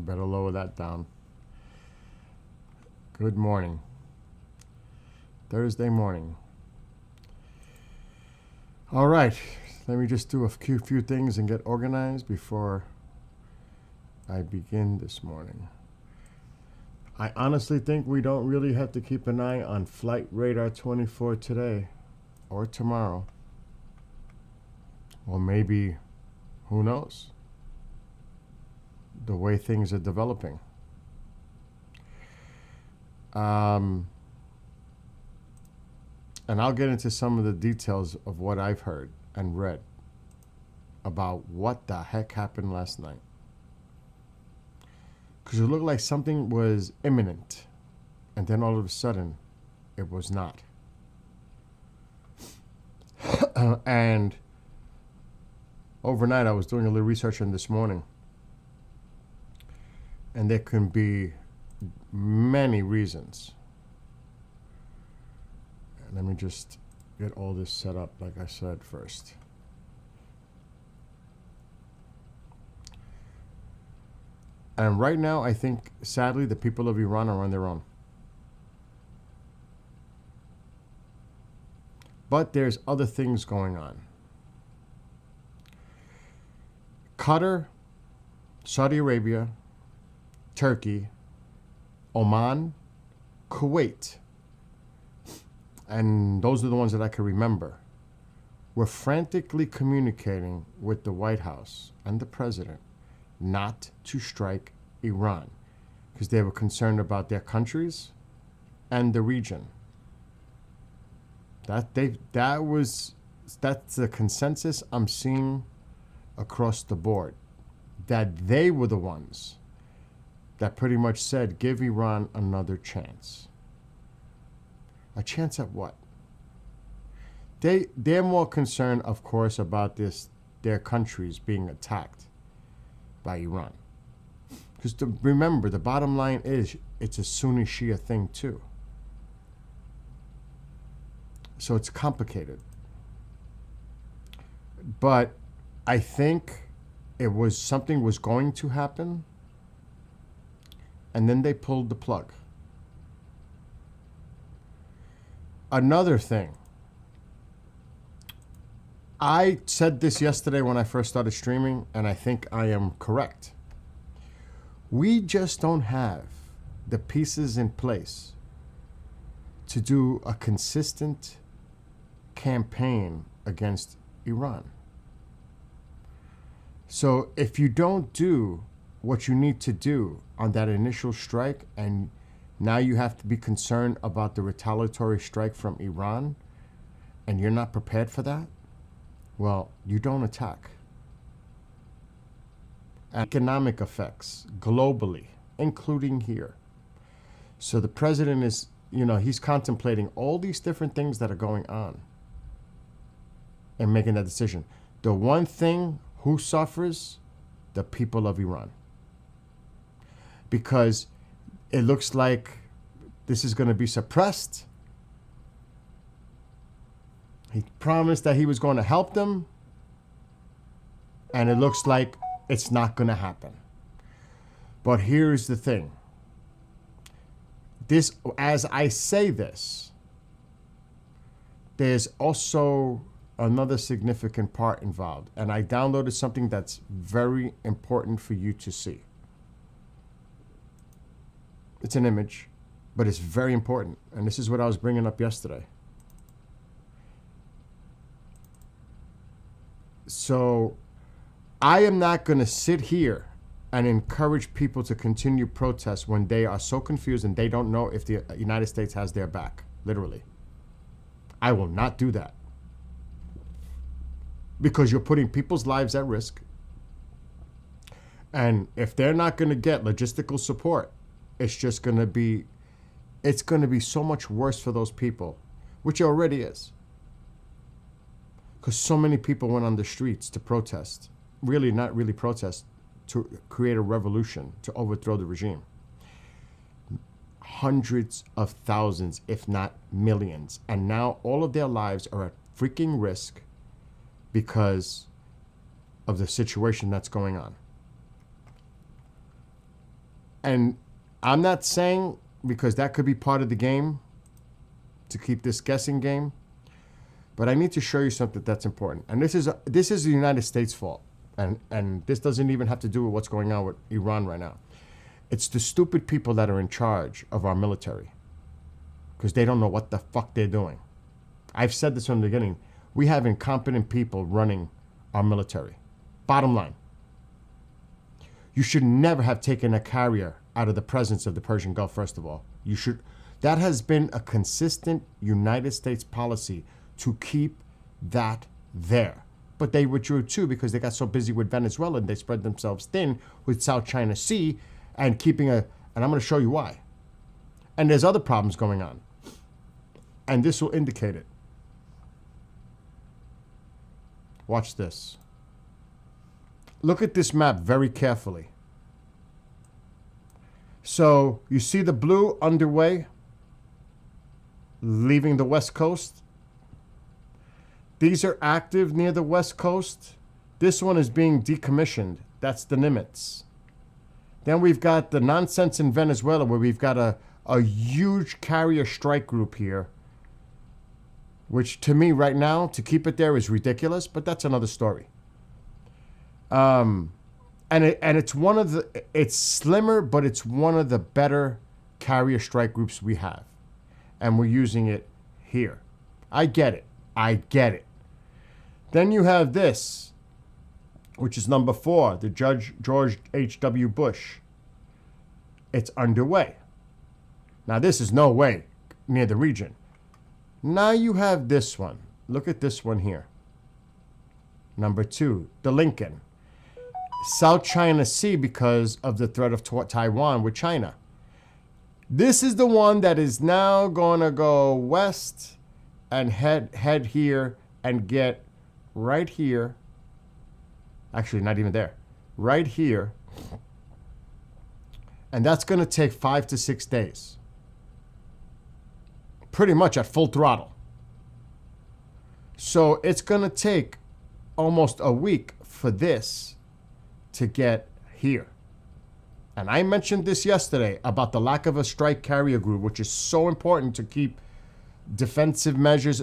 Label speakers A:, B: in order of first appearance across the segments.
A: better lower that down. Good morning. Thursday morning. All right. Let me just do a few things and get organized before I begin this morning. I honestly think we don't really have to keep an eye on Flight Radar 24 today or tomorrow. Or maybe, who knows, the way things are developing. And I'll get into some of the details of what I've heard and read about what the heck happened last night. Because it looked like something was imminent, and then all of a sudden, it was not. And overnight, I was doing a little research on this morning, and there can be many reasons. Let me just get all this set up, like I said, first. And right now, I think, sadly, the people of Iran are on their own. But there's other things going on. Qatar, Saudi Arabia, Turkey, Oman, Kuwait, and those are the ones that I can remember, were frantically communicating with the White House and the president not to strike Iran because they were concerned about their countries and the region. That's the consensus I'm seeing across the board, that they were the ones that pretty much said, give Iran another chance. A chance at what? They're more concerned, of course, about their countries being attacked by Iran. Because remember, the bottom line is it's a Sunni Shia thing too. So it's complicated. But I think something was going to happen, and then they pulled the plug. Another thing, I said this yesterday when I first started streaming, and I think I am correct. We just don't have the pieces in place to do a consistent campaign against Iran. So if you don't do what you need to do on that initial strike, and now you have to be concerned about the retaliatory strike from Iran, and you're not prepared for that, well, you don't attack. Economic effects globally, including here. So the president is, he's contemplating all these different things that are going on and making that decision. The one thing, who suffers? The people of Iran. Because it looks like this is going to be suppressed. He promised that he was going to help them, and it looks like it's not going to happen. But here's the thing. As I say this, there's also another significant part involved, and I downloaded something that's very important for you to see. It's an image, but it's very important, and this is what I was bringing up yesterday. So I am not going to sit here and encourage people to continue protests when they are so confused and they don't know if the United States has their back, literally. I will not do that. Because you're putting people's lives at risk. And if they're not going to get logistical support, it's going to be so much worse for those people, which it already is. Because so many people went on the streets to protest. Really, not really protest, to create a revolution, to overthrow the regime. Hundreds of thousands, if not millions. And now all of their lives are at freaking risk because of the situation that's going on. And I'm not saying, because that could be part of the game, to keep this guessing game, but I need to show you something that's important. And this is the United States' fault. And this doesn't even have to do with what's going on with Iran right now. It's the stupid people that are in charge of our military, because they don't know what the fuck they're doing. I've said this from the beginning. We have incompetent people running our military. Bottom line. You should never have taken a carrier out of the presence of the Persian Gulf, first of all. That has been a consistent United States policy to keep that there. But they withdrew too because they got so busy with Venezuela and they spread themselves thin with South China Sea and and I'm going to show you why. And there's other problems going on. And this will indicate it. Watch this. Look at this map very carefully. So you see the blue underway, leaving the west coast. These are active near the west coast. This one is being decommissioned. That's the Nimitz. Then we've got the nonsense in Venezuela, where we've got a huge carrier strike group here, which to me right now, to keep it there is ridiculous, but that's another story. And it's slimmer, but it's one of the better carrier strike groups we have. And we're using it here. I get it. Then you have this, which is number 4, the George H.W. Bush. It's underway. Now, this is no way near the region. Now you have this one. Look at this one here. Number 2, the Lincoln. South China Sea, because of the threat of Taiwan with China. This is the one that is now going to go west and head here and get right here. Actually, not even there. Right here. And that's going to take 5 to 6 days. Pretty much at full throttle. So it's going to take almost a week for this to get here. And I mentioned this yesterday about the lack of a strike carrier group, which is so important to keep defensive measures,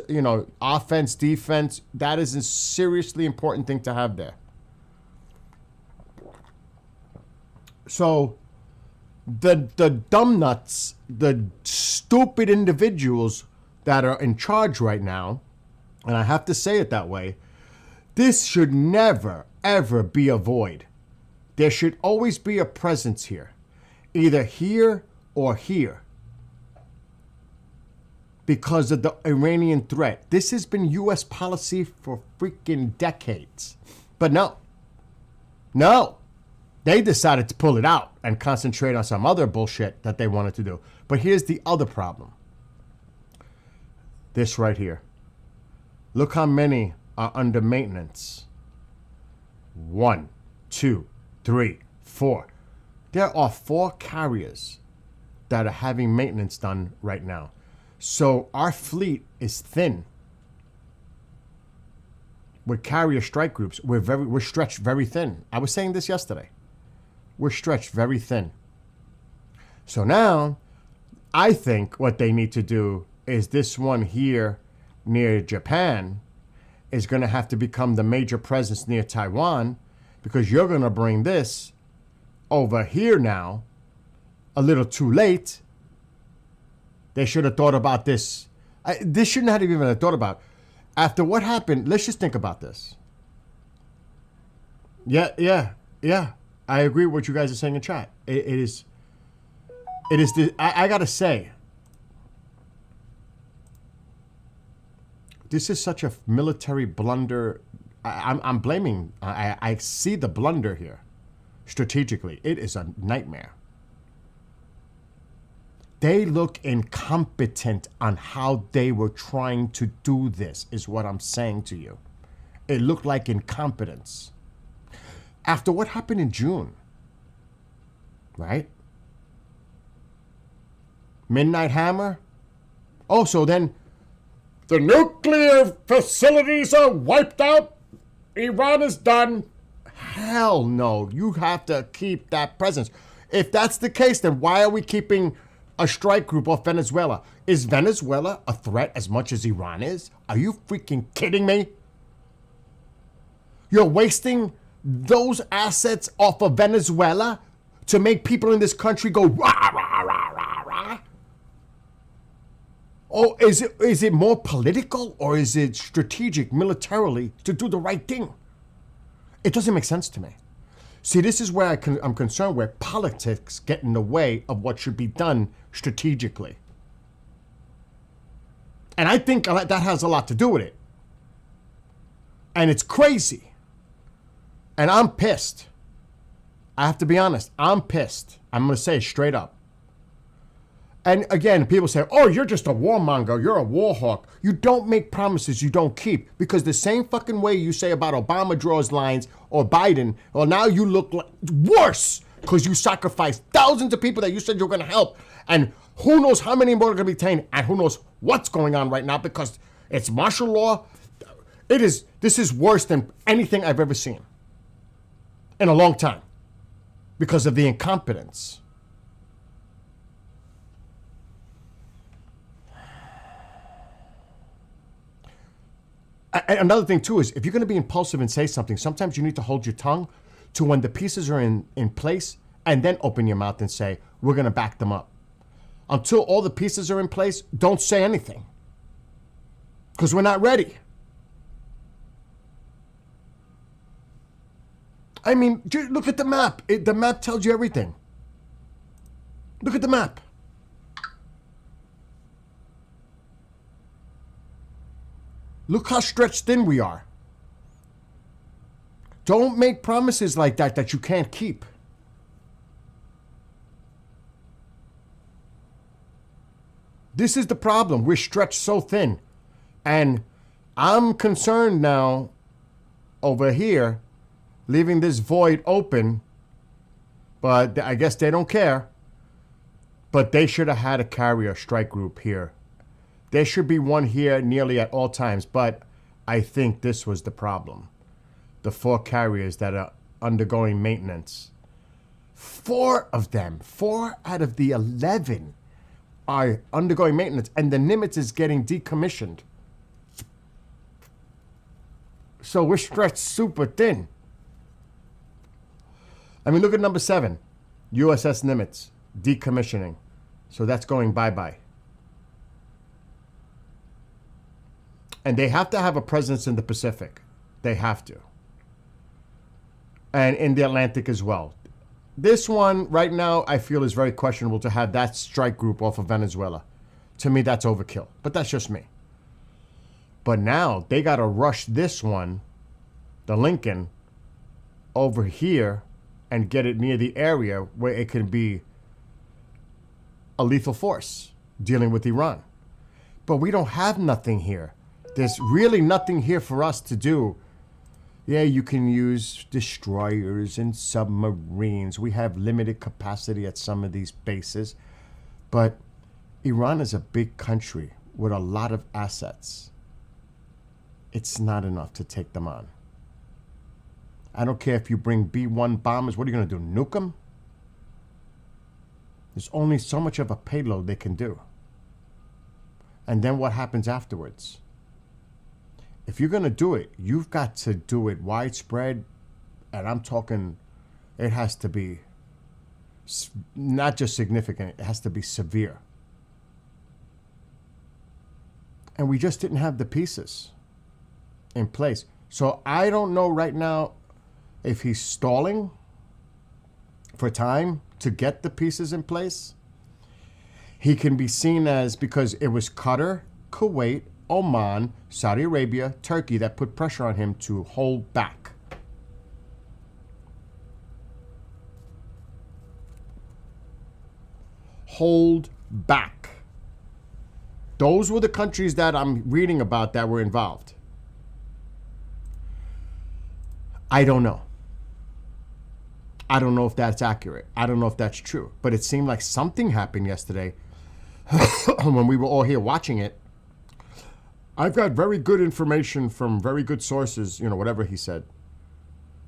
A: offense, defense. That is a seriously important thing to have there. So the dumb nuts, the stupid individuals that are in charge right now, and I have to say it that way, this should never, ever be a void. There should always be a presence here, either here or here, because of the Iranian threat. This has been U.S. policy for freaking decades. But no, they decided to pull it out and concentrate on some other bullshit that they wanted to do. But here's the other problem. This right here. Look how many are under maintenance. 1, 2, 3, 4. There are 4 carriers that are having maintenance done right now. So our fleet is thin. With carrier strike groups, we're stretched very thin. I was saying this yesterday. We're stretched very thin. So now, I think what they need to do is this one here near Japan is going to have to become the major presence near Taiwan, because you're going to bring this over here now a little too late. They should have thought about this. This shouldn't have even have thought about. After what happened, let's just think about this. Yeah. I agree with what you guys are saying in chat. It is I got to say, this is such a military blunder. I'm blaming, I see the blunder here. Strategically, it is a nightmare. They look incompetent on how they were trying to do this, is what I'm saying to you. It looked like incompetence. After what happened in June, right? Midnight Hammer. Oh, so then the nuclear facilities are wiped out? Iran is done? Hell no. You have to keep that presence. If that's the case, then why are we keeping a strike group off Venezuela? Is Venezuela a threat as much as Iran is? Are you freaking kidding me? You're wasting those assets off of Venezuela to make people in this country go rah, rah, rah, rah, rah? Or is it more political, or is it strategic militarily to do the right thing? It doesn't make sense to me. See, this is where I'm concerned, where politics get in the way of what should be done strategically. And I think that has a lot to do with it. And it's crazy. And I'm pissed. I have to be honest. I'm pissed. I'm going to say it straight up. And again, people say, oh, you're just a warmonger. You're a war hawk. You don't make promises you don't keep. Because the same fucking way you say about Obama draws lines or Biden, well, now you look like worse because you sacrificed thousands of people that you said you were going to help. And who knows how many more are going to be detained, and who knows what's going on right now because it's martial law. This is worse than anything I've ever seen in a long time because of the incompetence. Another thing, too, is if you're going to be impulsive and say something, sometimes you need to hold your tongue to when the pieces are in place and then open your mouth and say, we're going to back them up. Until all the pieces are in place, don't say anything because we're not ready. I mean, look at the map. The map tells you everything. Look at the map. Look how stretched thin we are. Don't make promises like that you can't keep. This is the problem. We're stretched so thin. And I'm concerned now over here, leaving this void open, but I guess they don't care. But they should have had a carrier strike group here. There should be one here nearly at all times, but I think this was the problem. The 4 carriers that are undergoing maintenance. 4 of them, 4 out of the 11 are undergoing maintenance, and the Nimitz is getting decommissioned. So we're stretched super thin. I mean, look at number 7, USS Nimitz, decommissioning. So that's going bye-bye. And they have to have a presence in the Pacific. They have to. And in the Atlantic as well. This one, right now, I feel is very questionable to have that strike group off of Venezuela. To me, that's overkill. But that's just me. But now, they got to rush this one, the Lincoln, over here and get it near the area where it can be a lethal force dealing with Iran. But we don't have nothing here. There's really nothing here for us to do. Yeah, you can use destroyers and submarines. We have limited capacity at some of these bases. But Iran is a big country with a lot of assets. It's not enough to take them on. I don't care if you bring B-1 bombers. What are you going to do, nuke them? There's only so much of a payload they can do. And then what happens afterwards? If you're going to do it, you've got to do it widespread. And I'm talking, it has to be not just significant, it has to be severe. And we just didn't have the pieces in place. So I don't know right now if he's stalling for time to get the pieces in place. He can be seen as, because it was Qatar, Kuwait, Oman, Saudi Arabia, Turkey that put pressure on him to hold back. Hold back. Those were the countries that I'm reading about that were involved. I don't know. I don't know if that's accurate. I don't know if that's true. But it seemed like something happened yesterday when we were all here watching it. I've got very good information from very good sources, you know, whatever he said,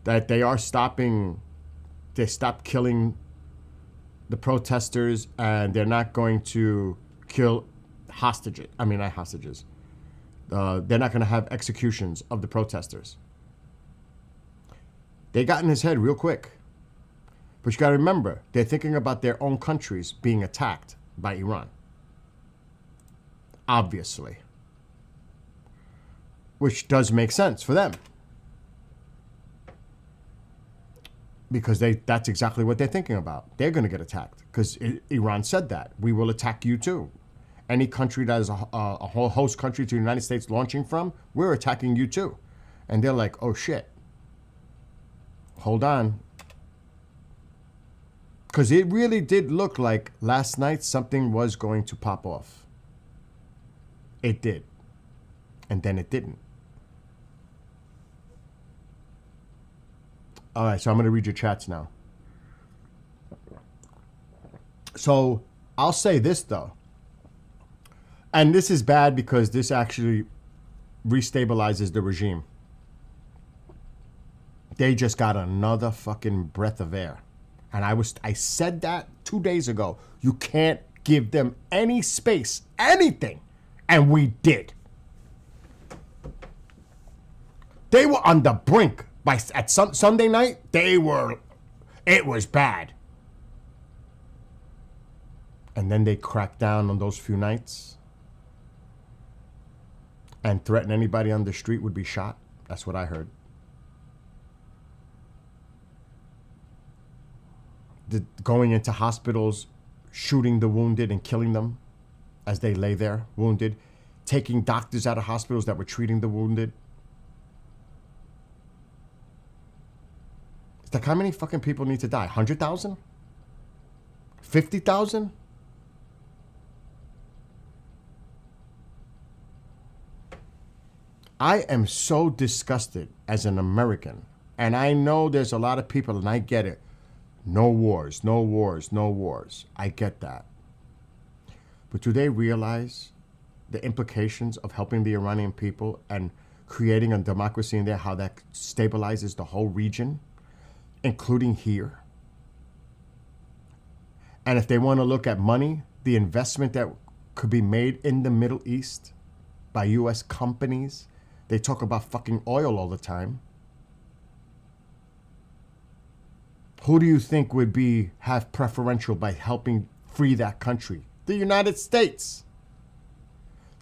A: that they are stopping, they stopped killing the protesters, and they're not going to kill hostages. I mean, not hostages. They're not going to have executions of the protesters. They got in his head real quick. But you got to remember, they're thinking about their own countries being attacked by Iran. Obviously. Which does make sense for them. Because that's exactly what they're thinking about. They're going to get attacked. Because Iran said that. We will attack you too. Any country that is a whole host country to the United States launching from, we're attacking you too. And they're like, oh shit. Hold on. Because it really did look like last night something was going to pop off. It did. And then it didn't. All right, so I'm going to read your chats now. So I'll say this, though. And this is bad because this actually restabilizes the regime. They just got another fucking breath of air. And I said that 2 days ago. You can't give them any space, anything. And we did. They were on the brink. At Sunday night, it was bad. And then they cracked down on those few nights and threatened anybody on the street would be shot. That's what I heard. Going into hospitals, shooting the wounded and killing them as they lay there wounded, taking doctors out of hospitals that were treating the wounded. It's like, how many fucking people need to die? 100,000? 50,000? I am so disgusted as an American. And I know there's a lot of people, and I get it. No wars, no wars, no wars. I get that. But do they realize the implications of helping the Iranian people and creating a democracy in there, how that stabilizes the whole region, including here? And if they want to look at money, the investment that could be made in the Middle East by U.S. companies, they talk about fucking oil all the time. Who do you think would have preferential by helping free that country? The United States.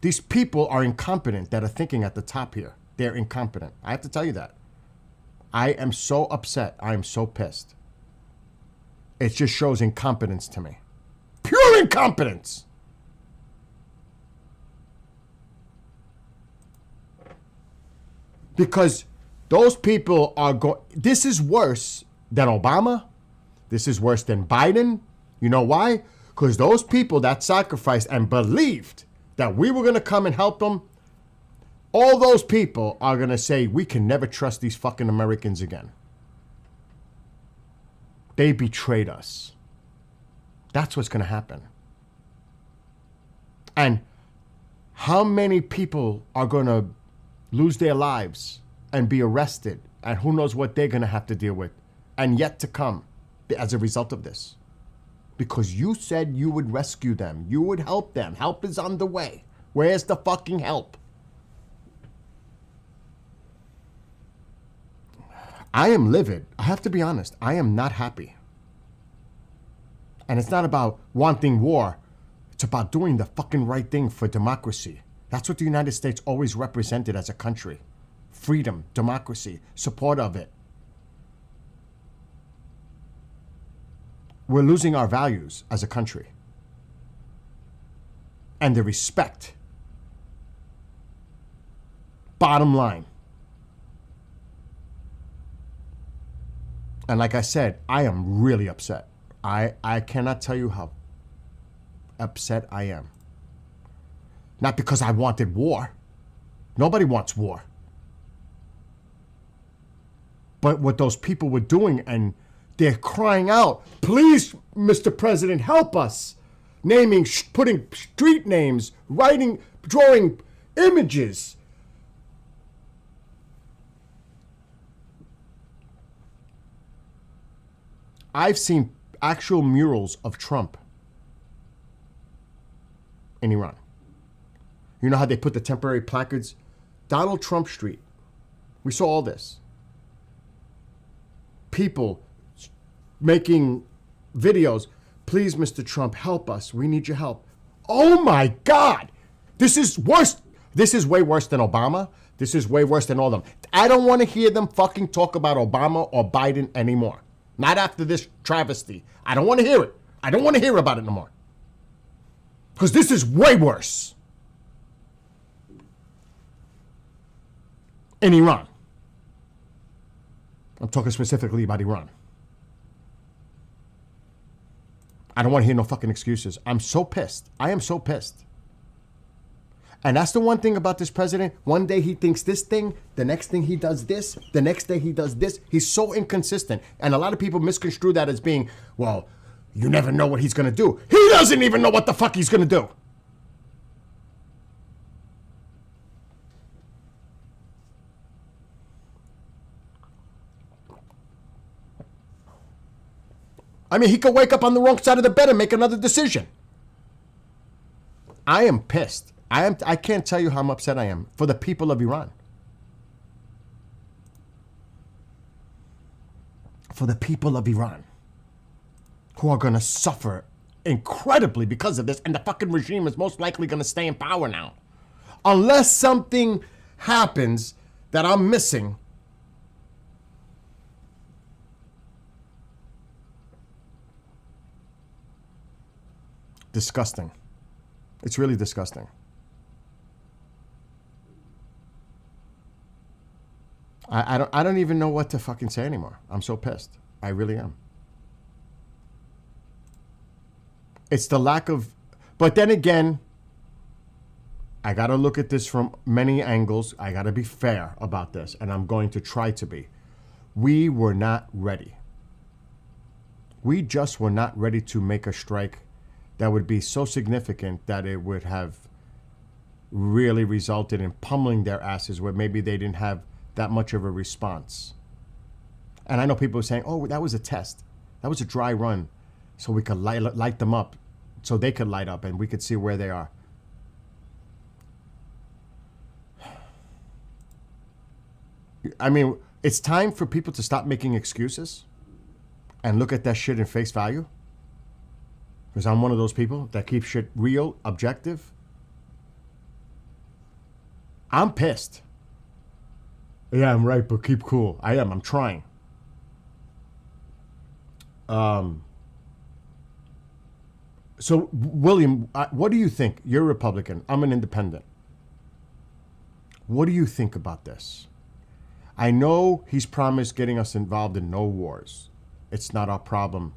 A: These people are incompetent that are thinking at the top here. They're incompetent. I have to tell you that. I am so upset. I am so pissed. It just shows incompetence to me. Pure incompetence. Because those people are this is worse than Obama. This is worse than Biden. You know why? Because those people that sacrificed and believed that we were going to come and help them, all those people are going to say, we can never trust these fucking Americans again. They betrayed us. That's what's going to happen. And how many people are going to lose their lives and be arrested, and who knows what they're going to have to deal with, and yet to come as a result of this? Because you said you would rescue them. You would help them. Help is on the way. Where's the fucking help? I am livid. I have to be honest. I am not happy. And it's not about wanting war. It's about doing the fucking right thing for democracy. That's what the United States always represented as a country. Freedom, democracy, support of it. We're losing our values as a country. And the respect. Bottom line. And like I said, I am really upset. I cannot tell you how upset I am. Not because I wanted war. Nobody wants war. But what those people were doing, and they're crying out, please, Mr. President, help us. Naming, putting street names, writing, drawing images. I've seen actual murals of Trump in Iran. You know how they put the temporary placards? Donald Trump Street. We saw all this. People making videos. Please, Mr. Trump, help us. We need your help. Oh my God. This is worse. This is way worse than Obama. This is way worse than all of them. I don't want to hear them fucking talk about Obama or Biden anymore. Not after this travesty. I don't want to hear it. I don't want to hear about it no more. Because this is way worse. In Iran. I'm talking specifically about Iran. I don't want to hear no fucking excuses. I'm so pissed. I am so pissed. And that's the one thing about this president. One day he thinks this thing, the next thing he does this, the next day he does this. He's so inconsistent. And a lot of people misconstrue that as being, well, you never know what he's going to do. He doesn't even know what the fuck he's going to do. I mean, he could wake up on the wrong side of the bed and make another decision. I am pissed. I can't tell you how upset I am for the people of Iran. For the people of Iran who are going to suffer incredibly because of this, and the fucking regime is most likely going to stay in power now. Unless something happens that I'm missing. Disgusting. It's really disgusting. I don't even know what to fucking say anymore. I'm so pissed. I really am. It's the lack of, but then again, I got to look at this from many angles. I got to be fair about this, and I'm going to try to be. We were not ready. We just were not ready to make a strike that would be so significant that it would have really resulted in pummeling their asses where maybe they didn't have that much of a response. And I know people are saying, oh, that was a test. That was a dry run so we could light them up, so they could light up and we could see where they are. I mean, it's time for people to stop making excuses and look at that shit in face value. Because I'm one of those people that keep shit real, objective. I'm pissed. Yeah, I'm right, but keep cool. I am. I'm trying. So, William, what do you think? You're a Republican. I'm an independent. What do you think about this? I know he's promised getting us involved in no wars. It's not our problem.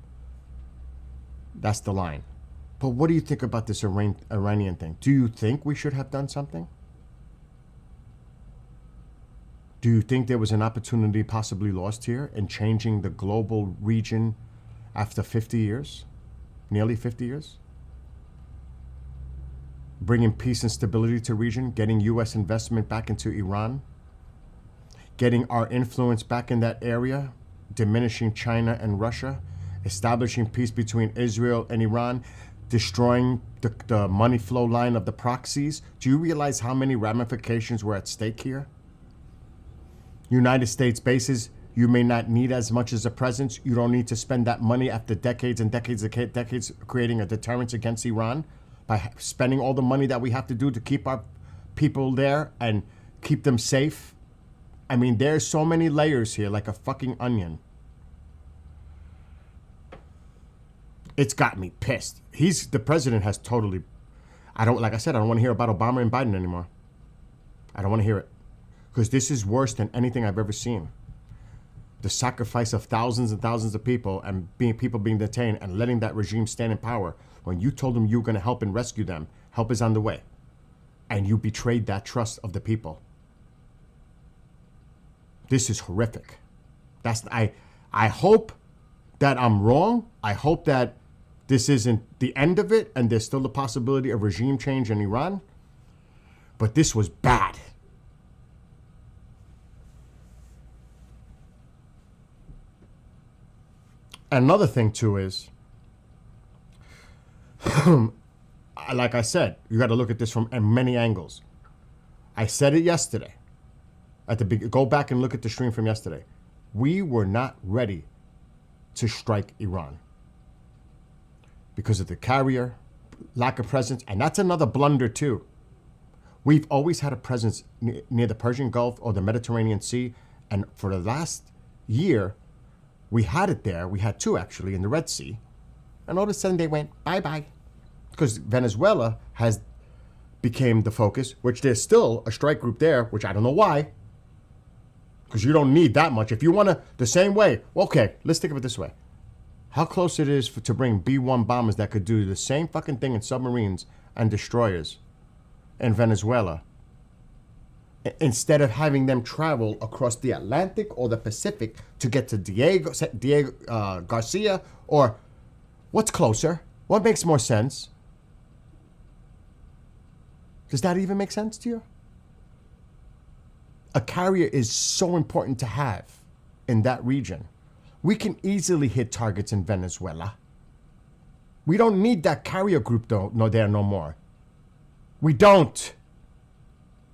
A: That's the line. But what do you think about this Iranian thing? Do you think we should have done something? Do you think there was an opportunity possibly lost here in changing the global region after 50 years? Nearly 50 years? Bringing peace and stability to the region, getting U.S. investment back into Iran, getting our influence back in that area, diminishing China and Russia, establishing peace between Israel and Iran, destroying the money flow line of the proxies. Do you realize how many ramifications were at stake here? United States bases, you may not need as much as a presence. You don't need to spend that money after decades and decades creating a deterrence against Iran by spending all the money that we have to do to keep our people there and keep them safe. I mean, there's so many layers here, like a fucking onion. It's got me pissed. The president has totally, like I said, I don't want to hear about Obama and Biden anymore. I don't want to hear it. Because this is worse than anything I've ever seen. The sacrifice of thousands and thousands of people and people being detained and letting that regime stand in power when you told them you were going to help and rescue them. Help is on the way. And you betrayed that trust of the people. This is horrific. I hope that I'm wrong. I hope that this isn't the end of it and there's still the possibility of regime change in Iran. But this was bad. Another thing, too, is Like I said, you got to look at this from many angles. I said it yesterday. Go back and look at the stream from yesterday. We were not ready to strike Iran because of the carrier, lack of presence, and that's another blunder too. We've always had a presence near the Persian Gulf or the Mediterranean Sea, and for the last year, we had it there. We had two actually in the Red Sea, and all of a sudden they went bye-bye because Venezuela has became the focus, which there's still a strike group there, which I don't know why, because you don't need that much. If you want to, the same way, okay, let's think of it this way. How close it is to bring B-1 bombers that could do the same fucking thing in submarines and destroyers in Venezuela, instead of having them travel across the Atlantic or the Pacific to get to Diego Garcia, or what's closer? What makes more sense? Does that even make sense to you? A carrier is so important to have in that region. We can easily hit targets in Venezuela. We don't need that carrier group though, there no more. We don't.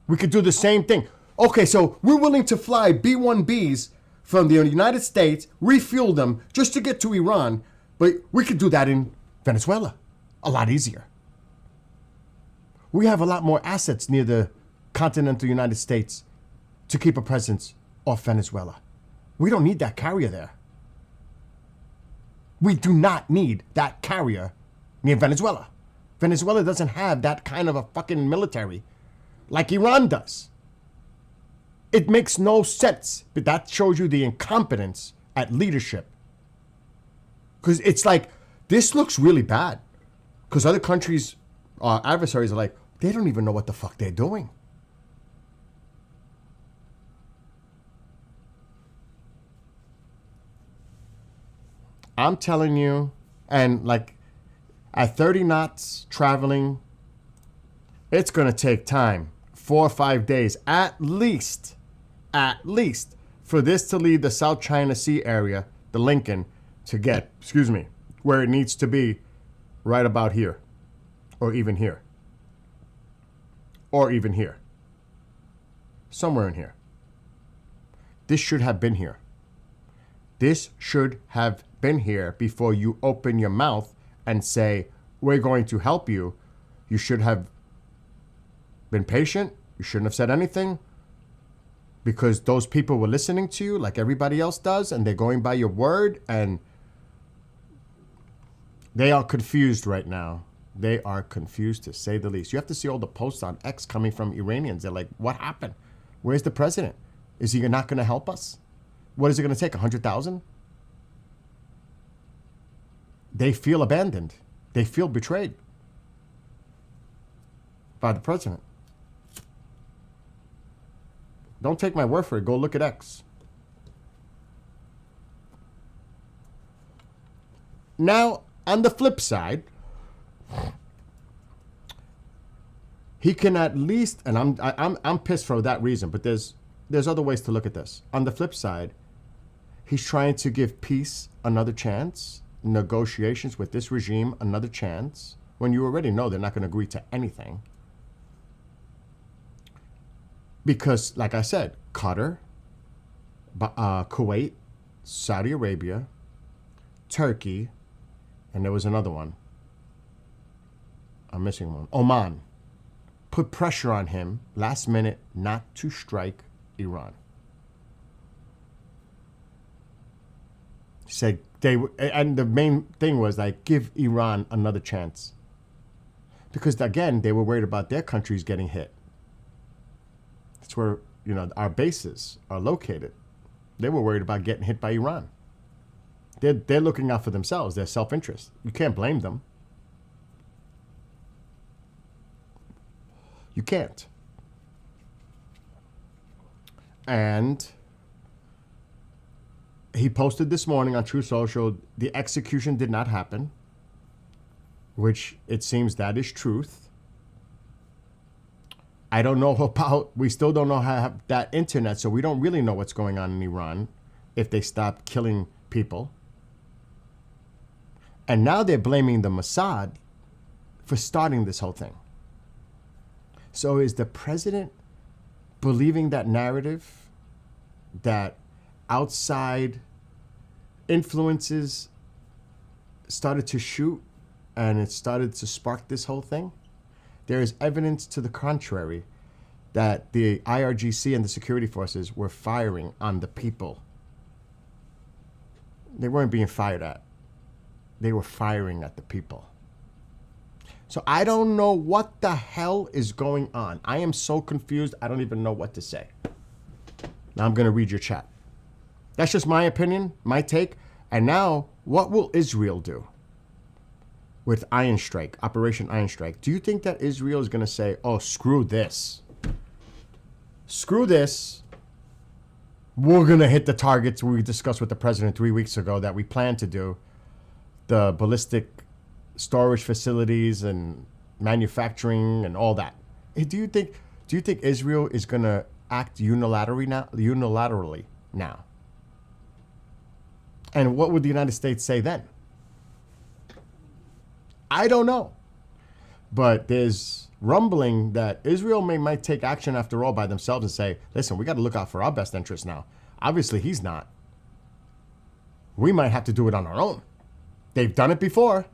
A: We could do the same thing. Okay, so we're willing to fly B-1Bs from the United States, refuel them just to get to Iran, but we could do that in Venezuela a lot easier. We have a lot more assets near the continental United States to keep a presence off Venezuela. We don't need that carrier there. We do not need that carrier near Venezuela. Venezuela doesn't have that kind of a fucking military like Iran does. It makes no sense, but that shows you the incompetence at leadership. Because it's like, this looks really bad. Because other countries, our adversaries are like, they don't even know what the fuck they're doing. I'm telling you, and like at 30 knots traveling, it's going to take time, 4 or 5 days at least, for this to leave the South China Sea area, the Lincoln, to get, where it needs to be, right about here, or even here, or even here, somewhere in here. This should have been here. This should have been here before you open your mouth and say, we're going to help you. You should have been patient. You shouldn't have said anything, because those people were listening to you like everybody else does, and they're going by your word, and they are confused right now. They are confused, to say the least. You have to see all the posts on X coming from Iranians. They're like, what happened? Where's the president? Is he not going to help us? What is it going to take, 100,000? They feel abandoned. They feel betrayed by the president. Don't take my word for it. Go look at X. Now, on the flip side, he can at least, and I'm pissed for that reason, but there's other ways to look at this. On the flip side, he's trying to give peace another chance, negotiations with this regime another chance, when you already know they're not going to agree to anything. Because, like I said, Qatar, Kuwait, Saudi Arabia, Turkey, and there was another one. I'm missing one. Oman put pressure on him last minute not to strike Iran. He said and the main thing was like, give Iran another chance. Because again, they were worried about their countries getting hit. That's where, our bases are located. They were worried about getting hit by Iran. They're looking out for themselves, their self-interest. You can't blame them. You can't. And he posted this morning on True Social, the execution did not happen, which it seems that is truth. I don't know about, we still don't know how to have that internet, so we don't really know what's going on in Iran if they stop killing people. And now they're blaming the Mossad for starting this whole thing. So is the president believing that narrative that outside influences started to shoot and it started to spark this whole thing? There is evidence to the contrary that the IRGC and the security forces were firing on the people. They weren't being fired at. They were firing at the people. So I don't know what the hell is going on. I am so confused, I don't even know what to say. Now I'm going to read your chat. That's just my opinion, my take. And now, what will Israel do with Iron Strike, Operation Iron Strike? Do you think that Israel is going to say, oh, screw this? Screw this. We're going to hit the targets we discussed with the president 3 weeks ago that we plan to do. The ballistic storage facilities and manufacturing and all that. Do you think Israel is going to act unilaterally now? And what would the United States say then? I don't know. But there's rumbling that Israel might take action after all by themselves and say, listen, we got to look out for our best interests now. Obviously, he's not. We might have to do it on our own. They've done it before,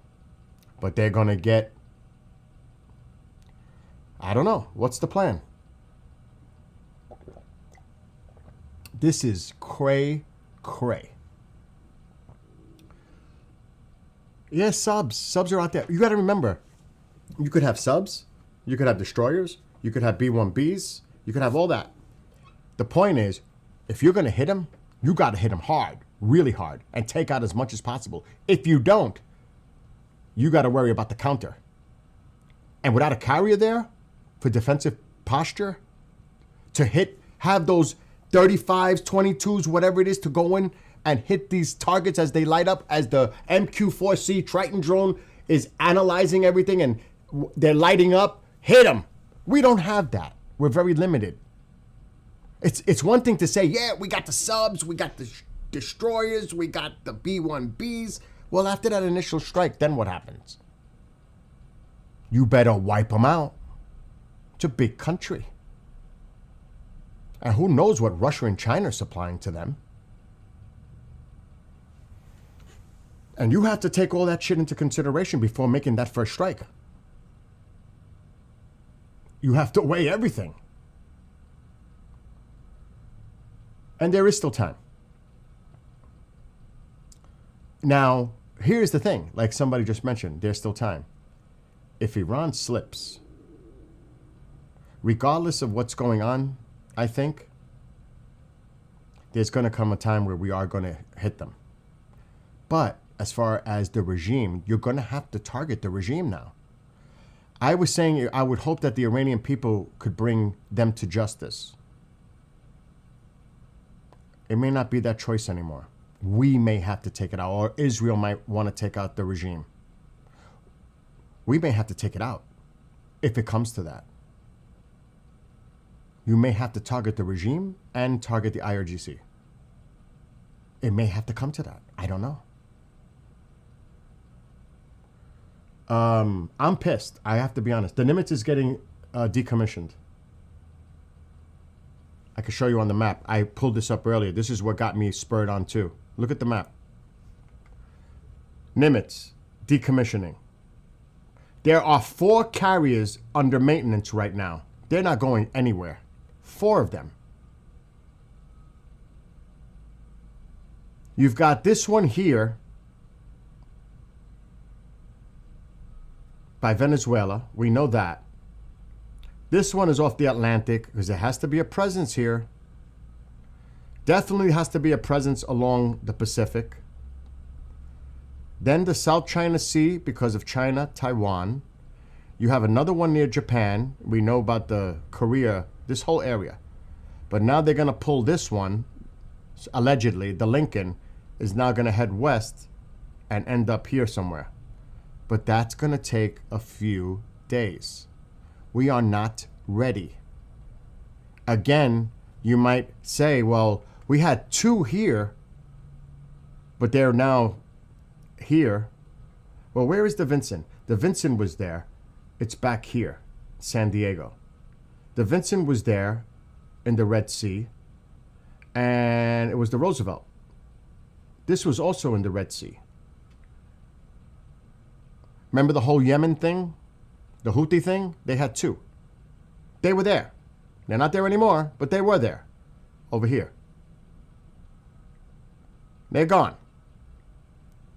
A: but they're going to get, I don't know. What's the plan? This is cray. Yes, subs. Subs are out there. You got to remember, you could have subs, you could have destroyers, you could have B-1Bs, you could have all that. The point is, if you're going to hit him, you got to hit him hard, really hard, and take out as much as possible. If you don't, you got to worry about the counter. And without a carrier there for defensive posture, to have those 35s, 22s, whatever it is, to go in and hit these targets as they light up, as the MQ-4C Triton drone is analyzing everything and they're lighting up, hit them. We don't have that. We're very limited. It's one thing to say, yeah, we got the subs, we got the destroyers, we got the B-1Bs. Well, after that initial strike, then what happens? You better wipe them out. It's a big country. And who knows what Russia and China are supplying to them. And you have to take all that shit into consideration before making that first strike. You have to weigh everything. And there is still time. Now, here's the thing. Like somebody just mentioned, there's still time. If Iran slips, regardless of what's going on, I think there's going to come a time where we are going to hit them. But as far as the regime, you're going to have to target the regime now. I was saying I would hope that the Iranian people could bring them to justice. It may not be that choice anymore. We may have to take it out, or Israel might want to take out the regime. We may have to take it out if it comes to that. You may have to target the regime and target the IRGC. It may have to come to that. I don't know. I'm pissed. I have to be honest. The Nimitz is getting decommissioned. I can show you on the map. I pulled this up earlier. This is what got me spurred on too. Look at the map. Nimitz, decommissioning. There are 4 carriers under maintenance right now. They're not going anywhere. 4 of them. You've got this one here by Venezuela. We know that. This one is off the Atlantic because there has to be a presence here. Definitely has to be a presence along the Pacific. Then the South China Sea because of China, Taiwan. You have another one near Japan. We know about the Korea, this whole area. But now they're going to pull this one. Allegedly, the Lincoln is now going to head west and end up here somewhere. But that's going to take a few days. We are not ready. Again, you might say, well, we had 2 here, but they're now here. Well, where is the Vincent? The Vincent was there. It's back here, San Diego. The Vincent was there in the Red Sea, and it was the Roosevelt. This was also in the Red Sea. Remember the whole Yemen thing? The Houthi thing? They had two. They were there. They're not there anymore, but they were there. Over here. They're gone.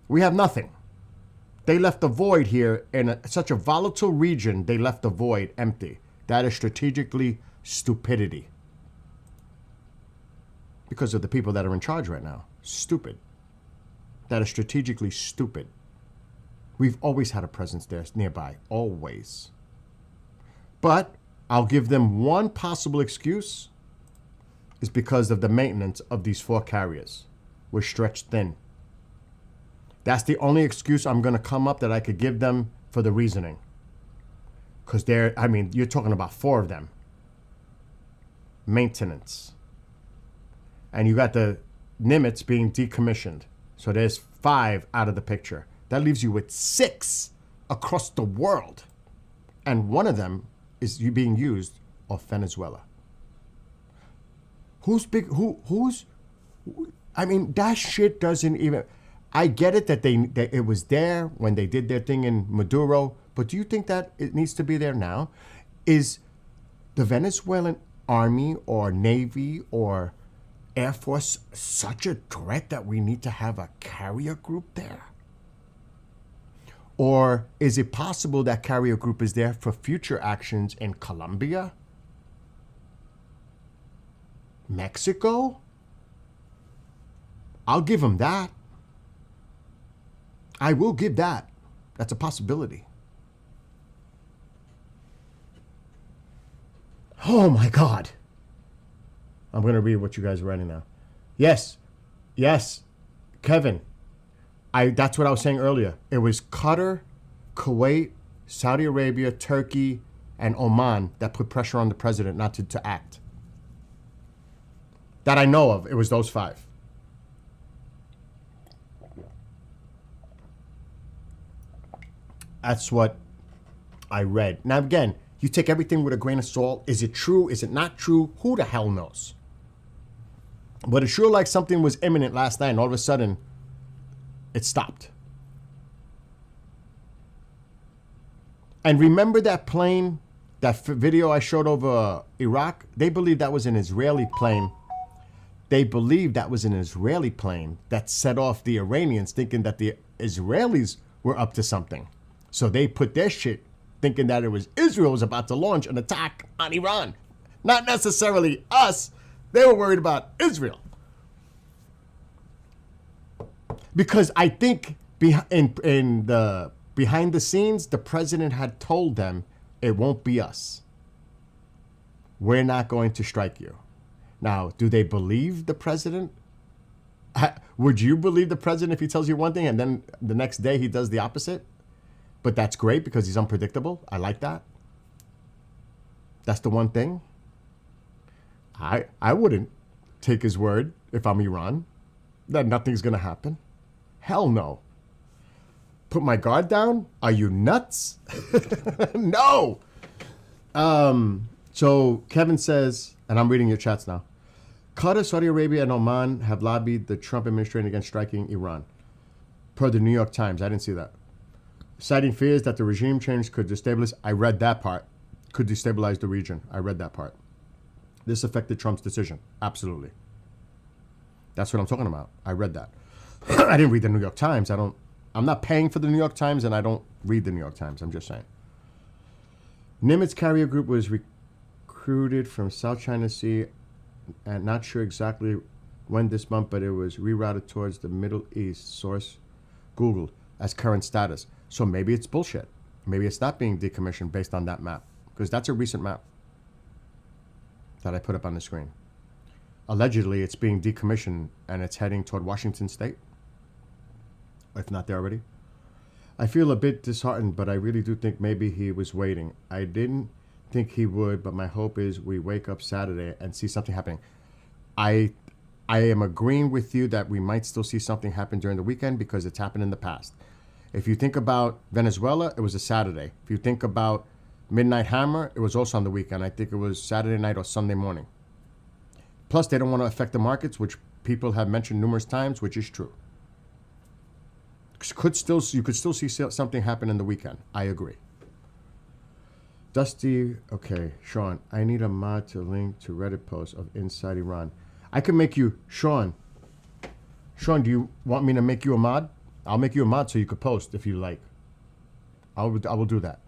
A: We have nothing. They left a void here in such a volatile region. They left the void empty. That is strategically stupidity. Because of the people that are in charge right now. Stupid. That is strategically stupid. We've always had a presence there nearby. Always. But I'll give them one possible excuse. Is because of the maintenance of these 4 carriers. We're stretched thin. That's the only excuse I'm going to come up that I could give them for the reasoning. Because you're talking about 4 of them. Maintenance. And you got the Nimitz being decommissioned. So there's 5 out of the picture. That leaves you with 6 across the world. And one of them is being used off Venezuela. That shit doesn't even... I get it that it was there when they did their thing in Maduro, but do you think that it needs to be there now? Is the Venezuelan army or navy or air force such a threat that we need to have a carrier group there? Or is it possible that carrier group is there for future actions in Colombia? Mexico? I'll give them that. I will give that. That's a possibility. Oh my God. I'm going to read what you guys are writing now. Yes. Kevin. That's what I was saying earlier. It was Qatar, Kuwait, Saudi Arabia, Turkey, and Oman that put pressure on the president not to act. That I know of, it was those 5. That's what I read. Now, again, you take everything with a grain of salt. Is it true? Is it not true? Who the hell knows? But it's sure like something was imminent last night, and all of a sudden, it stopped. And remember that plane, that video I showed over Iraq? They believe that was an Israeli plane. They believe that was an Israeli plane that set off the Iranians, thinking that the Israelis were up to something. So they put their shit thinking that it was Israel was about to launch an attack on Iran. Not necessarily us. They were worried about Israel. Because I think behind the scenes, the president had told them, it won't be us. We're not going to strike you. Now, do they believe the president? Would you believe the president if he tells you one thing and then the next day he does the opposite? But that's great because he's unpredictable. I like that. That's the one thing. I wouldn't take his word if I'm Iran that nothing's going to happen. Hell no. Put my guard down? Are you nuts? No. So Kevin says, and I'm reading your chats now. Qatar, Saudi Arabia, and Oman have lobbied the Trump administration against striking Iran. Per the New York Times. I didn't see that. Citing fears that the regime change could destabilize. I read that part. Could destabilize the region. I read that part. This affected Trump's decision. Absolutely. That's what I'm talking about. I read that. I didn't read the New York Times. I'm not paying for the New York Times, and I don't read the New York Times. I'm just saying. Nimitz carrier group was recruited from South China Sea, and not sure exactly when this month, but it was rerouted towards the Middle East. Source Googled as current status. So maybe it's bullshit. Maybe it's not being decommissioned based on that map, because that's a recent map that I put up on the screen. Allegedly, it's being decommissioned and it's heading toward Washington State, if not there already. I feel a bit disheartened, but I really do think maybe he was waiting. I didn't think he would, but my hope is we wake up Saturday and see something happening. I am agreeing with you that we might still see something happen during the weekend because it's happened in the past. If you think about Venezuela, it was a Saturday. If you think about Midnight Hammer, it was also on the weekend. I think it was Saturday night or Sunday morning. Plus, they don't want to affect the markets, which people have mentioned numerous times, which is true. You could still see something happen in the weekend. I agree. Dusty, okay, Sean, I need a mod to link to Reddit post of Inside Iran. I can make you, Sean, do you want me to make you a mod? I'll make you a mod so you could post if you like. I will do that.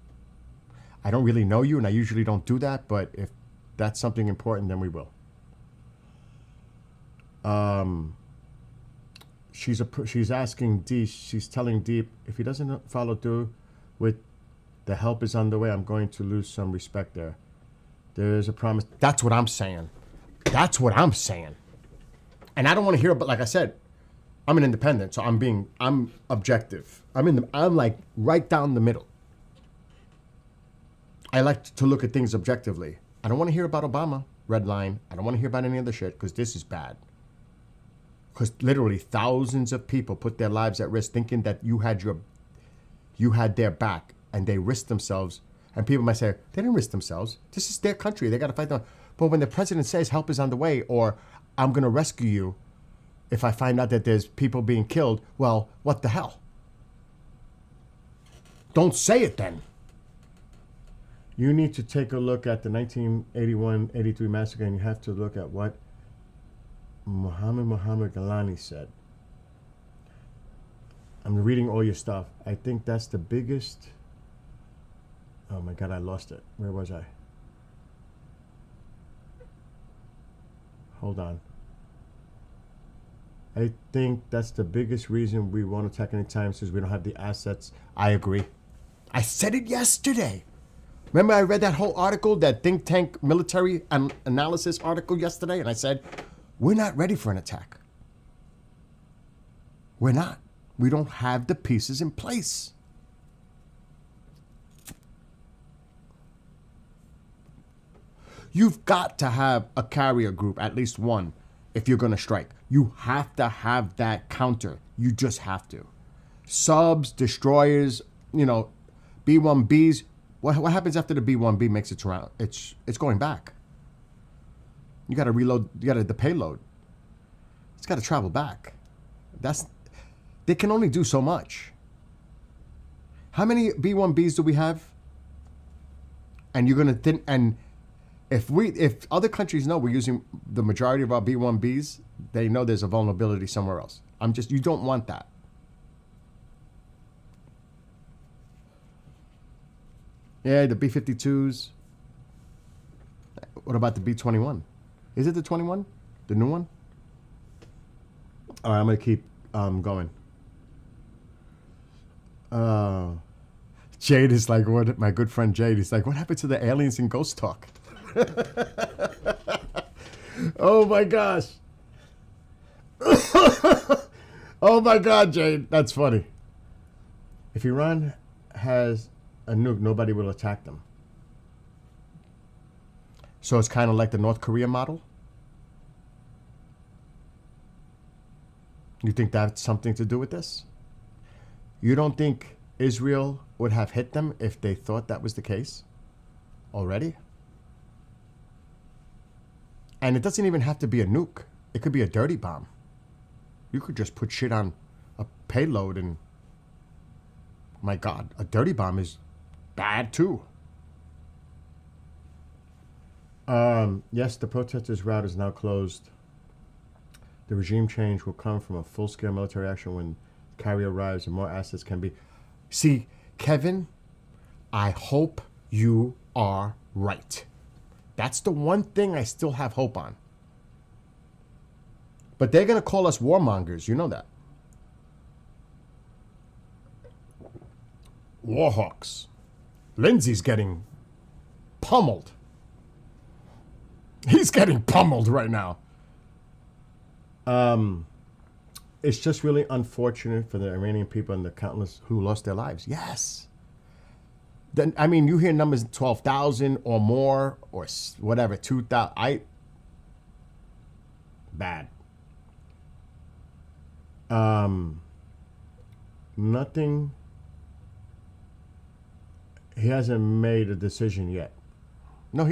A: I don't really know you, and I usually don't do that, but if that's something important, then we will. She's asking D. She's telling Deep, if he doesn't follow through with the help is on the way, I'm going to lose some respect there. There is a promise. That's what I'm saying. And I don't want to hear about, like I said, I'm an independent, so I'm objective. I'm like right down the middle. I like to look at things objectively. I don't want to hear about Obama, red line. I don't want to hear about any other shit, because this is bad. Because literally thousands of people put their lives at risk thinking that you had their back, and they risked themselves. And people might say, they didn't risk themselves. This is their country. They got to fight them. But when the president says help is on the way, or I'm going to rescue you if I find out that there's people being killed, well, what the hell? Don't say it then. You need to take a look at the 1981-83 massacre, and you have to look at what Muhammad Galani said. I'm reading all your stuff. I think that's the biggest... Oh my God, I lost it. Where was I? Hold on. I think that's the biggest reason we won't attack any time, since we don't have the assets. I agree. I said it yesterday. Remember I read that whole article, that think tank military analysis article yesterday, and I said, we're not ready for an attack. We're not. We don't have the pieces in place. You've got to have a carrier group, at least one, if you're going to strike. You have to have that counter. You just have to. Subs, destroyers, B-1Bs. What happens after the B-1B makes it around? It's going back. You got to reload. You got the payload. It's got to travel back. They can only do so much. How many B-1Bs do we have? And you're gonna think, and if other countries know we're using the majority of our B-1Bs, they know there's a vulnerability somewhere else. You don't want that. Yeah, the B-52s. What about the B-21? Is it the 21? The new one? All right, I'm going to keep going. Jade is like, what? My good friend Jade is like, what happened to the aliens in Ghost Talk? Oh, my gosh. Oh, my God, Jade. That's funny. If Iran has a nuke, nobody will attack them. So it's kind of like the North Korea model? You think that's something to do with this? You don't think Israel would have hit them if they thought that was the case already? And it doesn't even have to be a nuke. It could be a dirty bomb. You could just put shit on a payload and... My God, a dirty bomb is bad too. Yes, the protesters' route is now closed. The regime change will come from a full-scale military action when carrier arrives and more assets can be... See, Kevin, I hope you are right. That's the one thing I still have hope on. But they're going to call us warmongers. You know that. Warhawks. Lindsay's getting pummeled. He's getting pummeled right now. It's just really unfortunate for the Iranian people and the countless who lost their lives. Yes. Then I mean, you hear numbers 12,000 or more or whatever, 2,000. Bad. Nothing He hasn't made a decision yet. No,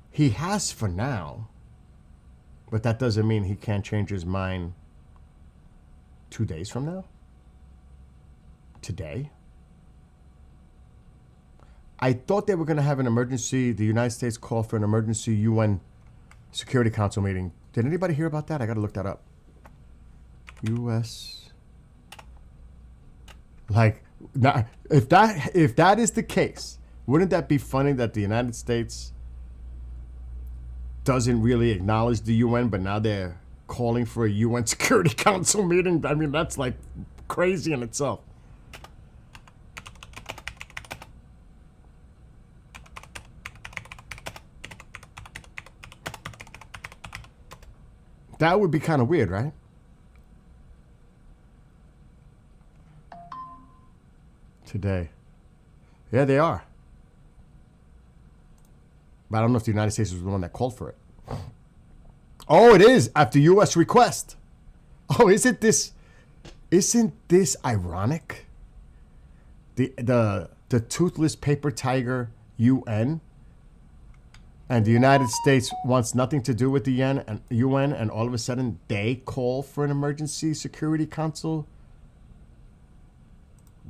A: he has for now, but that doesn't mean he can't change his mind 2 days from now. Today. I thought they were going to have an emergency. The United States called for an emergency UN Security Council meeting. Did anybody hear about that? I got to look that up. U.S. Like, now, if that is the case, wouldn't that be funny that the United States doesn't really acknowledge the UN, but now they're calling for a UN Security Council meeting? I mean, that's like crazy in itself. That would be kind of weird, right? Today. Yeah, they are. But I don't know if the United States was the one that called for it. Oh, it is after U.S. request. Oh, isn't this ironic? The toothless paper tiger UN, and the United States wants nothing to do with the UN, and all of a sudden they call for an emergency security council.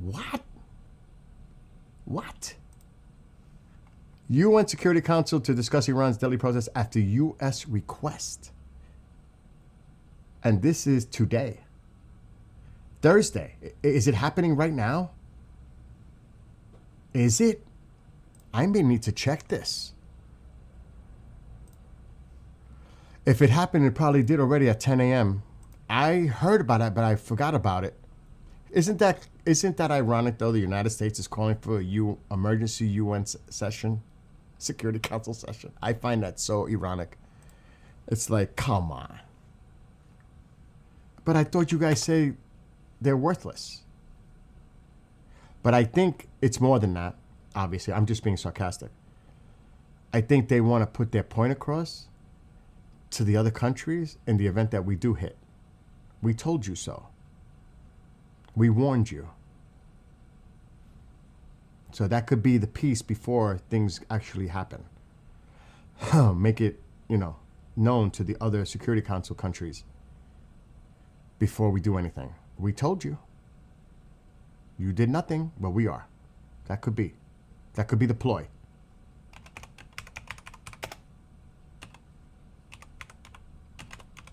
A: What? UN Security Council to discuss Iran's deadly protests after U.S. request. And this is today. Thursday. Is it happening right now? Is it? I may need to check this. If it happened, it probably did already at 10 a.m. I heard about it, but I forgot about it. Isn't that ironic, though? The United States is calling for a emergency UN session, Security Council session. I find that so ironic. It's like, come on. But I thought you guys say they're worthless. But I think it's more than that, obviously. I'm just being sarcastic. I think they want to put their point across to the other countries in the event that we do hit. We told you so. We warned you. So that could be the piece before things actually happen. Make it, known to the other Security Council countries before we do anything. We told you. You did nothing, but we are. That could be. That could be the ploy.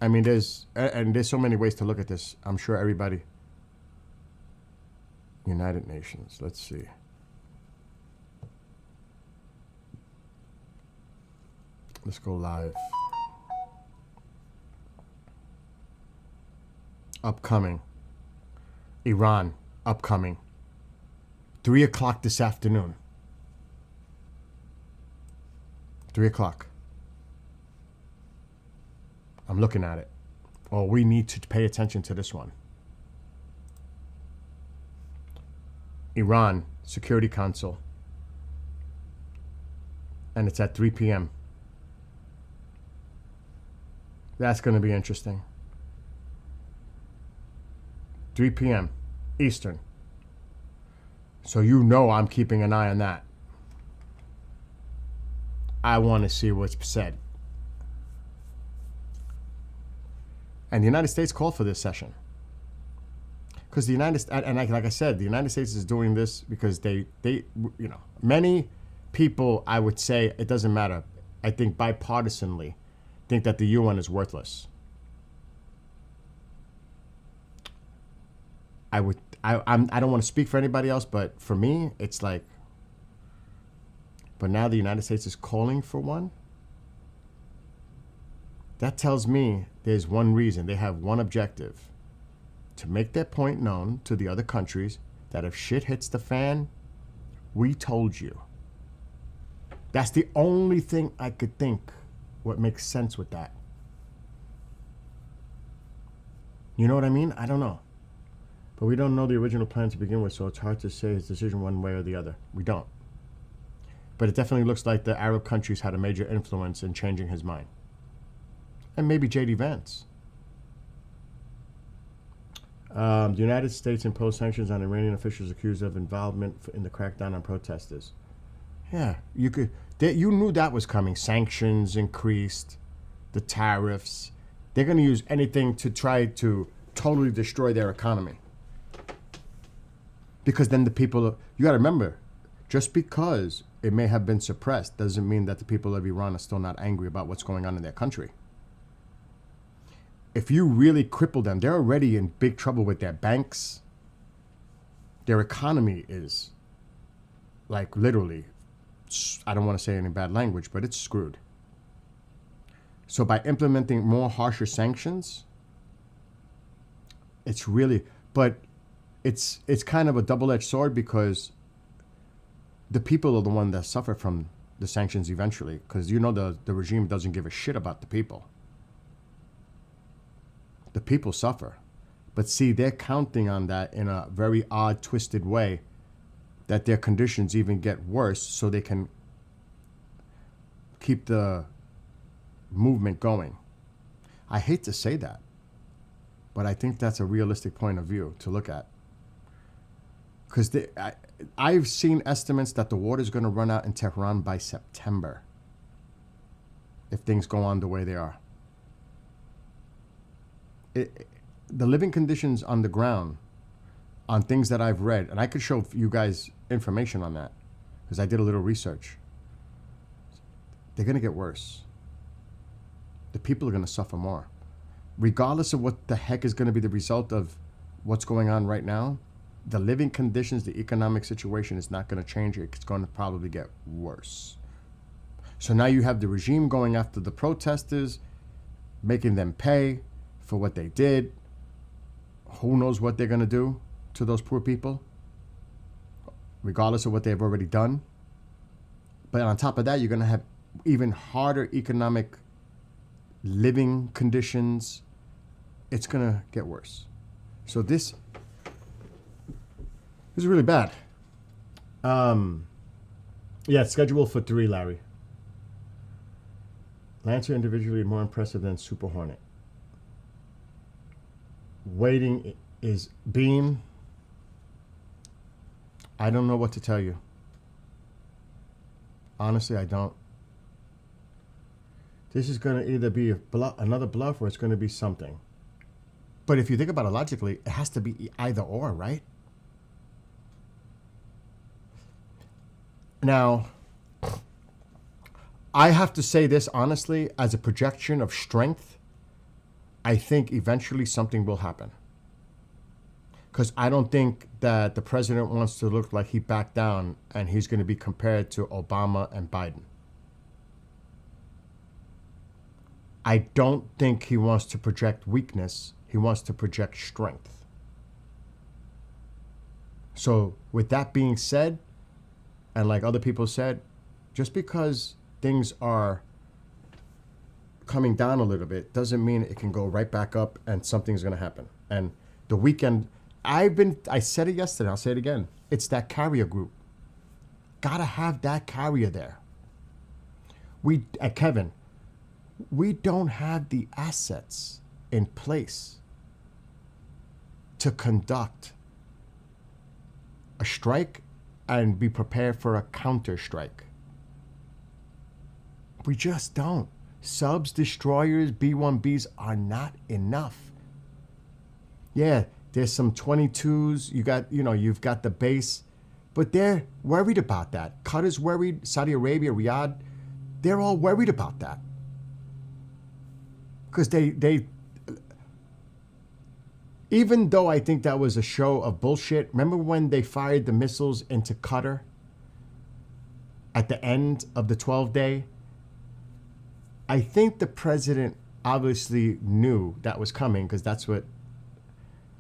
A: I mean, there's so many ways to look at this. I'm sure everybody. United Nations. Let's see. Let's go live. Upcoming. Iran. Upcoming. 3 o'clock this afternoon. 3 o'clock. I'm looking at it. Oh, we need to pay attention to this one. Iran Security Council. And it's at 3 p.m. That's going to be interesting. 3 p.m. Eastern. So I'm keeping an eye on that. I want to see what's said. And the United States called for this session. Because the like I said, the United States is doing this because they many people, I would say, it doesn't matter. I think bipartisanly think that the UN is worthless. I don't want to speak for anybody else, but for me, it's like, but now the United States is calling for one. That tells me there's one reason. They have one objective. To make their point known to the other countries that if shit hits the fan, we told you. That's the only thing I could think what makes sense with that. You know what I mean? I don't know. But we don't know the original plan to begin with, so it's hard to say his decision one way or the other. We don't. But it definitely looks like the Arab countries had a major influence in changing his mind. And maybe J.D. Vance. The United States imposed sanctions on Iranian officials accused of involvement in the crackdown on protesters. Yeah, you knew that was coming. Sanctions increased, the tariffs. They're going to use anything to try to totally destroy their economy. Because then the people, you got to remember, just because it may have been suppressed doesn't mean that the people of Iran are still not angry about what's going on in their country. If you really cripple them, they're already in big trouble with their banks. Their economy is, like, literally, I don't want to say any bad language, but it's screwed. So by implementing more harsher sanctions, it's really, but it's kind of a double-edged sword, because the people are the one that suffer from the sanctions eventually, because the regime doesn't give a shit about the people. The people suffer. But see, they're counting on that in a very odd, twisted way, that their conditions even get worse so they can keep the movement going. I hate to say that, but I think that's a realistic point of view to look at. Because I've seen estimates that the water is going to run out in Tehran by September if things go on the way they are. The living conditions on the ground, on things that I've read, and I could show you guys information on that because I did a little research. They're going to get worse. The people are going to suffer more. Regardless of what the heck is going to be the result of what's going on right now, the living conditions, the economic situation is not going to change. It's going to probably get worse. So now you have the regime going after the protesters, making them pay for what they did. Who knows what they're going to do to those poor people, regardless of what they've already done. But on top of that, you're going to have even harder economic living conditions. It's going to get worse. So this is really bad. Yeah, it's scheduled for 3, Larry. Lancer individually more impressive than Super Hornet. Waiting is Beam. I don't know what to tell you. Honestly, I don't. This is going to either be another bluff or it's going to be something. But if you think about it logically, it has to be either or, right? Now, I have to say this honestly, as a projection of strength, I think eventually something will happen. Because I don't think that the president wants to look like he backed down and he's going to be compared to Obama and Biden. I don't think he wants to project weakness. He wants to project strength. So with that being said, and like other people said, just because things are coming down a little bit doesn't mean it can go right back up and something's going to happen. And the weekend, I said it yesterday, I'll say it again. It's that carrier group. Gotta have that carrier there. Kevin, we don't have the assets in place to conduct a strike and be prepared for a counter strike. We just don't. Subs, destroyers, B-1Bs are not enough. Yeah, there's some 22s. You've got the base, but they're worried about that. Qatar's worried. Saudi Arabia, Riyadh, they're all worried about that because they. Even though I think that was a show of bullshit. Remember when they fired the missiles into Qatar at the end of the 12-day? I think the president obviously knew that was coming because that's what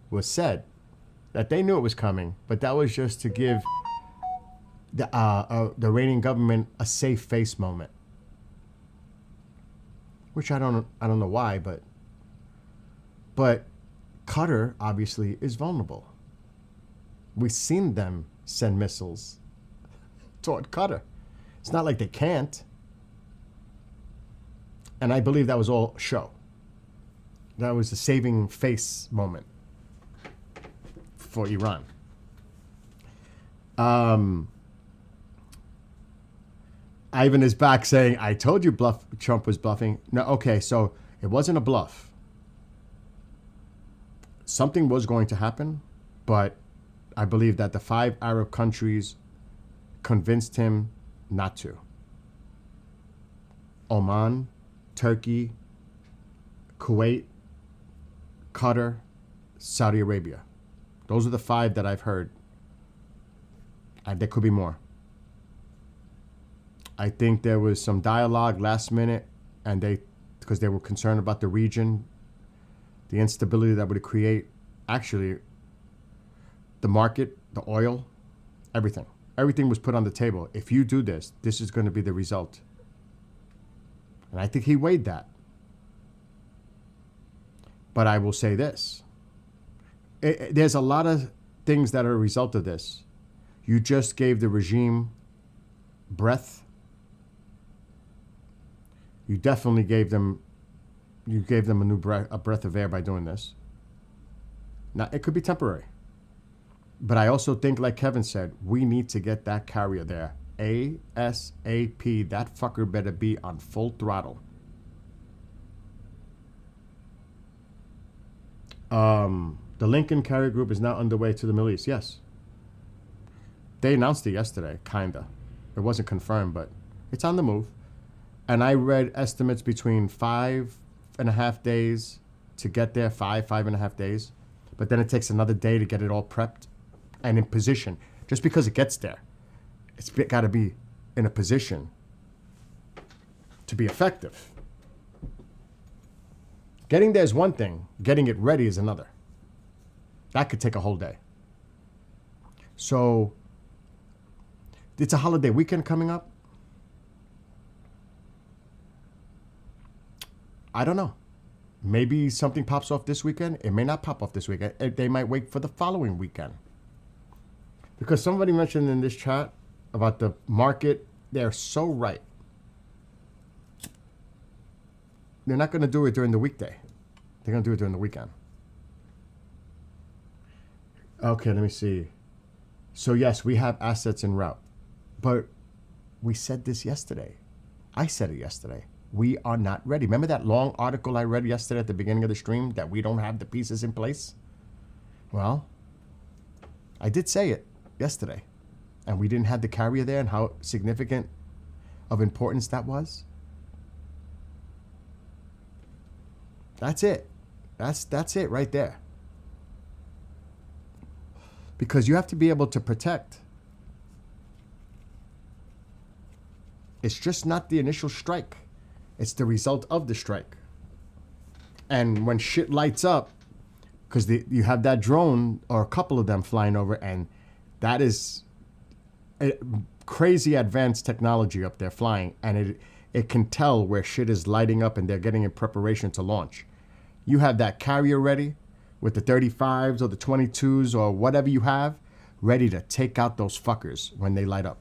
A: was said, that they knew it was coming, but that was just to give the Iranian government a safe face moment, which I don't know why, but Qatar obviously is vulnerable. We've seen them send missiles toward Qatar. It's not like they can't. And I believe that was all show. That was the saving face moment. for Iran. Ivan is back saying, I told you Trump was bluffing. No, okay, so it wasn't a bluff. Something was going to happen, but I believe that the 5 Arab countries convinced him not to. Oman, Turkey, Kuwait, Qatar, Saudi Arabia. Those are the 5 that I've heard. And there could be more. I think there was some dialogue last minute, and because they were concerned about the region, the instability that would create, actually, the market, the oil, everything. Everything was put on the table. If you do this, this is going to be the result. And I think he weighed that. But I will say this. There's a lot of things that are a result of this. You just gave the regime breath. You definitely gave them a new breath, a breath of air by doing this. Now, it could be temporary. But I also think, like Kevin said, we need to get that carrier there. ASAP. That fucker better be on full throttle. The Lincoln carrier group is now underway to the Middle East. Yes. They announced it yesterday, kinda. It wasn't confirmed, but it's on the move. And I read estimates between 5.5 days to get there, 5.5 days. But then it takes another day to get it all prepped and in position. Just because it gets there, it's got to be in a position to be effective. Getting there is one thing. Getting it ready is another. That could take a whole day. So, it's a holiday weekend coming up. I don't know. Maybe something pops off this weekend. It may not pop off this weekend. They might wait for the following weekend. Because somebody mentioned in this chat about the market. They're so right. They're not going to do it during the weekday. They're going to do it during the weekend. Okay, let me see. So yes, we have assets en route. But we said this yesterday. I said it yesterday. We are not ready. Remember that long article I read yesterday at the beginning of the stream that we don't have the pieces in place? Well, I did say it yesterday. And we didn't have the carrier there and how significant of importance that was. That's it. That's it right there. Because you have to be able to protect. It's just not the initial strike. It's the result of the strike. And when shit lights up, because you have that drone or a couple of them flying over, and that is a crazy advanced technology up there flying, and it can tell where shit is lighting up and they're getting in preparation to launch. You have that carrier ready with the 35s or the 22s or whatever you have, ready to take out those fuckers when they light up.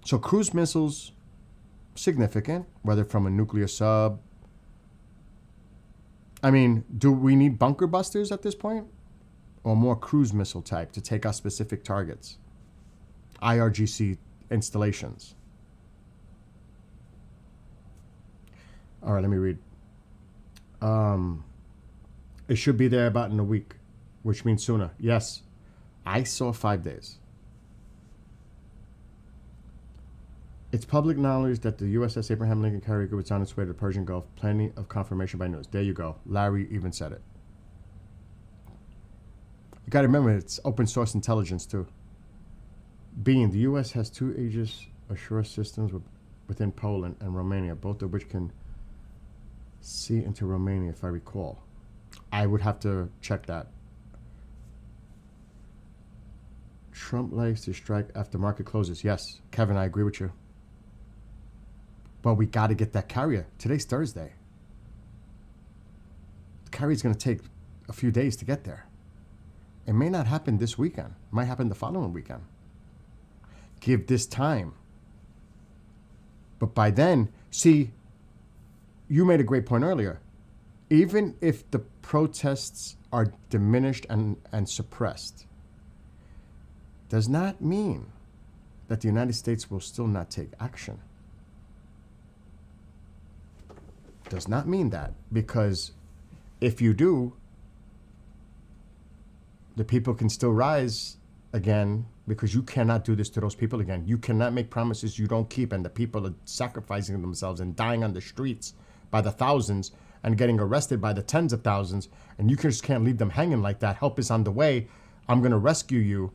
A: So cruise missiles, significant, whether from a nuclear sub. I mean, do we need bunker busters at this point? Or more cruise missile type to take out specific targets? IRGC installations. All right, let me read. It should be there about in a week, which means sooner. Yes, I saw 5 days. It's public knowledge that the USS Abraham Lincoln carrier group is on its way to the Persian Gulf. Plenty of confirmation by news. There you go. Larry even said it. You got to remember, it's open source intelligence too. The U.S. has 2 Aegis Ashore systems within Poland and Romania, both of which can see into Romania, if I recall. I would have to check that. Trump likes to strike after market closes. Yes, Kevin, I agree with you. But we got to get that carrier. Today's Thursday. The carrier's going to take a few days to get there. It may not happen this weekend. It might happen the following weekend. Give this time. But by then, see, you made a great point earlier. even if the protests are diminished and suppressed, does not mean that the United States will still not take action. Does not mean that, because if you do, the people can still rise again, because you cannot do this to those people again. You cannot make promises you don't keep, and the people are sacrificing themselves and dying on the streets by the thousands and getting arrested by the tens of thousands, and you just can't leave them hanging like that. Help is on the way. I'm going to rescue you.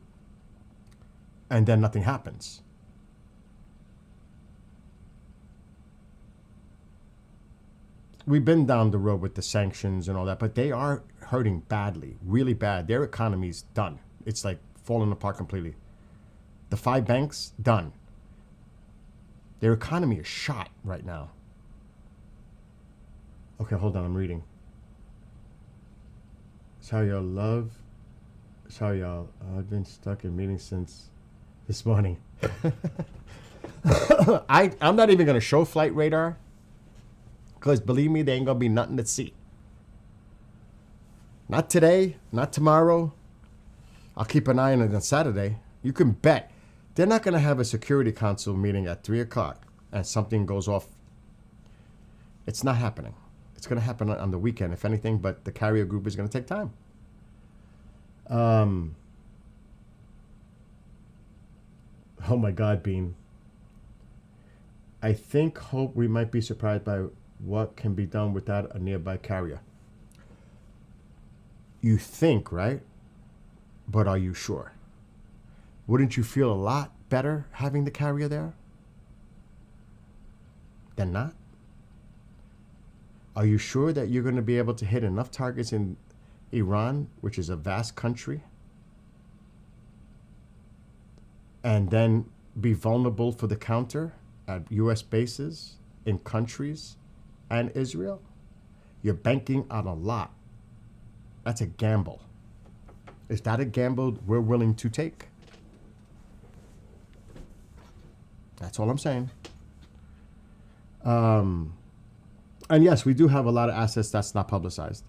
A: And then nothing happens. We've been down the road with the sanctions and all that, but they are hurting badly, really bad. Their economy's done. It's like falling apart completely. The 5 banks, done. Their economy is shot right now. Okay, hold on, I'm reading. Sorry, y'all. I've been stuck in meetings since this morning. I'm not even going to show flight radar, because believe me, there ain't going to be nothing to see. Not today, not tomorrow. I'll keep an eye on it on Saturday. You can bet they're not going to have a Security Council meeting at 3 o'clock and something goes off. It's not happening. It's going to happen on the weekend, if anything, but the carrier group is going to take time. Oh my God, Bean. I hope we might be surprised by what can be done without a nearby carrier. You think, right? But are you sure? Wouldn't you feel a lot better having the carrier there than not? Are you sure that you're going to be able to hit enough targets in Iran, which is a vast country, and then be vulnerable for the counter at U.S. bases in countries and Israel? You're banking on a lot. That's a gamble. Is that a gamble we're willing to take? That's all I'm saying. And yes, we do have a lot of assets that's not publicized.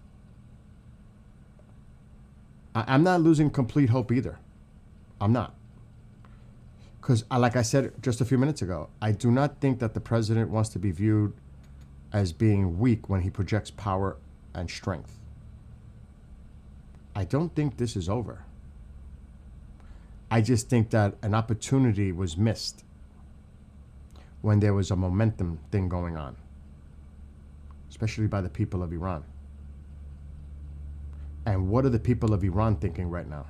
A: I'm not losing complete hope either. I'm not. Because, like I said just a few minutes ago, I do not think that the president wants to be viewed as being weak when he projects power and strength. I don't think this is over. I just think that an opportunity was missed when there was a momentum thing going on, especially by the people of Iran. And what are the people of Iran thinking right now?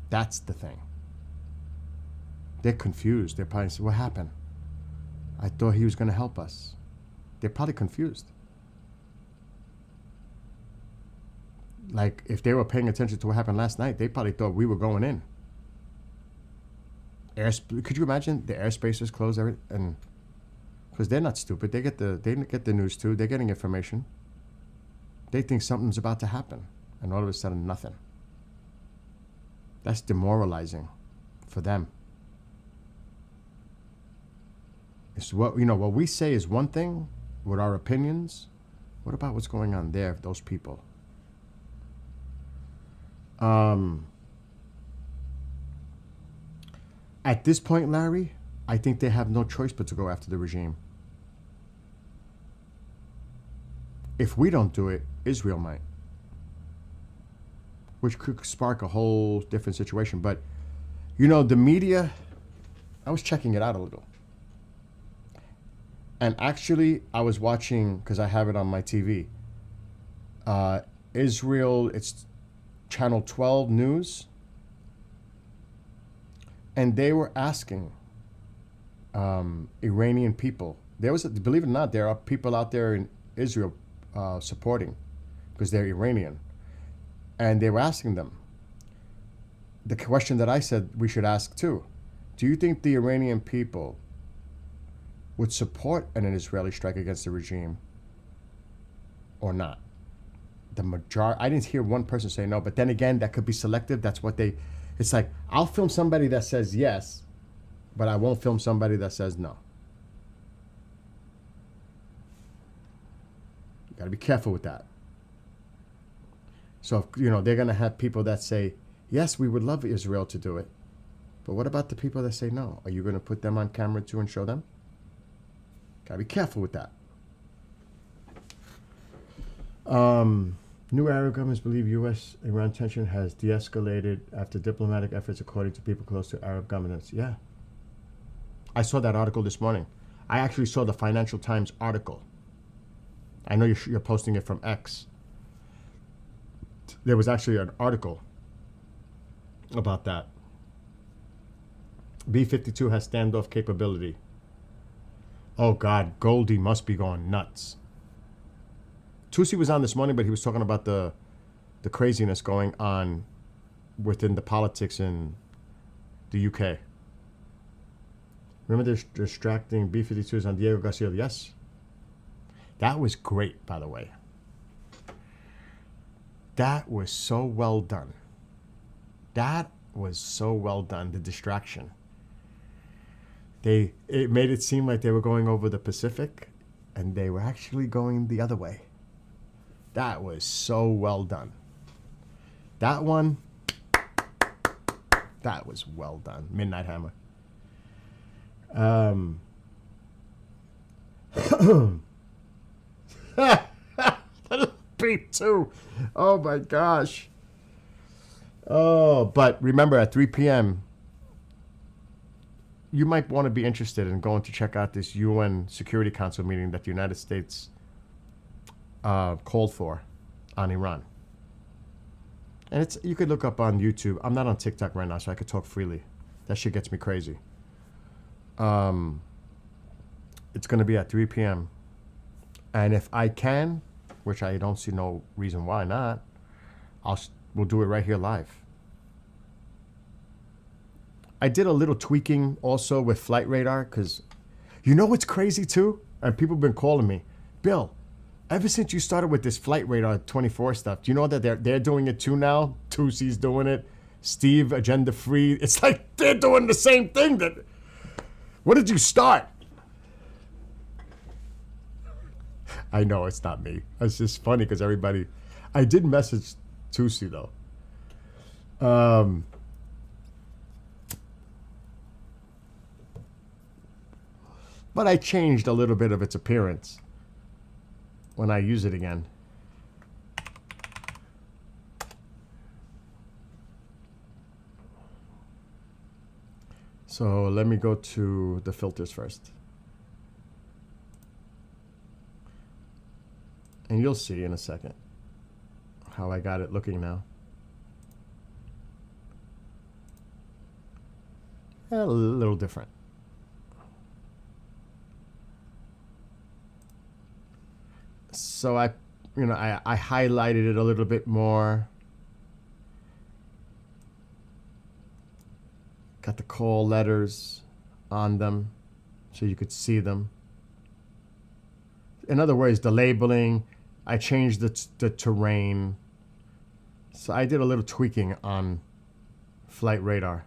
A: That's the thing. They're confused. They're probably saying, what happened? I thought he was going to help us. They're probably confused. Like, if they were paying attention to what happened last night, they probably thought we were going in. Could you imagine the airspace is closed? And because they're not stupid. They get the news too. They're getting information. They think something's about to happen. And all of a sudden, nothing. That's demoralizing for them. It's what we say is one thing with our opinions. What about what's going on there, those people? At this point, Larry, I think they have no choice but to go after the regime. If we don't do it, Israel might. Which could spark a whole different situation. But, the media, I was checking it out a little. And actually, I was watching, because I have it on my TV, Israel, it's Channel 12 News. And they were asking Iranian people. Believe it or not, there are people out there in Israel supporting, because they're Iranian. And they were asking them the question that I said we should ask too. Do you think the Iranian people would support an Israeli strike against the regime or not? I didn't hear one person say no, but then again, that could be selective. That's what it's like, I'll film somebody that says yes, but I won't film somebody that says no. Got to be careful with that. So, you know, they're going to have people that say, yes, we would love Israel to do it. But what about the people that say no? Are you going to put them on camera too and show them? Got to be careful with that. New Arab governments believe U.S.-Iran tension has de-escalated after diplomatic efforts, according to people close to Arab governments. Yeah. I saw that article this morning. I actually saw the Financial Times article. I know you're posting it from X. There was actually an article about that. B-52 has standoff capability. Oh, God. Goldie must be going nuts. Tusi was on this morning, but he was talking about the craziness going on within the politics in the UK. Remember they're distracting B-52s on Diego Garcia? Yes. That was great, by the way. That was so well done. That was so well done, the distraction. It made it seem like they were going over the Pacific, and they were actually going the other way. That was so well done. That one, that was well done. Midnight Hammer. B2. Oh my gosh. Oh, but remember at 3 p.m., you might want to be interested in going to check out this UN Security Council meeting that the United States called for on Iran. And you could look up on YouTube. I'm not on TikTok right now, so I could talk freely. That shit gets me crazy. It's going to be at 3 p.m. And if I can, which I don't see no reason why not, we'll do it right here live. I did a little tweaking also with Flight Radar because you know what's crazy too? And people have been calling me, Bill, ever since you started with this Flight Radar 24 stuff, do you know that they're doing it too now? Tusi's doing it. Steve, Agenda Free. It's like they're doing the same thing. What did you start? I know it's not me. It's just funny because everybody... I did message Tusi though. But I changed a little bit of its appearance when I use it again. So let me go to the filters first. And you'll see in a second how I got it looking now. A little different. So I highlighted it a little bit more. Got the call letters on them so you could see them. In other words, the labeling, I changed the terrain. So I did a little tweaking on Flight Radar.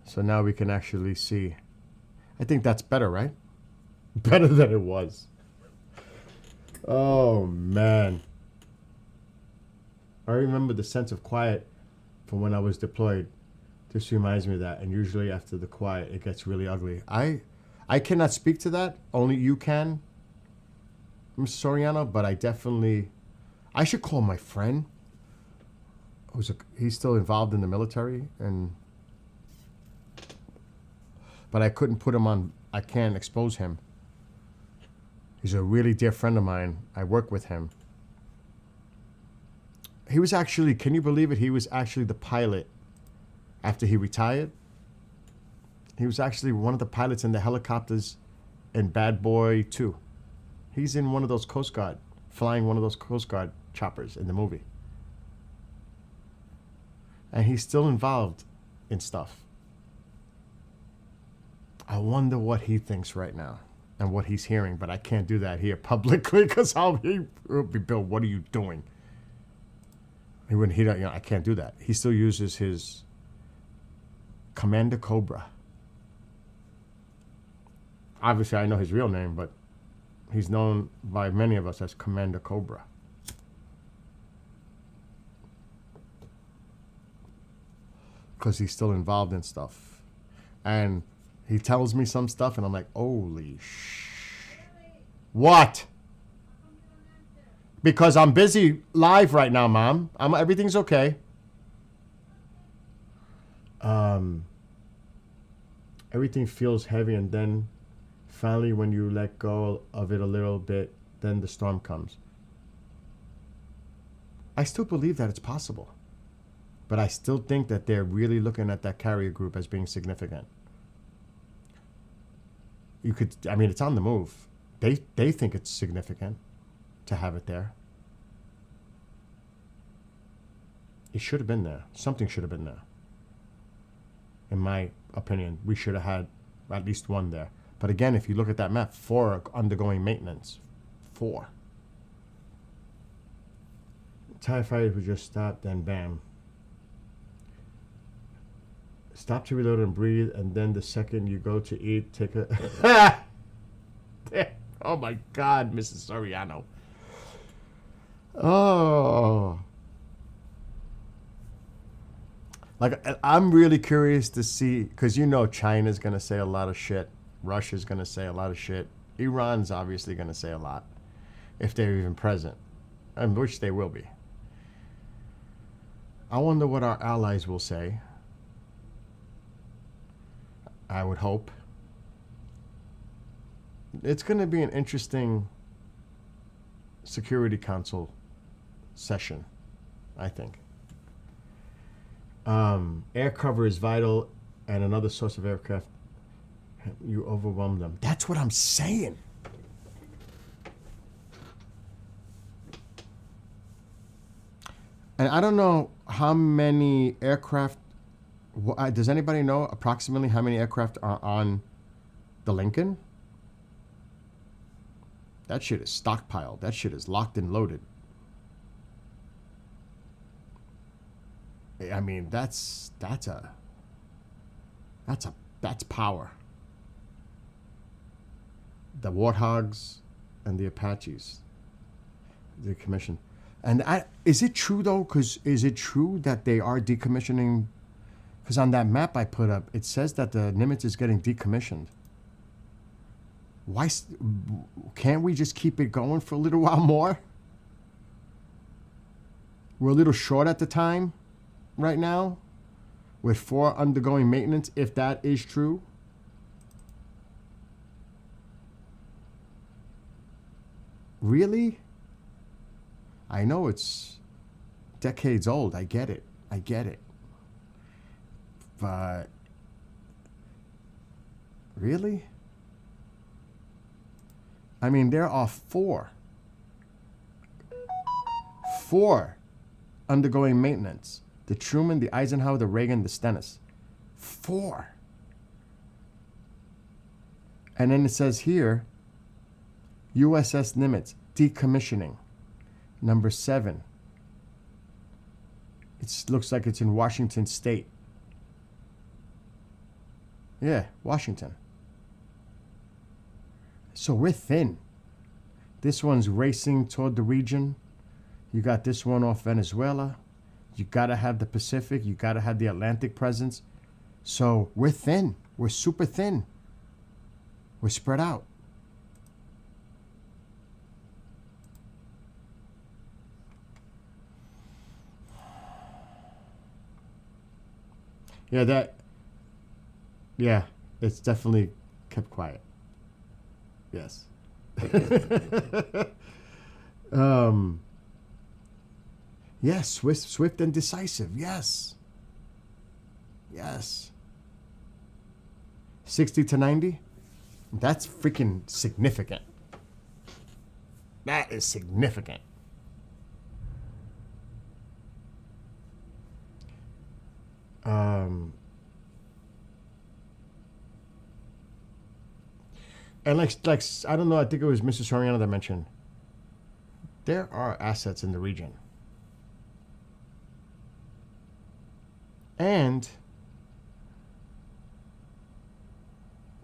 A: So now we can actually see. I think that's better, right? Better than it was. Oh, man. I remember the sense of quiet from when I was deployed. This reminds me of that. And usually after the quiet, it gets really ugly. I cannot speak to that. Only you can, Mr. Soriano. But I should call my friend. He's still involved in the military. But I couldn't put him on. I can't expose him. He's a really dear friend of mine. I work with him. He was actually, can you believe it? He was actually the pilot after he retired. He was actually one of the pilots in the helicopters in Bad Boy 2. He's in one of those Coast Guard, flying one of those Coast Guard choppers in the movie. And he's still involved in stuff. I wonder what he thinks right now. And what he's hearing, but I can't do that here publicly because he'll be, Bill, what are you doing? I can't do that. He still uses his Commander Cobra. Obviously, I know his real name, but He's known by many of us as Commander Cobra. Because he's still involved in stuff. And he tells me some stuff, and I'm like, holy What? Because I'm busy live right now, Mom. Everything's okay. Everything feels heavy, and then finally when you let go of it a little bit, then the storm comes. I still believe that it's possible. But I still think that they're really looking at that carrier group as being significant. It's on the move. They think it's significant to have it there. It should have been there. Something should have been there. In my opinion, we should have had at least one there. But again, if you look at that map, 4 are undergoing maintenance. 4. TIE fighters would just stop, then bam. Stop to reload and breathe, and then the second you go to eat, take a... Oh my God, Mrs. Soriano. Oh. Like, I'm really curious to see, because China's going to say a lot of shit. Russia's going to say a lot of shit. Iran's obviously going to say a lot, if they're even present, and which they will be. I wonder what our allies will say. I would hope. It's going to be an interesting Security Council session, I think. Air cover is vital, and another source of aircraft. You overwhelm them. That's what I'm saying. And I don't know how many aircraft. Does anybody know approximately how many aircraft are on the Lincoln? That shit is stockpiled. That shit is locked and loaded. I mean, that's power. The Warthogs and the Apaches, decommissioned. And is it true though? Is it true that they are decommissioning? Because on that map I put up, it says that the Nimitz is getting decommissioned. Why can't we just keep it going for a little while more? We're a little short at the time right now, with 4 undergoing maintenance, if that is true. Really? I know it's decades old. I get it. But really? I mean, there are 4 undergoing maintenance. The Truman, the Eisenhower, the Reagan, the Stennis. 4. And then it says here, USS Nimitz, decommissioning. Number 7. It looks like it's in Washington State. Yeah, Washington. So we're thin. This one's racing toward the region. You got this one off Venezuela. You got to have the Pacific. You got to have the Atlantic presence. So we're thin. We're super thin. We're spread out. Yeah, it's definitely kept quiet. Yes. Yes, swift and decisive. Yes. 60 to 90. That's freaking significant. That is significant. And like I don't know, I think it was Mr. Soriano that mentioned there are assets in the region. And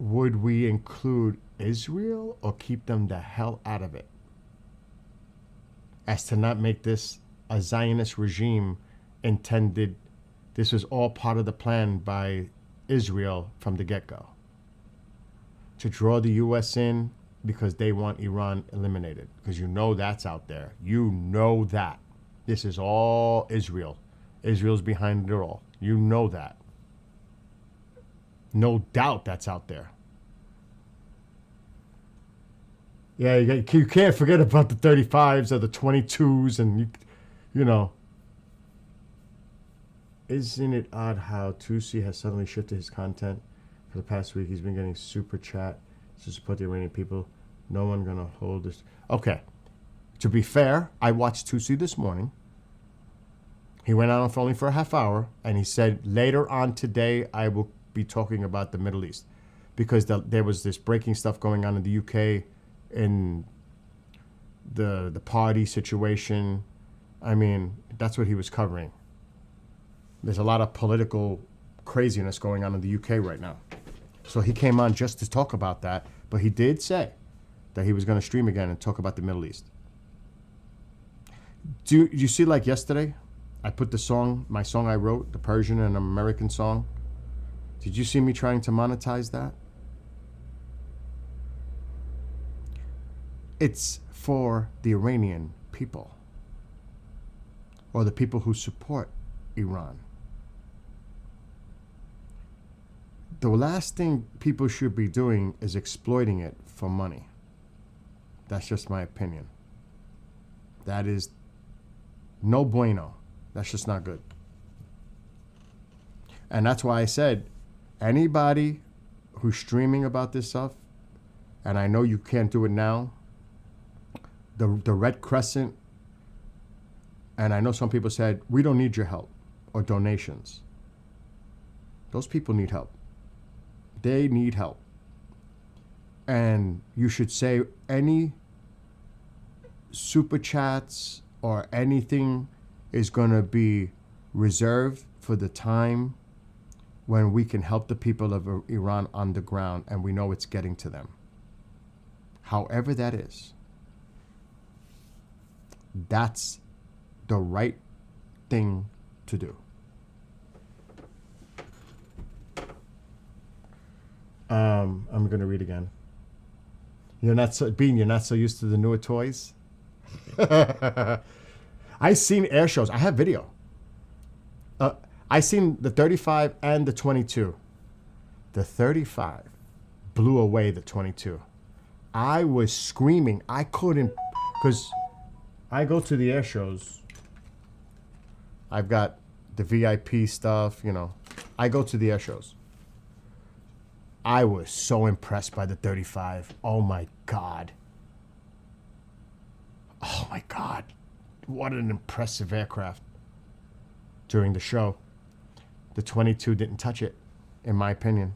A: would we include Israel or keep them the hell out of it, as to not make this a Zionist regime intended. This was all part of the plan by Israel from the get-go, to draw the U.S. in because they want Iran eliminated, because you know that's out there. You know that. This is all Israel. Israel's behind it all. You know that. No doubt that's out there. Yeah, you can't forget about the 35s or the 22s and, you know. Isn't it odd how Tusi has suddenly shifted his content? For the past week, he's been getting super chat to support the Iranian people. No one gonna hold this. Okay. To be fair, I watched Tusi this morning. He went on for only for a half hour, and he said, later on today, I will be talking about the Middle East. Because there was this breaking stuff going on in the UK, in the party situation. I mean, that's what he was covering. There's a lot of political craziness going on in the UK right now. So he came on just to talk about that, but he did say that he was going to stream again and talk about the Middle East. Do you see, like yesterday, I put my song I wrote, the Persian and American song. Did you see me trying to monetize that? It's for the Iranian people, or the people who support Iran. The last thing people should be doing is exploiting it for money. That's just my opinion. That is no bueno. That's just not good. And that's why I said, anybody who's streaming about this stuff, and I know you can't do it now, the Red Crescent, and I know some people said, we don't need your help or donations. Those people need help. They need help. And you should say any super chats or anything is going to be reserved for the time when we can help the people of Iran on the ground and we know it's getting to them. However that is. That's the right thing to do. I'm going to read again. You're not so used to the newer toys? I seen air shows. I have video. I seen the 35 and the 22. The 35 blew away the 22. I was screaming. I couldn't, because I go to the air shows. I've got the VIP stuff, you know. I go to the air shows. I was so impressed by the 35. Oh my God. Oh my God. What an impressive aircraft during the show. The 22 didn't touch it, in my opinion.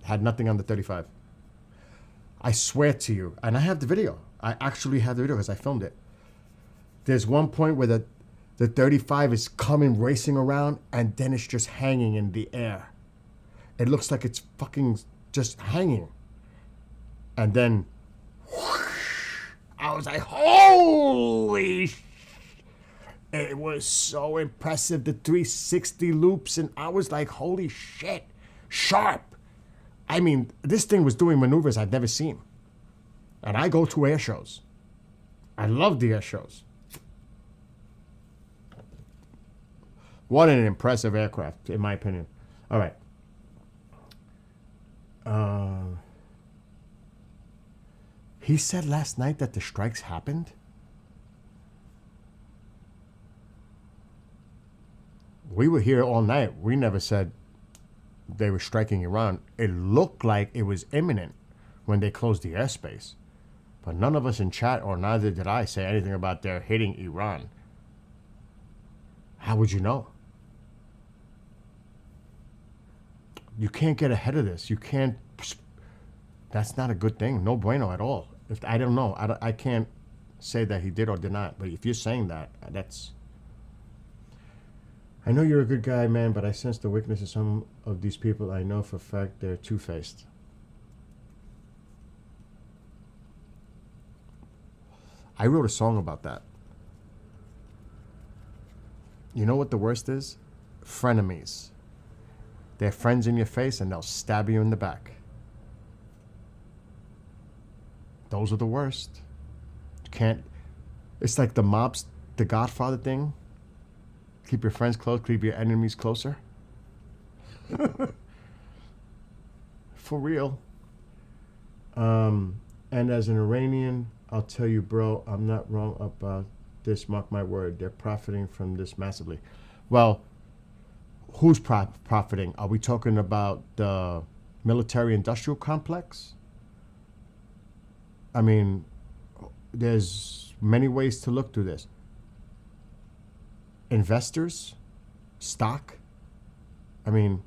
A: Had nothing on the 35. I swear to you, and I have the video. I actually have the video because I filmed it. There's one point where the 35 is coming, racing around, and then it's just hanging in the air. It looks like it's fucking just hanging. And then, whoosh, I was like, holy sh! It was so impressive, the 360 loops, and I was like, holy shit, sharp. I mean, this thing was doing maneuvers I'd never seen. And I go to air shows. I love the air shows. What an impressive aircraft, in my opinion. All right. He said last night that the strikes happened. We were here all night. We never said they were striking Iran. It looked like it was imminent when they closed the airspace. But none of us in chat, or neither did I, say anything about their hitting Iran. How would you know? You can't get ahead of this. You can't. That's not a good thing. No bueno at all. I don't know. I can't say that he did or did not. But if you're saying that, that's... I know you're a good guy, man, but I sense the weakness of some of these people. I know for a fact they're two-faced. I wrote a song about that. You know what the worst is? Frenemies. They're friends in your face and they'll stab you in the back. Those are the worst. You can't. It's like the Godfather thing. Keep your friends close, keep your enemies closer. For real. And as an Iranian, I'll tell you, bro, I'm not wrong about this. Mark my word. They're profiting from this massively. Well, who's profiting? Are we talking about the military-industrial complex? I mean, there's many ways to look through this. Investors, stock. I mean,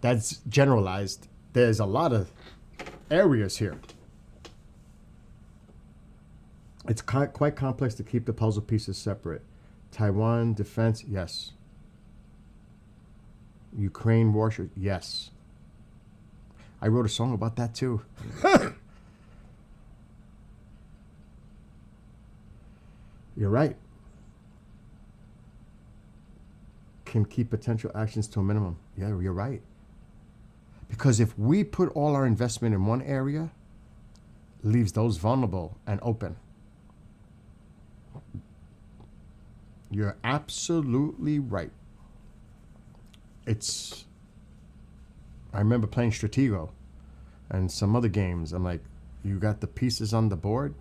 A: that's generalized. There's a lot of areas here. It's quite complex to keep the puzzle pieces separate. Taiwan defense, yes. Ukraine warship, yes. I wrote a song about that too. You're right. Can keep potential actions to a minimum. Yeah, you're right. Because if we put all our investment in one area, leaves those vulnerable and open. You're absolutely right. I remember playing Stratego and some other games. I'm like, you got the pieces on the board.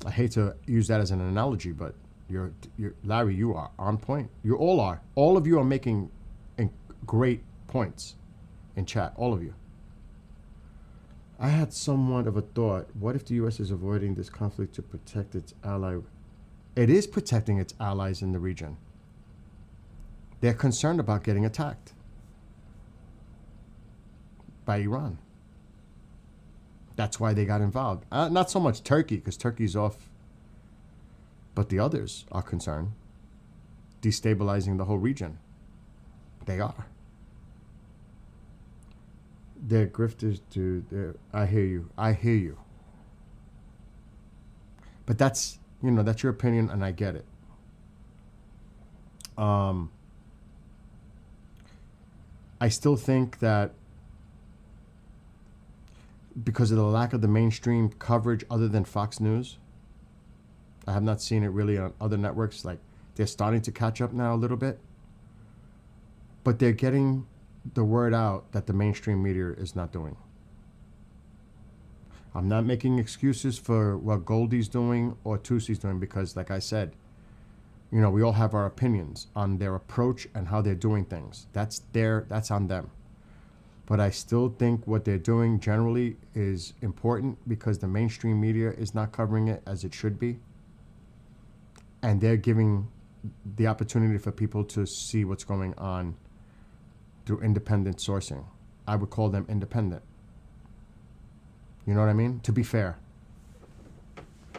A: I hate to use that as an analogy, but you're Larry, you are on point. You all are. All of you are making great points in chat. All of you. I had somewhat of a thought. What if the U.S. is avoiding this conflict to protect its ally? It is protecting its allies in the region. They're concerned about getting attacked by Iran. That's why they got involved. Not so much Turkey, because Turkey's off. But the others are concerned. Destabilizing the whole region. They are. They're grifters, dude. I hear you. I hear you. But that's your opinion, and I get it. I still think that because of the lack of the mainstream coverage other than Fox News, I have not seen it really on other networks. Like, they're starting to catch up now a little bit. But they're getting the word out that the mainstream media is not doing. I'm not making excuses for what Goldie's doing or Tusi's doing because, like I said, we all have our opinions on their approach and how they're doing things. That's on them. But I still think what they're doing generally is important because the mainstream media is not covering it as it should be. And they're giving the opportunity for people to see what's going on through independent sourcing. I would call them independent. You know what I mean? To be fair.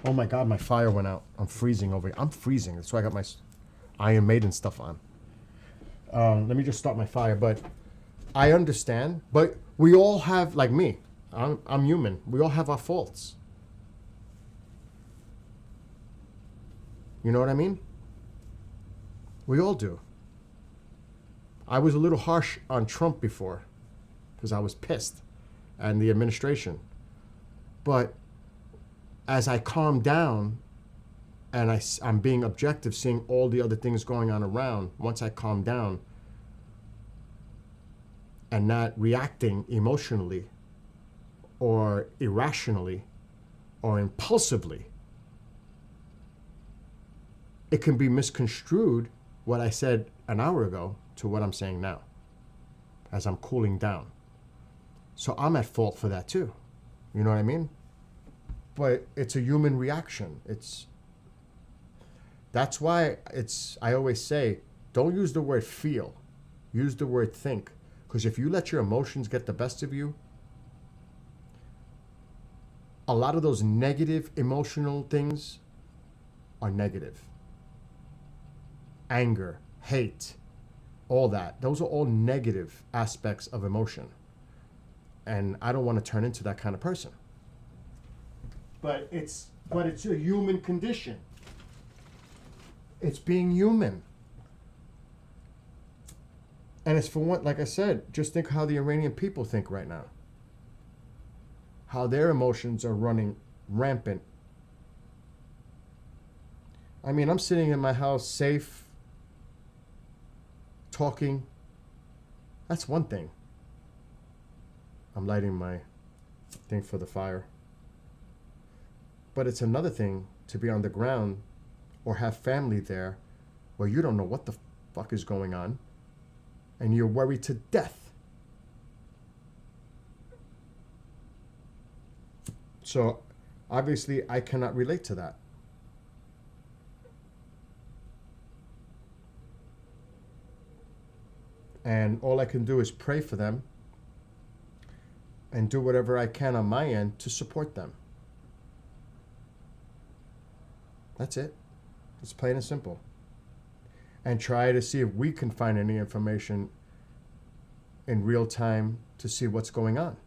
A: Oh my God, my fire went out. I'm freezing over here. I'm freezing. That's why I got my Iron Maiden stuff on. Let me just start my fire. But I understand. But we all have, like me, I'm human. We all have our faults. You know what I mean? We all do. I was a little harsh on Trump before because I was pissed and the administration. But as I calm down and I'm being objective, seeing all the other things going on around, once I calm down and not reacting emotionally or irrationally or impulsively, it can be misconstrued what I said an hour ago to what I'm saying now as I'm cooling down. So I'm at fault for that too. You know what I mean? But it's a human reaction. That's why I always say, don't use the word feel. Use the word think. Because if you let your emotions get the best of you, a lot of those negative emotional things are negative. Anger, hate, all that. Those are all negative aspects of emotion. And I don't want to turn into that kind of person. But it's a human condition. It's being human. And it's for one, like I said, just think how the Iranian people think right now. How their emotions are running rampant. I mean, I'm sitting in my house safe, talking. That's one thing. I'm lighting my thing for the fire. But it's another thing to be on the ground or have family there where you don't know what the fuck is going on and you're worried to death. So obviously I cannot relate to that. And all I can do is pray for them and do whatever I can on my end to support them. That's it. It's plain and simple. And try to see if we can find any information in real time to see what's going on.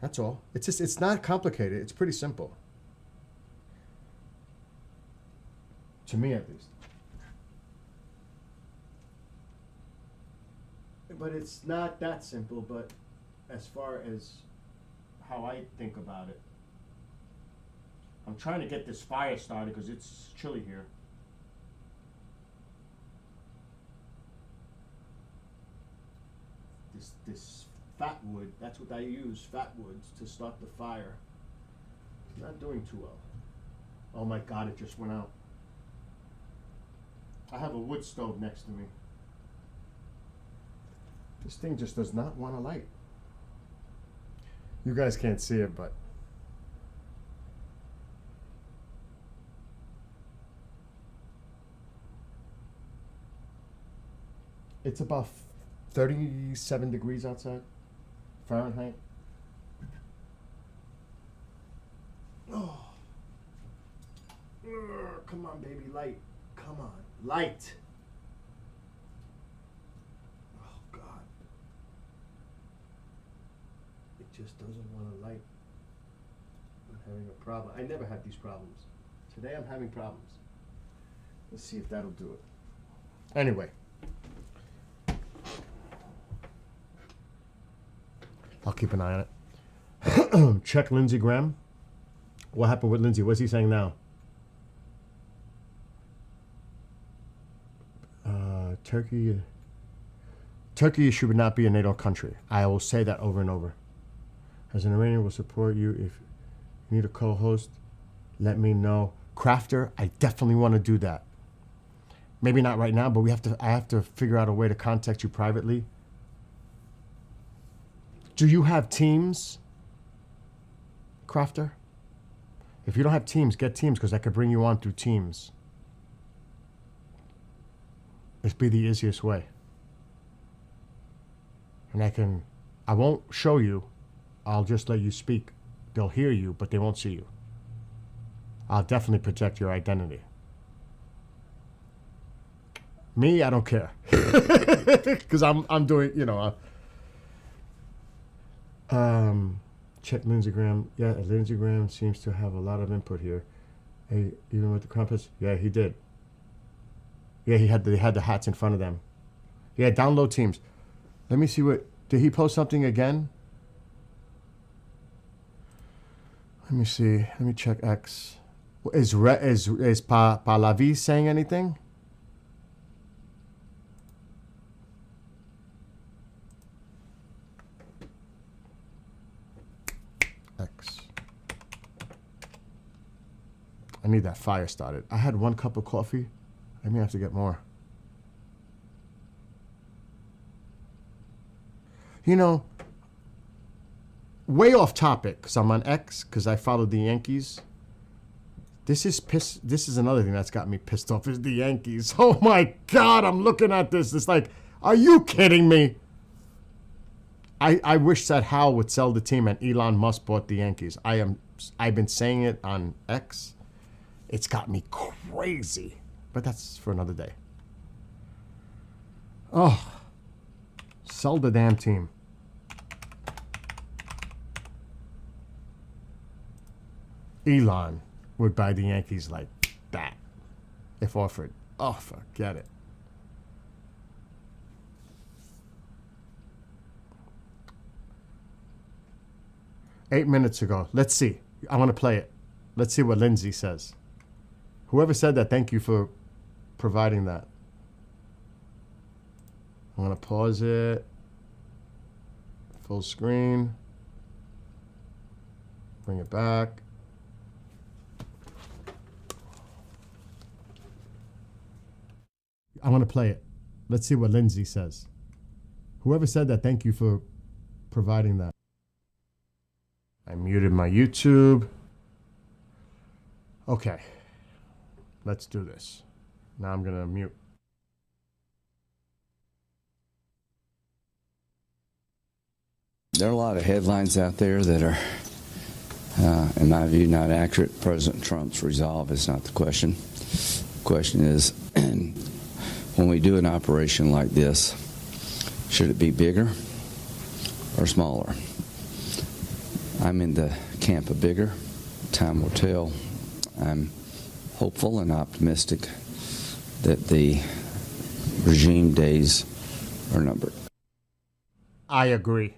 A: That's all. It's not complicated. It's pretty simple. To me, at least. But it's not that simple, but as far as how I think about it. I'm trying to get this fire started because it's chilly here. This fat wood, that's what I use, fat woods, to start the fire. Not doing too well. Oh my God, it just went out. I have a wood stove next to me. This thing just does not want to light. You guys can't see it, but it's about 37 degrees outside, Fahrenheit. Oh. Come on, baby, light. Come on, light. Oh, God. It just doesn't want to light. I'm having a problem. I never have these problems. Today I'm having problems. Let's see if that'll do it. Anyway. I'll keep an eye on it. Check Lindsey Graham. What happened with Lindsey? What's he saying now? Turkey should not be a NATO country. I will say that over and over. As an Iranian, will support you. If you need a co-host, let me know. Crafter, I definitely want to do that. Maybe not right now, but I have to figure out a way to contact you privately. Do you have Teams, Crafter? If you don't have Teams, get Teams because I could bring you on through Teams. It'd be the easiest way. And I won't show you. I'll just let you speak. They'll hear you, but they won't see you. I'll definitely protect your identity. Me, I don't care. Because I'm doing, check Lindsey Graham. Yeah, Lindsey Graham seems to have a lot of input here. Hey, even with the crumpets, yeah, he did. Yeah, they had the hats in front of them. Yeah, download Teams. Let me see did he post something again? Let me see. Let me check X. Is Pahlavi saying anything? X. I need that fire started. I had 1 cup of coffee. I may have to get more. Way off topic, because I'm on X, because I followed the Yankees. This is another thing that's got me pissed off, is the Yankees. Oh my God, I'm looking at this. It's like, are you kidding me? I wish that Hal would sell the team and Elon Musk bought the Yankees. I've been saying it on X. It's got me crazy. But that's for another day. Oh, sell the damn team. Elon would buy the Yankees like that if offered. Oh, forget it. Eight minutes ago. Let's see. I want to play it. Let's see what Lindsay says. Whoever said that, thank you for providing that. I'm going to pause it. Full screen. Bring it back. I want to play it. Let's see what Lindsay says. Whoever said that, thank you for providing that. I muted my YouTube. Okay. Let's do this. Now I'm going to mute.
B: There are a lot of headlines out there that are, in my view, not accurate. President Trump's resolve is not the question. The question is, when we do an operation like this, should it be bigger or smaller? I'm in the camp of bigger. Time will tell. I'm hopeful and optimistic that the regime days are numbered.
A: I agree.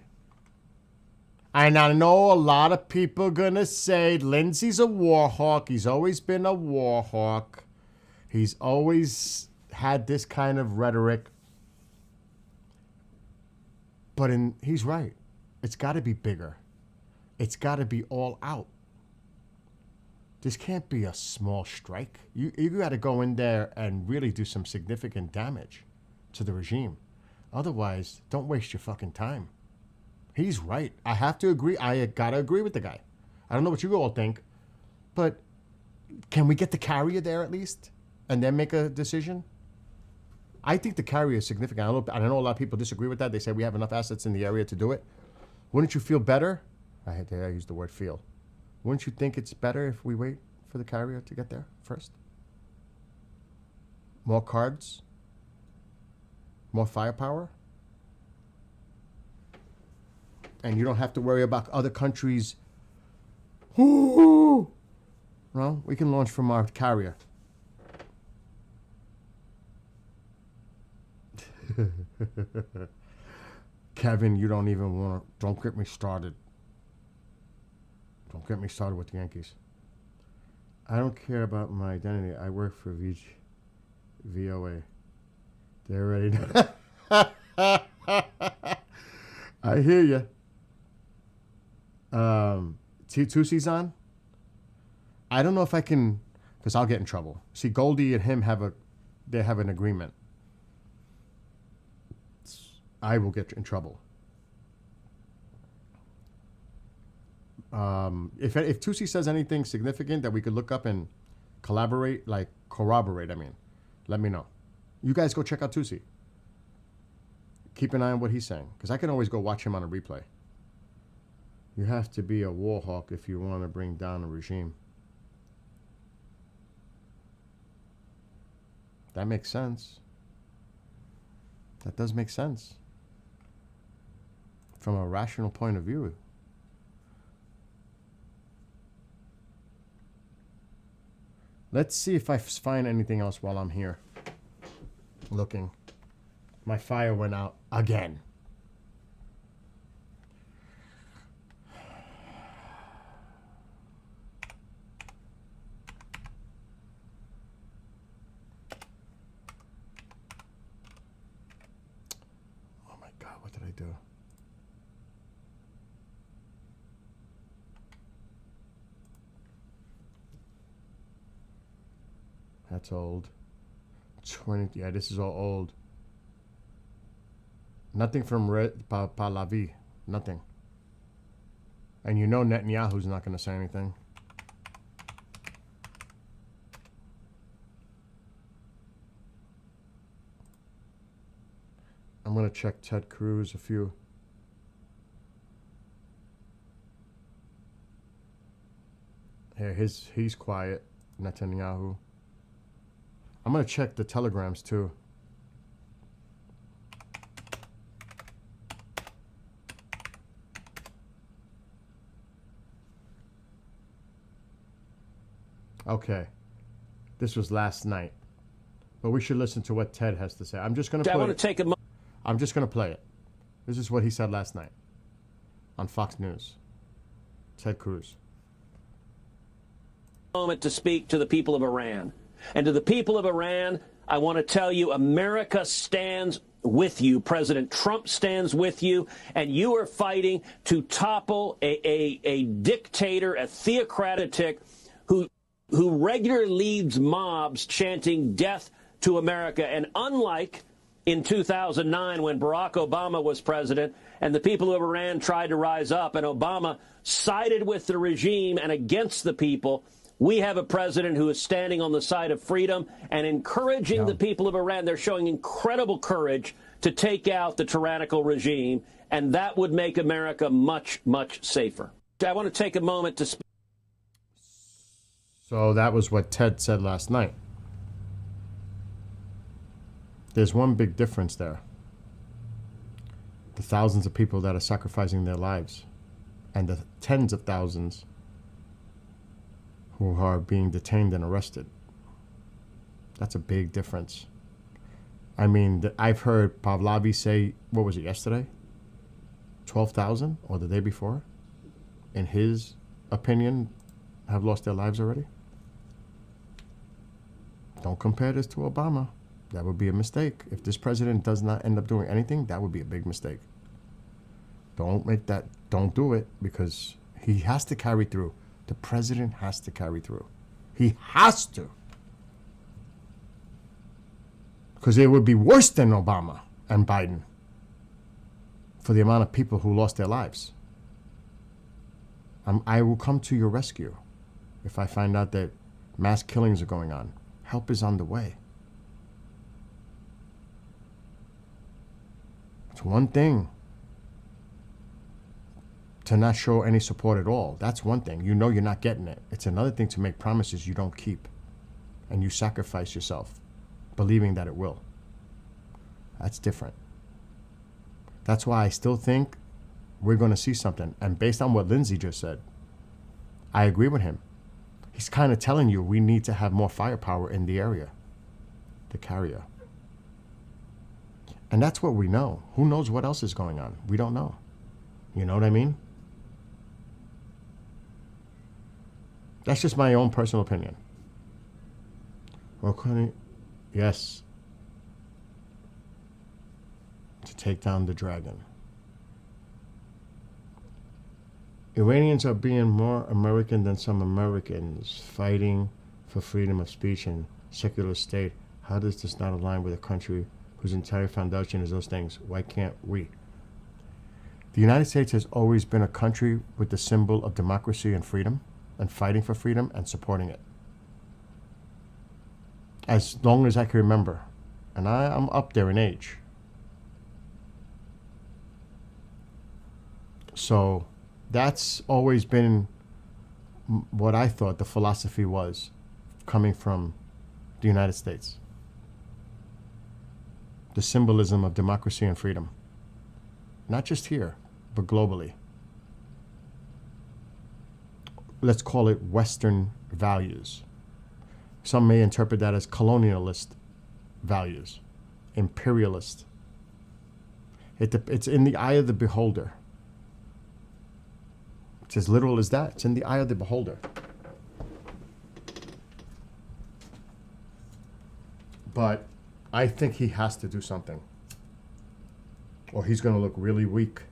A: And I know a lot of people are going to say Lindsay's a war hawk. He's always been a war hawk. He's always had this kind of rhetoric. But he's right. It's got to be bigger. It's got to be all out. This can't be a small strike. You got to go in there and really do some significant damage to the regime. Otherwise, don't waste your fucking time. He's right. I have to agree. I got to agree with the guy. I don't know what you all think, but can we get the carrier there at least and then make a decision? I think the carrier is significant. I know a lot of people disagree with that. They say we have enough assets in the area to do it. Wouldn't you feel better? I use the word feel. Wouldn't you think it's better if we wait for the carrier to get there first? More cards? More firepower? And you don't have to worry about other countries. Ooh. Well, we can launch from our carrier. Kevin, you don't even want to. Don't get me started. Don't get me started with the Yankees. I don't care about my identity. I work for VOA. They're ready to. I hear you. Tusi's on. I don't know if I can, because I'll get in trouble. See, Goldie and him have an agreement. I will get in trouble. If Tusi says anything significant that we could look up and corroborate, let me know. You guys go check out Tusi. Keep an eye on what he's saying, because I can always go watch him on a replay. You have to be a war hawk if you want to bring down a regime. That makes sense. That does make sense. From a rational point of view. Let's see if I find anything else while I'm here. Looking. My fire went out again. Oh my God, what did I do? That's old. 20, yeah, this is all old. Nothing from Pahlavi. Nothing. And you know Netanyahu's not going to say anything. I'm going to check Ted Cruz a few. Here, he's quiet. Netanyahu. I'm going to check the telegrams too. Okay. This was last night. But we should listen to what Ted has to say. I'm just going to
C: I
A: play
C: want to take a
A: I'm just going to play it. This is what he said last night on Fox News. Ted Cruz.
C: moment to speak to the people of Iran. And to the people of Iran, I want to tell you, America stands with you. President Trump stands with you, and you are fighting to topple a dictator, a theocratic who regularly leads mobs chanting death to America. And unlike in 2009 when Barack Obama was president and the people of Iran tried to rise up and Obama sided with the regime and against the people, we have a president who is standing on the side of freedom and encouraging the people of Iran. They're showing incredible courage to take out the tyrannical regime, and that would make America much, much safer. I want to take a moment to speak.
A: So that was what Ted said last night. There's one big difference there. The thousands of people that are sacrificing their lives and the tens of thousands who are being detained and arrested. That's a big difference. I mean, I've heard Pahlavi say, what was it, yesterday? 12,000 or the day before, in his opinion, have lost their lives already. Don't compare this to Obama. That would be a mistake. If this president does not end up doing anything, that would be a big mistake. Don't do it, because he has to carry through. The president has to carry through. He has to. Because it would be worse than Obama and Biden for the amount of people who lost their lives. I will come to your rescue if I find out that mass killings are going on. Help is on the way. It's one thing to not show any support at all. That's one thing. You know you're not getting it. It's another thing to make promises you don't keep. And you sacrifice yourself, believing that it will. That's different. That's why I still think we're going to see something. And based on what Lindsay just said, I agree with him. He's kind of telling you we need to have more firepower in the area, the carrier. And that's what we know. Who knows what else is going on? We don't know. You know what I mean? That's just my own personal opinion. Okay. Yes. To take down the dragon. Iranians are being more American than some Americans, fighting for freedom of speech and secular state. How does this not align with a country whose entire foundation is those things? Why can't we? The United States has always been a country with the symbol of democracy and freedom, and fighting for freedom and supporting it. As long as I can remember. And I'm up there in age. So that's always been what I thought the philosophy was coming from the United States. The symbolism of democracy and freedom. Not just here, but globally. Let's call it Western values. Some may interpret that as colonialist values, imperialist. It's in the eye of the beholder. It's as literal as that. It's in the eye of the beholder. But I think he has to do something, or he's going to look really weak.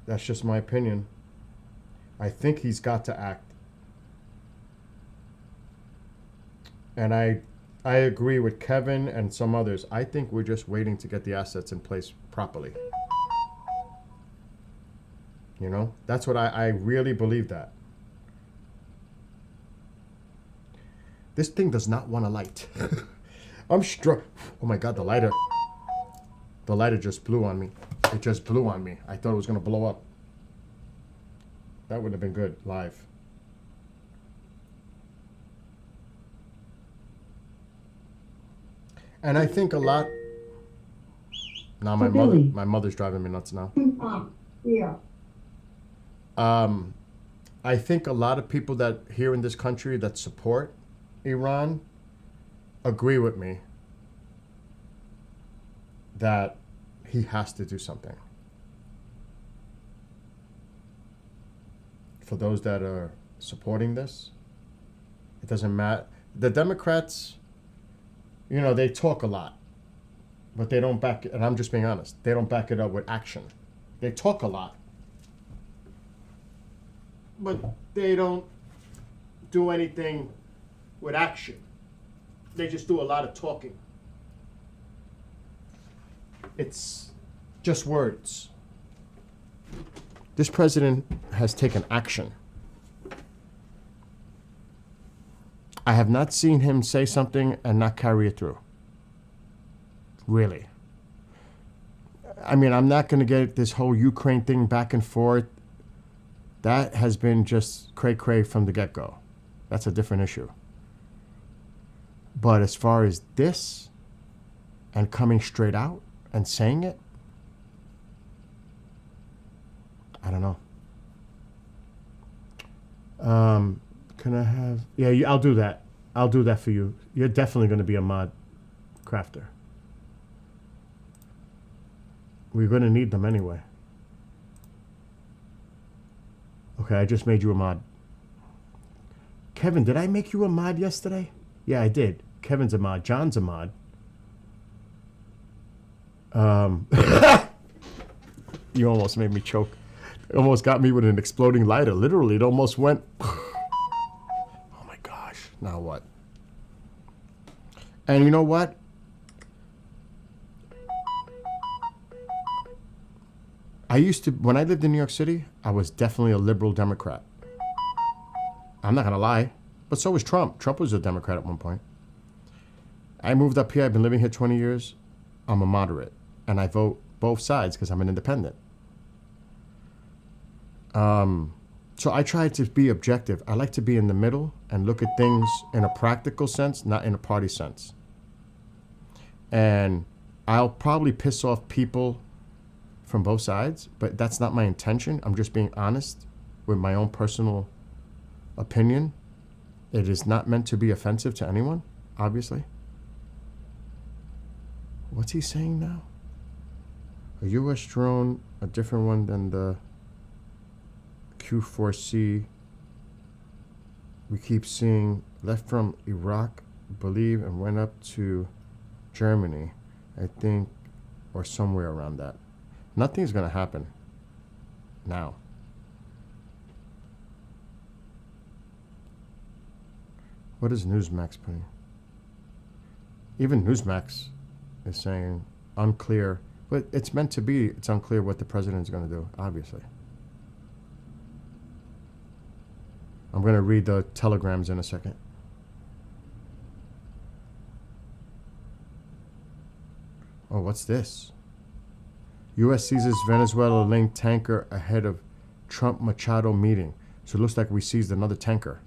A: That's just my opinion. I think he's got to act. And I agree with Kevin and some others. I think we're just waiting to get the assets in place properly. You know, that's what I really believe that. This thing does not want to light. I'm struck. Oh my God, the lighter just blew on me. It just blew on me. I thought it was going to blow up. That would have been good live. And I think a lot. Now my mother's driving me nuts now.
D: Yeah.
A: I think a lot of people that here in this country that support Iran agree with me that he has to do something. For those that are supporting this, it doesn't matter. The Democrats, you know, they talk a lot, but they don't back it. And I'm just being honest. They don't back it up with action. They talk a lot, but they don't do anything with action. They just do a lot of talking. It's just words. This president has taken action. I have not seen him say something and not carry it through. Really. I mean, I'm not going to get this whole Ukraine thing back and forth. That has been just cray-cray from the get-go. That's a different issue. But as far as this and coming straight out and saying it, I don't know. Can I have... Yeah, I'll do that. I'll do that for you. You're definitely going to be a mod crafter. We're going to need them anyway. Okay, I just made you a mod. Kevin, did I make you a mod yesterday? Yeah, I did. Kevin's a mod. John's a mod. You almost made me choke. It almost got me with an exploding lighter. Literally, it almost went... Oh my gosh. Now what? And you know what? I used to... When I lived in New York City, I was definitely a liberal Democrat. I'm not going to lie. But so was Trump. Trump was a Democrat at one point. I moved up here. I've been living here 20 years. I'm a moderate. And I vote both sides because I'm an independent. So I try to be objective. I like to be in the middle and look at things in a practical sense, not in a party sense. And I'll probably piss off people from both sides, but that's not my intention. I'm just being honest with my own personal opinion. It is not meant to be offensive to anyone, obviously. What's he saying now? A U.S. drone, a different one than the Q4C we keep seeing, left from Iraq, believe, and went up to Germany, I think, or somewhere around that. Nothing's going to happen now. What is Newsmax putting? Even Newsmax is saying unclear, but it's meant to be. It's unclear what the president is going to do, obviously. I'm going to read the telegrams in a second. Oh, what's this? U.S. seizes Venezuela-linked tanker ahead of Trump-Machado meeting. So it looks like we seized another tanker.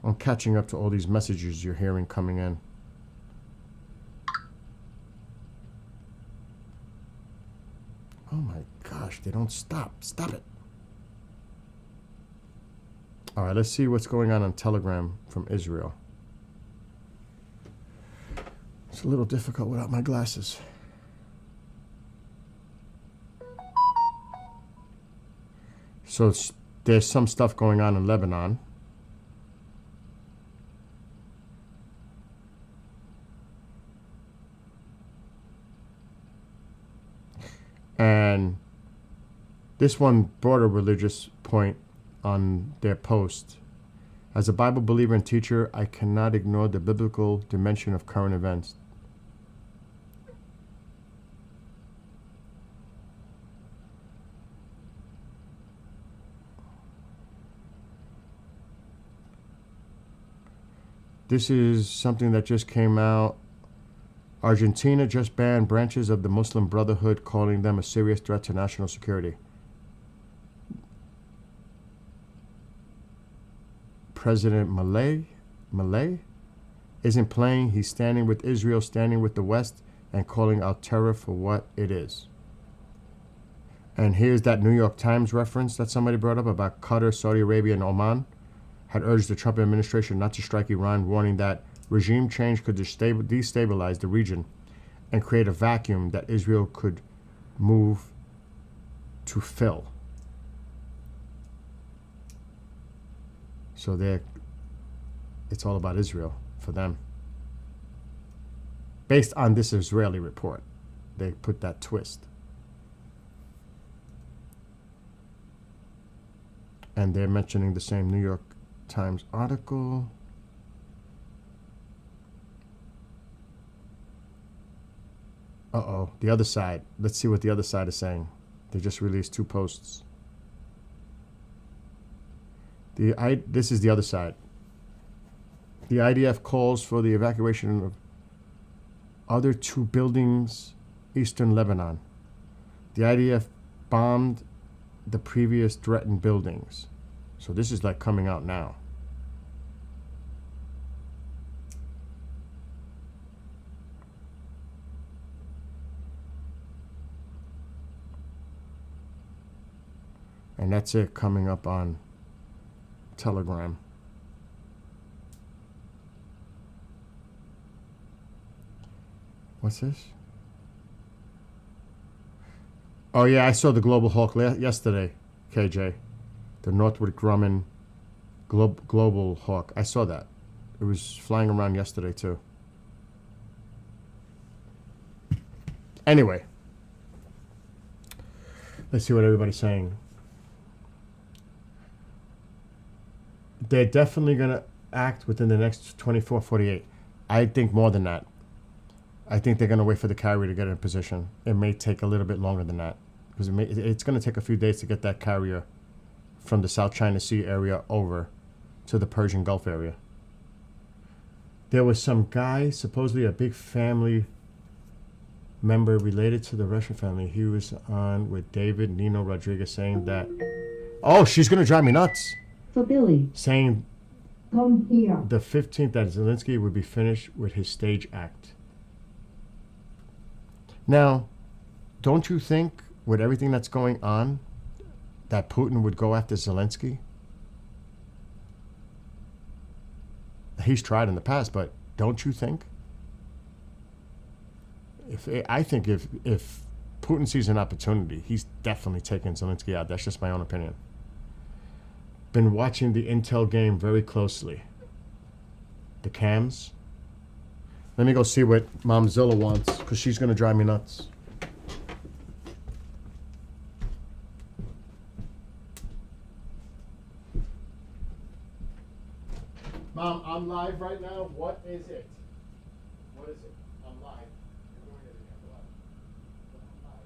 A: I'm catching up to all these messages you're hearing coming in. Oh my gosh, they don't stop. Stop it. All right, let's see what's going on Telegram from Israel. It's a little difficult without my glasses. So there's some stuff going on in Lebanon. And this one brought a religious point on their post. As a Bible believer and teacher, I cannot ignore the biblical dimension of current events. This is something that just came out. Argentina just banned branches of the Muslim Brotherhood, calling them a serious threat to national security. President Malay isn't playing. He's standing with Israel, standing with the West, and calling out terror for what it is. And here's that New York Times reference that somebody brought up about Qatar, Saudi Arabia, and Oman had urged the Trump administration not to strike Iran, warning that regime change could destabilize the region and create a vacuum that Israel could move to fill. So it's all about Israel for them. Based on this Israeli report, they put that twist. And they're mentioning the same New York Times article. Uh-oh, the other side. Let's see what the other side is saying. They just released 2 posts. This is the other side. The IDF calls for the evacuation of other 2 buildings, eastern Lebanon. The IDF bombed the previous threatened buildings. So this is like coming out now. And that's it coming up on Telegram. What's this? Oh yeah, I saw the Global Hawk yesterday, KJ. The Northrop Grumman Global Hawk. I saw that. It was flying around yesterday too. Anyway, let's see what everybody's saying. They're definitely going to act within the next 24, 48. I think more than that. I think they're going to wait for the carrier to get in position. It may take a little bit longer than that, because it's going to take a few days to get that carrier from the South China Sea area over to the Persian Gulf area. There was some guy, supposedly a big family member related to the Russian family. He was on with David Nino Rodriguez saying that, oh, she's going to drive me nuts.
D: For Billy.
A: Saying
D: Come here.
A: the 15th that Zelensky would be finished with his stage act. Now, don't you think with everything that's going on that Putin would go after Zelensky? He's tried in the past, but don't you think? I think if Putin sees an opportunity, he's definitely taking Zelensky out. That's just my own opinion. Been watching the Intel game very closely. The cams. Let me go see what Momzilla wants, because she's going to drive me nuts. Mom, I'm live right now. What is it? What is it? I'm live. You're doing it again. What? I'm live.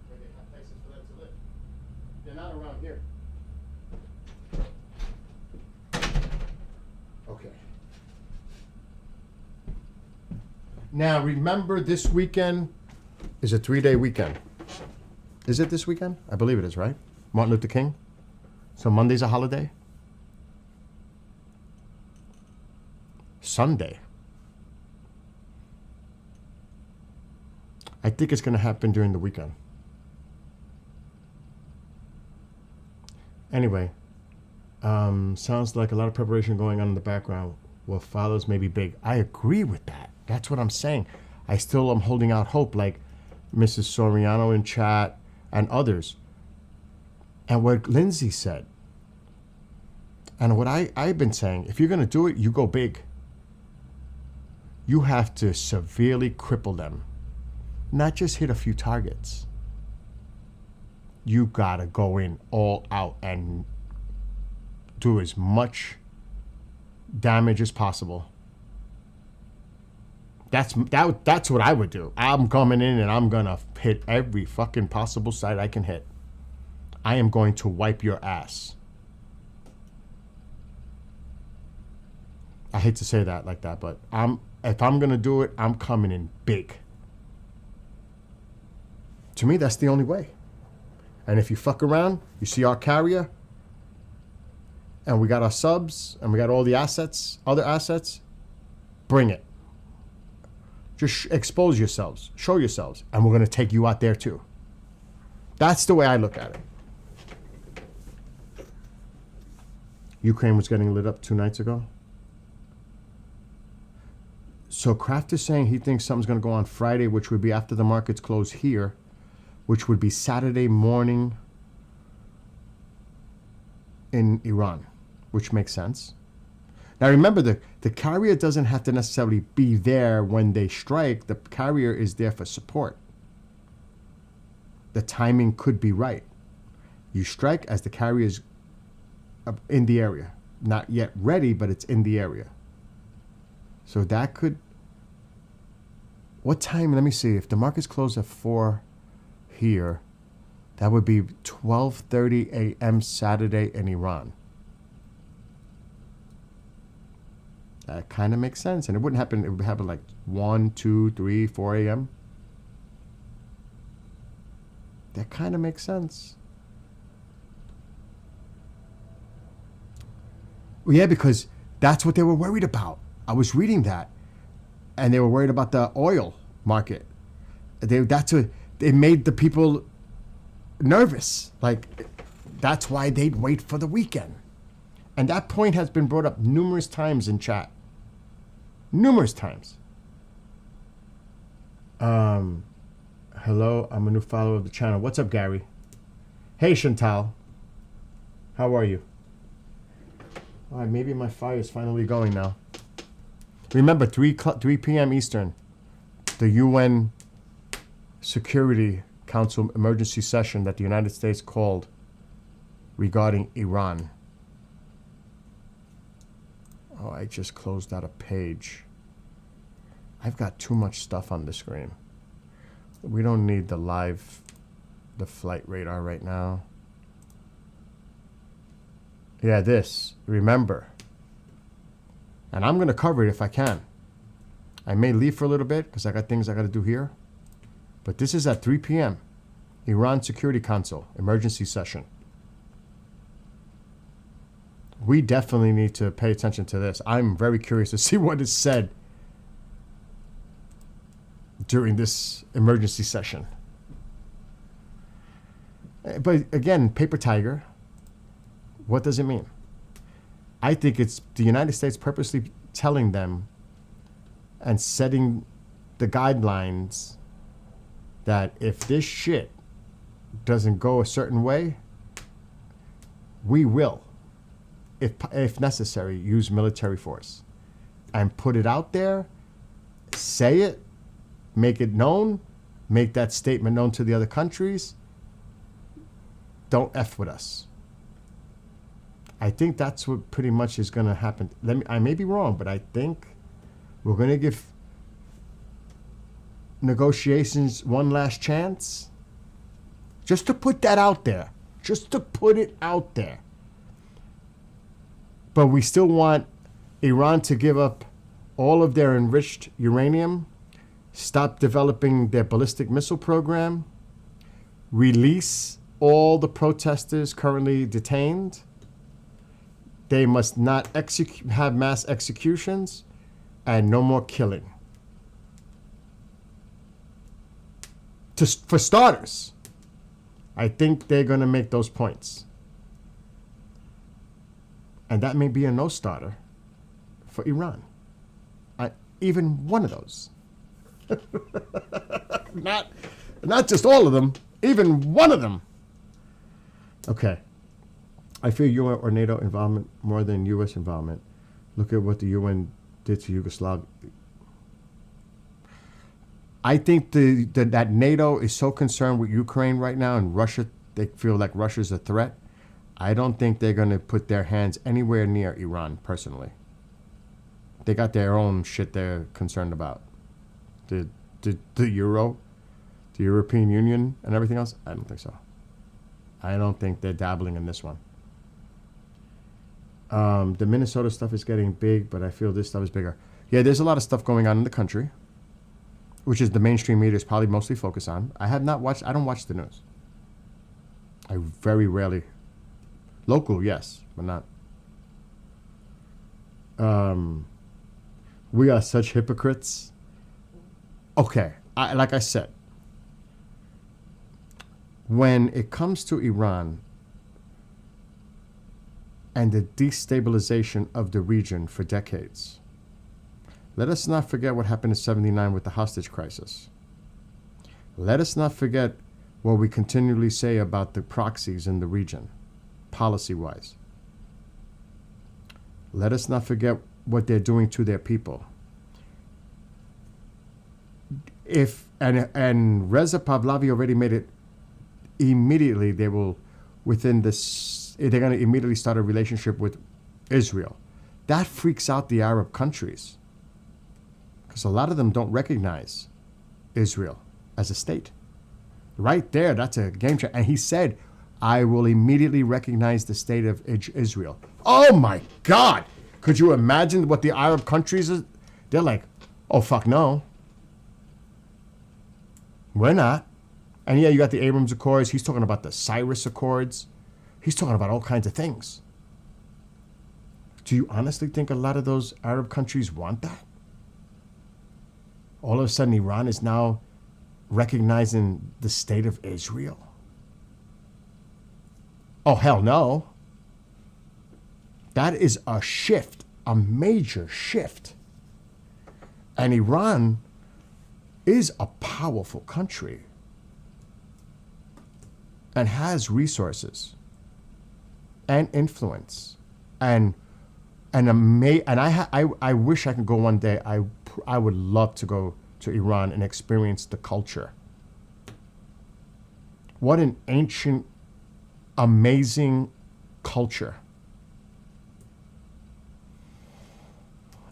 A: Where they have places for them to live. They're not around here. Okay. Now remember, this weekend is a 3-day weekend. Is it this weekend? I believe it is, right? Martin Luther King. So Monday's a holiday. Sunday. I think it's going to happen during the weekend. Anyway, sounds like a lot of preparation going on in the background. What follows may be big. I agree with that. That's what I'm saying. I still am holding out hope, like Mrs. Soriano in chat and others. And what Lindsay said. And what I've been saying, if you're going to do it, you go big. You have to severely cripple them. Not just hit a few targets. You gotta go in all out and do as much damage as possible That's what I would do. I'm coming in and I'm gonna hit every fucking possible site I can hit. I am going to wipe your ass. I hate to say that like that, but if I'm gonna do it, I'm coming in big. To me, that's the only way. And if you fuck around, you see our carrier, and we got our subs, and we got all the assets, other assets, bring it. Just expose yourselves, show yourselves, and we're gonna take you out there too. That's the way I look at it. Ukraine was getting lit up 2 nights ago. So Kraft is saying he thinks something's going to go on Friday, which would be after the markets close here, which would be Saturday morning in Iran, which makes sense. Now remember, the carrier doesn't have to necessarily be there when they strike. The carrier is there for support. The timing could be right. You strike as the carrier is in the area. Not yet ready, but it's in the area. So that could... What time? Let me see. If the markets close at 4 here, that would be 12:30 a.m. Saturday in Iran. That kind of makes sense. And it wouldn't happen. It would happen like 1, 2, 3, 4 a.m. That kind of makes sense. Well, yeah, because that's what they were worried about. I was reading that, and they were worried about the oil market. It made the people nervous. Like, that's why they'd wait for the weekend. And that point has been brought up numerous times in chat. Numerous times. Hello, I'm a new follower of the channel. What's up, Gary? Hey, Chantal. How are you? All right, maybe my fire is finally going now. Remember, 3 p.m. Eastern, the UN Security Council emergency session that the United States called regarding Iran. Oh, I just closed out a page. I've got too much stuff on the screen. We don't need the flight radar right now. Yeah, this. Remember. And I'm going to cover it if I can. I may leave for a little bit because I got things I got to do here. But this is at 3 p.m. Iran Security Council emergency session. We definitely need to pay attention to this. I'm very curious to see what is said during this emergency session. But again, paper tiger, what does it mean? I think it's the United States purposely telling them and setting the guidelines that if this shit doesn't go a certain way, we will, if necessary, use military force and put it out there, say it, make it known, make that statement known to the other countries. Don't F with us. I think that's what pretty much is going to happen. I may be wrong, but I think we're going to give negotiations one last chance. Just to put that out there. Just to put it out there. But we still want Iran to give up all of their enriched uranium, stop developing their ballistic missile program, release all the protesters currently detained. They must not have mass executions and no more killing. For starters, I think they're going to make those points. And that may be a no-starter for Iran. Even one of those. Not just all of them, even one of them. Okay. I fear UN or NATO involvement more than U.S. involvement. Look at what the UN did to Yugoslavia. I think that NATO is so concerned with Ukraine right now and Russia, they feel like Russia's a threat. I don't think they're going to put their hands anywhere near Iran, personally. They got their own shit they're concerned about. the euro, the European Union, and everything else? I don't think so. I don't think they're dabbling in this one. The Minnesota stuff is getting big, but I feel this stuff is bigger. Yeah, there's a lot of stuff going on in the country, which is the mainstream media is probably mostly focused on. I don't watch the news. I very rarely. Local, yes, but not. We are such hypocrites. Okay, like I said, when it comes to Iran and the destabilization of the region for decades, let us not forget what happened in '79 with the hostage crisis. Let us not forget what we continually say about the proxies in the region, policy-wise. Let us not forget what they're doing to their people. And Reza Pahlavi already made it immediately. They're going to immediately start a relationship with Israel. That freaks out the Arab countries because a lot of them don't recognize Israel as a state. Right there, that's a game changer. And he said, I will immediately recognize the state of Israel. Oh my God! Could you imagine what the Arab countries are? They're like, oh fuck no. We're not. And yeah, you got the Abrams Accords. He's talking about the Cyrus Accords. He's talking about all kinds of things. Do you honestly think a lot of those Arab countries want that? All of a sudden, Iran is now recognizing the state of Israel? Oh, hell no. That is a shift, a major shift. And Iran is a powerful country and has resources and influence and I wish I could go one day. I would love to go to Iran and experience the culture. What an ancient, amazing culture.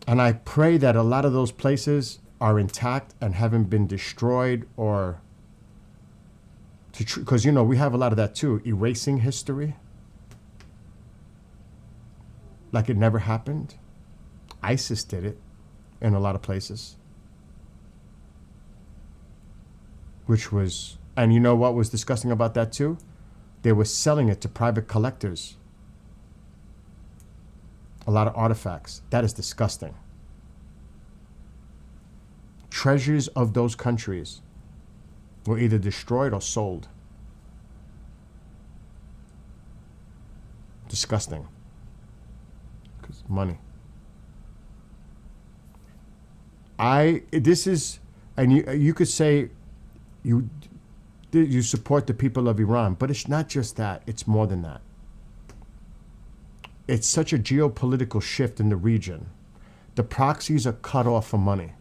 A: And I pray that a lot of those places are intact and haven't been destroyed or because we have a lot of that too, erasing history like it never happened. ISIS did it in a lot of places, which was, and you know what was disgusting about that too? They were selling it to private collectors. A lot of artifacts. That is disgusting. Treasures of those countries were either destroyed or sold. Disgusting. Because money. And you could say you support the people of Iran, but it's not just that. It's more than that. It's such a geopolitical shift in the region. The proxies are cut off for money.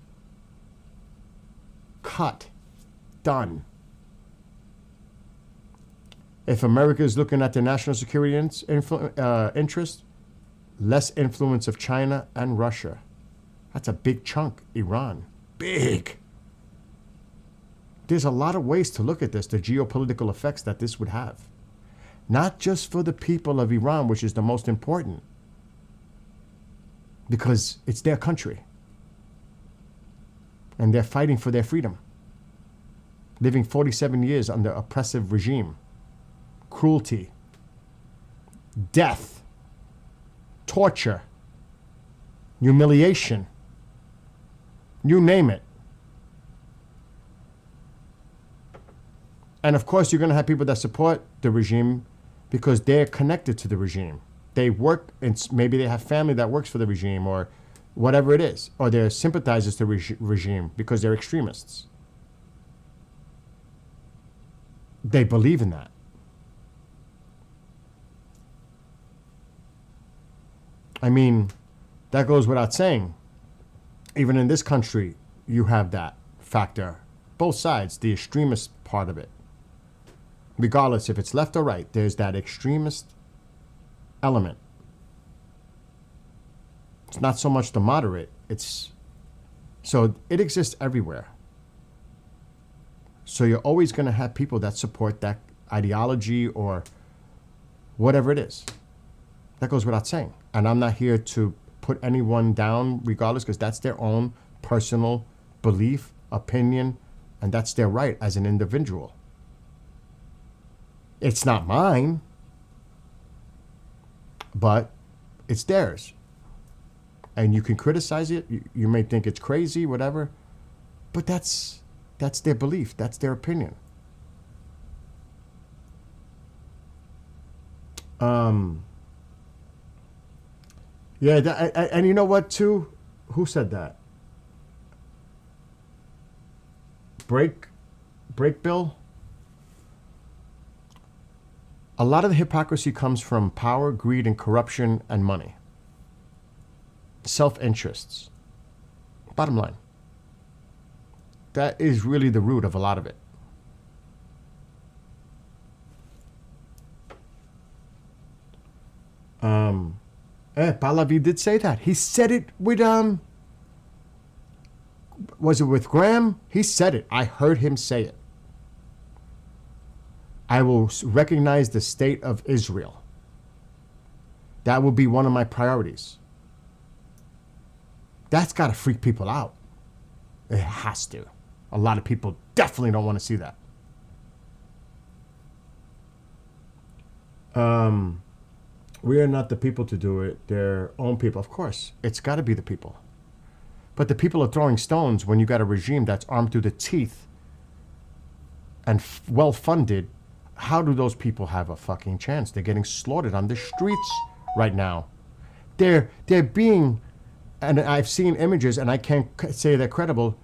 A: Cut. Done. If America is looking at their national security interest, less influence of China and Russia. That's a big chunk. Iran. Big. There's a lot of ways to look at this, the geopolitical effects that this would have. Not just for the people of Iran, which is the most important, because it's their country. And they're fighting for their freedom. Living 47 years under oppressive regime. Cruelty. Death. Torture. Humiliation. You name it. And of course, you're going to have people that support the regime because they're connected to the regime. They work, and maybe they have family that works for the regime or whatever it is. Or they're sympathizers to the regime because they're extremists. They believe in that. I mean, that goes without saying. Even in this country, you have that factor. Both sides, the extremist part of it. Regardless if it's left or right, there's that extremist element. It's not so much the moderate, so it exists everywhere. So you're always going to have people that support that ideology or whatever it is. That goes without saying. And I'm not here to put anyone down regardless, because that's their own personal belief, opinion, and that's their right as an individual. It's not mine, but it's theirs. And you can criticize it. You may think it's crazy, whatever, but that's their belief. That's their opinion. Yeah, and you know what, too? Who said that? Break Bill? A lot of the hypocrisy comes from power, greed, and corruption and money. Self-interests. Bottom line. That is really the root of a lot of it. Pahlavi did say that. He said it with, was it with Graham? He said it. I heard him say it. I will recognize the state of Israel. That will be one of my priorities. That's got to freak people out. It has to. A lot of people definitely don't want to see that. We are not the people to do it. Their own people. Of course, it's got to be the people. But the people are throwing stones when you got a regime that's armed to the teeth and well-funded. How do those people have a fucking chance? They're getting slaughtered on the streets right now. They're being, and I've seen images, and I can't say they're credible,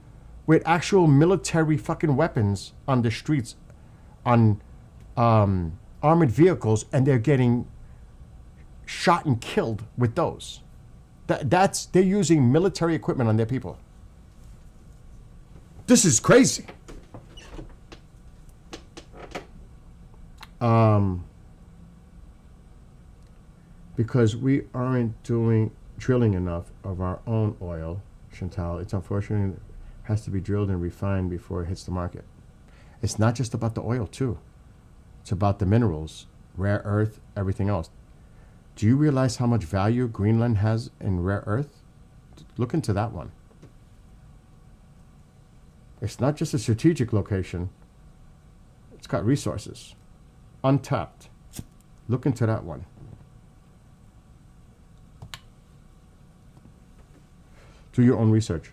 A: with actual military fucking weapons on the streets, on armored vehicles, and they're getting shot and killed with those. They're using military equipment on their people. This is crazy. Because we aren't drilling enough of our own oil, Chantal. It's unfortunate it has to be drilled and refined before it hits the market. It's not just about the oil, too. It's about the minerals, rare earth, everything else. Do you realize how much value Greenland has in rare earth? Look into that one. It's not just a strategic location. It's got resources. Untapped. Look into that one. Do your own research.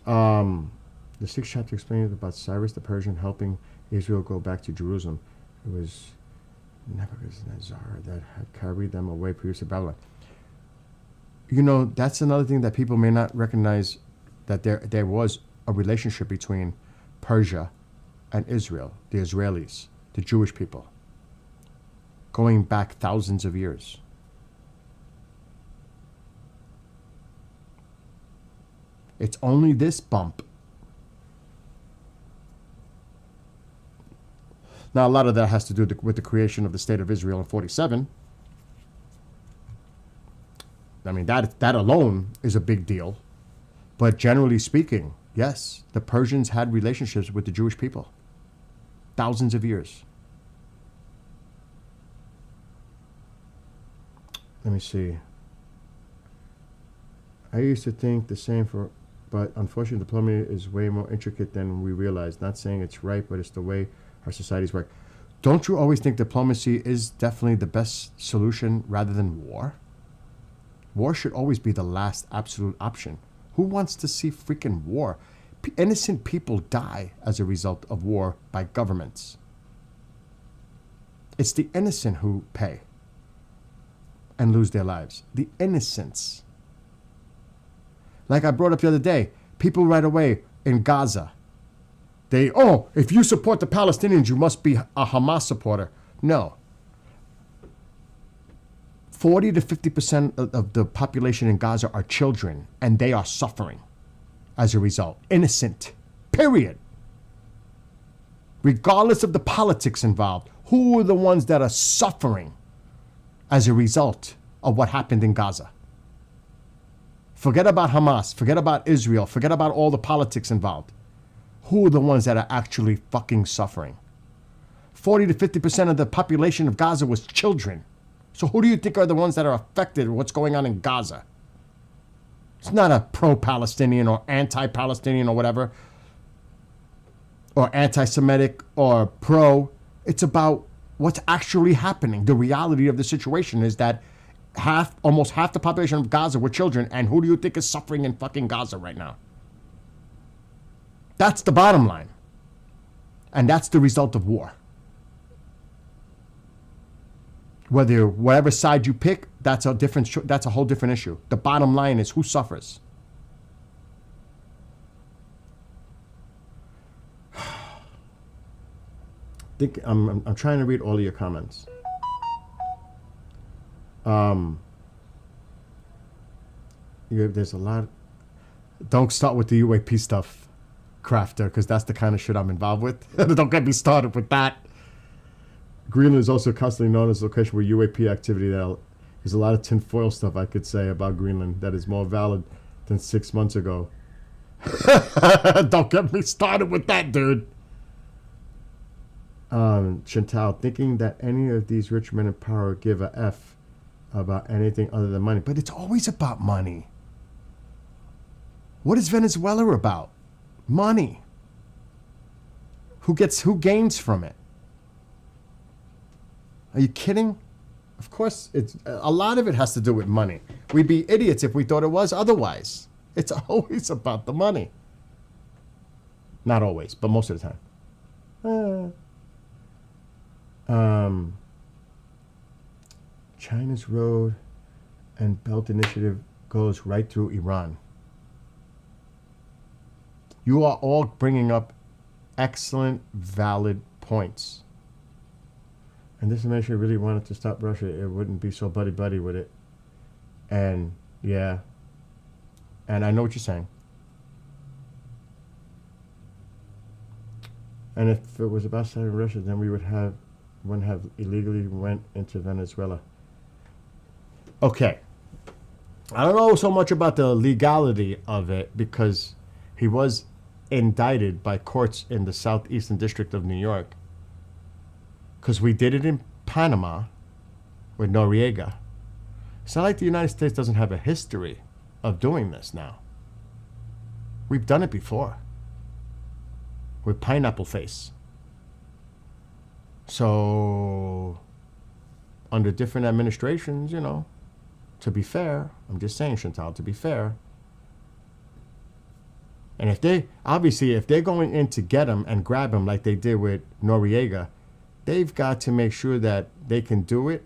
A: The sixth chapter explains about Cyrus the Persian helping Israel go back to Jerusalem. It was Nebuchadnezzar that had carried them away previously to Babylon. You know, that's another thing that people may not recognize, that there was a relationship between Persia and Israel, the Israelis, the Jewish people, going back thousands of years. It's only this bump. Now, a lot of that has to do with the creation of the State of Israel in 47. I mean, that alone is a big deal. But generally speaking, yes, the Persians had relationships with the Jewish people. Thousands of years. Let me see. I used to think the same but unfortunately diplomacy is way more intricate than we realize. Not saying it's right, but it's the way our societies work. Don't you always think diplomacy is definitely the best solution rather than war? War should always be the last absolute option. Who wants to see freaking war? Innocent people die as a result of war by governments. It's the innocent who pay and lose their lives. The innocents. Like I brought up the other day, people right away in Gaza, if you support the Palestinians, you must be a Hamas supporter. No. 40 to 50% of the population in Gaza are children, and they are suffering as a result. Innocent. Period. Regardless of the politics involved, who are the ones that are suffering as a result of what happened in Gaza? Forget about Hamas. Forget about Israel. Forget about all the politics involved. who are the ones that are actually fucking suffering? 40 to 50% of the population of Gaza was children. So who do you think are the ones that are affected with what's going on in Gaza? It's not a pro-Palestinian or anti-Palestinian or whatever, or anti-Semitic or pro. It's about what's actually happening. The reality of the situation is that almost half the population of Gaza were children, and who do you think is suffering in fucking Gaza right now? That's the bottom line. And that's the result of war. Whatever side you pick, that's a whole different issue. The bottom line is who suffers. I'm trying to read all of your comments. There's a lot. Don't start with the UAP stuff, Crafter, because that's the kind of shit I'm involved with. Don't get me started with that. Greenland is also constantly known as a location where UAP activity. There's a lot of tinfoil stuff I could say about Greenland that is more valid than 6 months ago. Don't get me started with that, dude. Chantal, thinking that any of these rich men in power give a F about anything other than money. But it's always about money. What is Venezuela about? Money. Who gains from it? Are you kidding? Of course, a lot of it has to do with money. We'd be idiots if we thought it was otherwise. It's always about the money. Not always, but most of the time. China's Road and Belt Initiative goes right through Iran. You are all bringing up excellent, valid points. And this administration really wanted to stop Russia, it wouldn't be so buddy-buddy with it. And, yeah. And I know what you're saying. And if it was about stopping Russia, then we wouldn't have illegally went into Venezuela. Okay. I don't know so much about the legality of it because he was indicted by courts in the Southeastern District of New York. Because we did it in Panama with Noriega. It's not like the United States doesn't have a history of doing this now. We've done it before with Pineapple Face. So, under different administrations, to be fair, I'm just saying, Chantal, to be fair. And if they're going in to get him and grab him like they did with Noriega, they've got to make sure that they can do it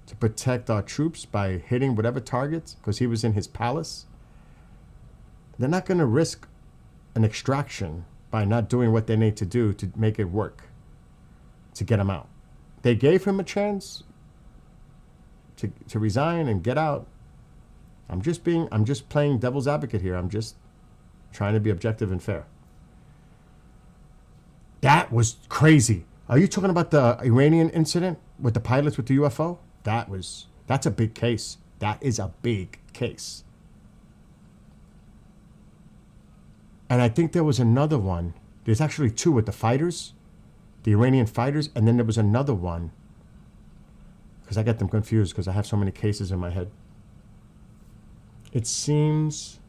A: to protect our troops by hitting whatever targets, because he was in his palace. They're not going to risk an extraction by not doing what they need to do to make it work, to get him out. They gave him a chance to resign and get out. I'm just playing devil's advocate here. I'm just trying to be objective and fair. That was crazy. Are you talking about the Iranian incident with the pilots with the UFO? That's a big case. That is a big case. And I think there was another one. There's actually two with the fighters, the Iranian fighters, and then there was another one. Because I get them confused because I have so many cases in my head. It seems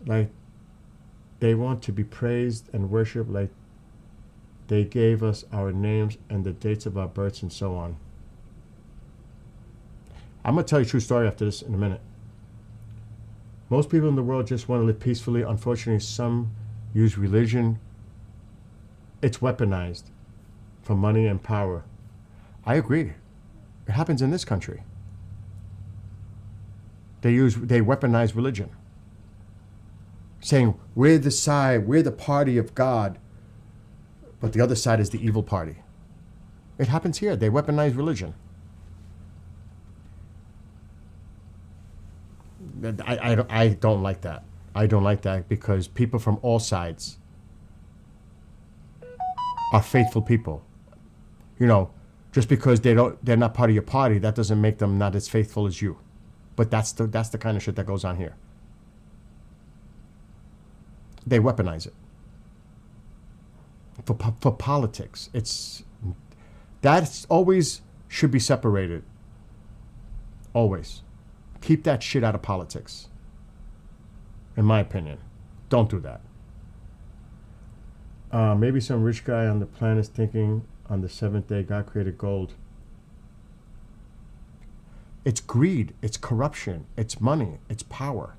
A: like they want to be praised and worshipped like they gave us our names and the dates of our births and so on. I'm going to tell you a true story after this in a minute. Most people in the world just want to live peacefully. Unfortunately, some use religion. It's weaponized for money and power. I agree. It happens in this country. They weaponize religion. Saying, we're the party of God, but the other side is the evil party. It happens here. They weaponize religion. I don't like that. I don't like that because people from all sides are faithful people. Just because they're not part of your party, that doesn't make them not as faithful as you. But that's the kind of shit that goes on here. They weaponize it. for politics. That's always should be separated. Always. Keep that shit out of politics. In my opinion. Don't do that. Maybe some rich guy on the planet is thinking on the seventh day God created gold. It's greed. It's corruption. It's money. It's power.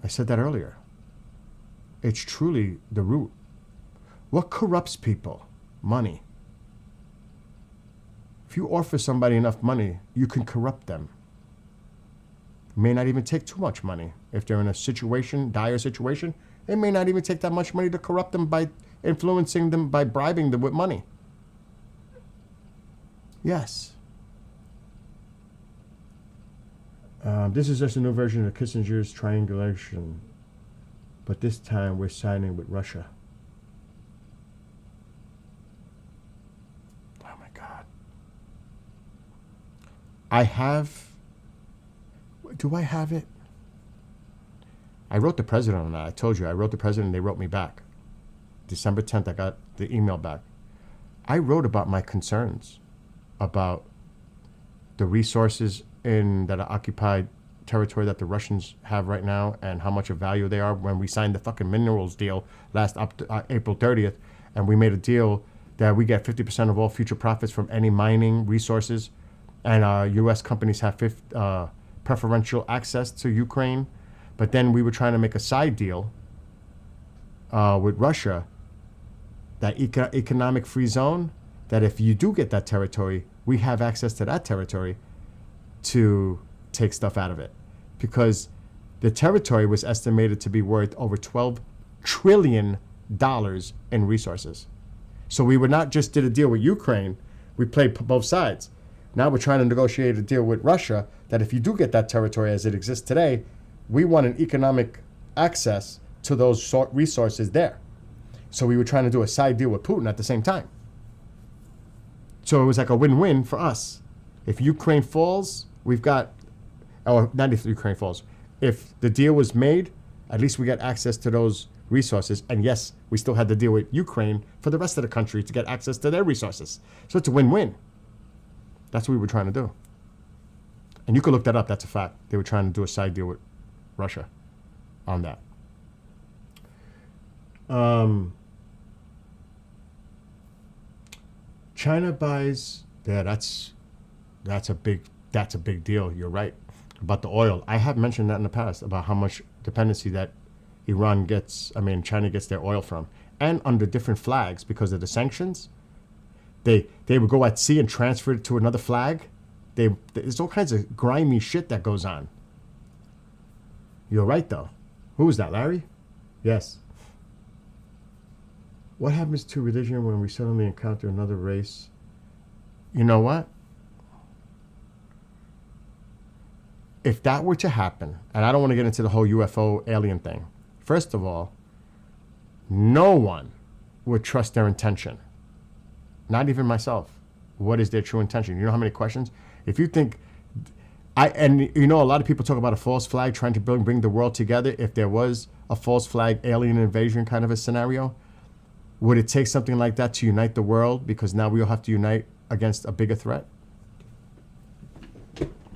A: I said that earlier. It's truly the root. What corrupts people? Money. If you offer somebody enough money, you can corrupt them. It may not even take too much money. If they're in a situation, dire situation, it may not even take that much money to corrupt them by influencing them, by bribing them with money. Yes. This is just a new version of Kissinger's triangulation, but this time we're siding with Russia. Oh my God. Do I have it? I wrote the president on that. I told you, I wrote the president and they wrote me back. December 10th, I got the email back. I wrote about my concerns about the resources in that occupied territory that the Russians have right now and how much of value they are. When we signed the fucking minerals deal last April 30th, and we made a deal that we get 50% of all future profits from any mining resources, and U.S. companies have preferential access to Ukraine. But then we were trying to make a side deal with Russia, that economic free zone, that if you do get that territory, we have access to that territory to take stuff out of it. Because the territory was estimated to be worth over $12 trillion in resources. So we would not just did a deal with Ukraine, we played both sides. Now we're trying to negotiate a deal with Russia that if you do get that territory as it exists today, we want an economic access to those resources there. So we were trying to do a side deal with Putin at the same time. So it was like a win-win for us. If Ukraine falls, we've got, or not if Ukraine falls, if the deal was made, at least we get access to those resources. And yes, we still had to deal with Ukraine for the rest of the country to get access to their resources. So it's a win-win. That's what we were trying to do. And you could look that up, that's a fact. They were trying to do a side deal with Russia on that. China buys, yeah, that's a big deal. You're right about the oil. I have mentioned that in the past about how much dependency that China gets their oil from, and under different flags because of the sanctions. They would go at sea and transfer it to another flag. There's all kinds of grimy shit that goes on. You're right, though. Who was that, Larry? Yes. What happens to religion when we suddenly encounter another race? You know what? If that were to happen, and I don't want to get into the whole UFO alien thing. First of all, no one would trust their intention. Not even myself. What is their true intention? You know how many questions? If you think, a lot of people talk about a false flag trying to bring the world together. If there was a false flag alien invasion kind of a scenario, would it take something like that to unite the world? Because now we all have to unite against a bigger threat?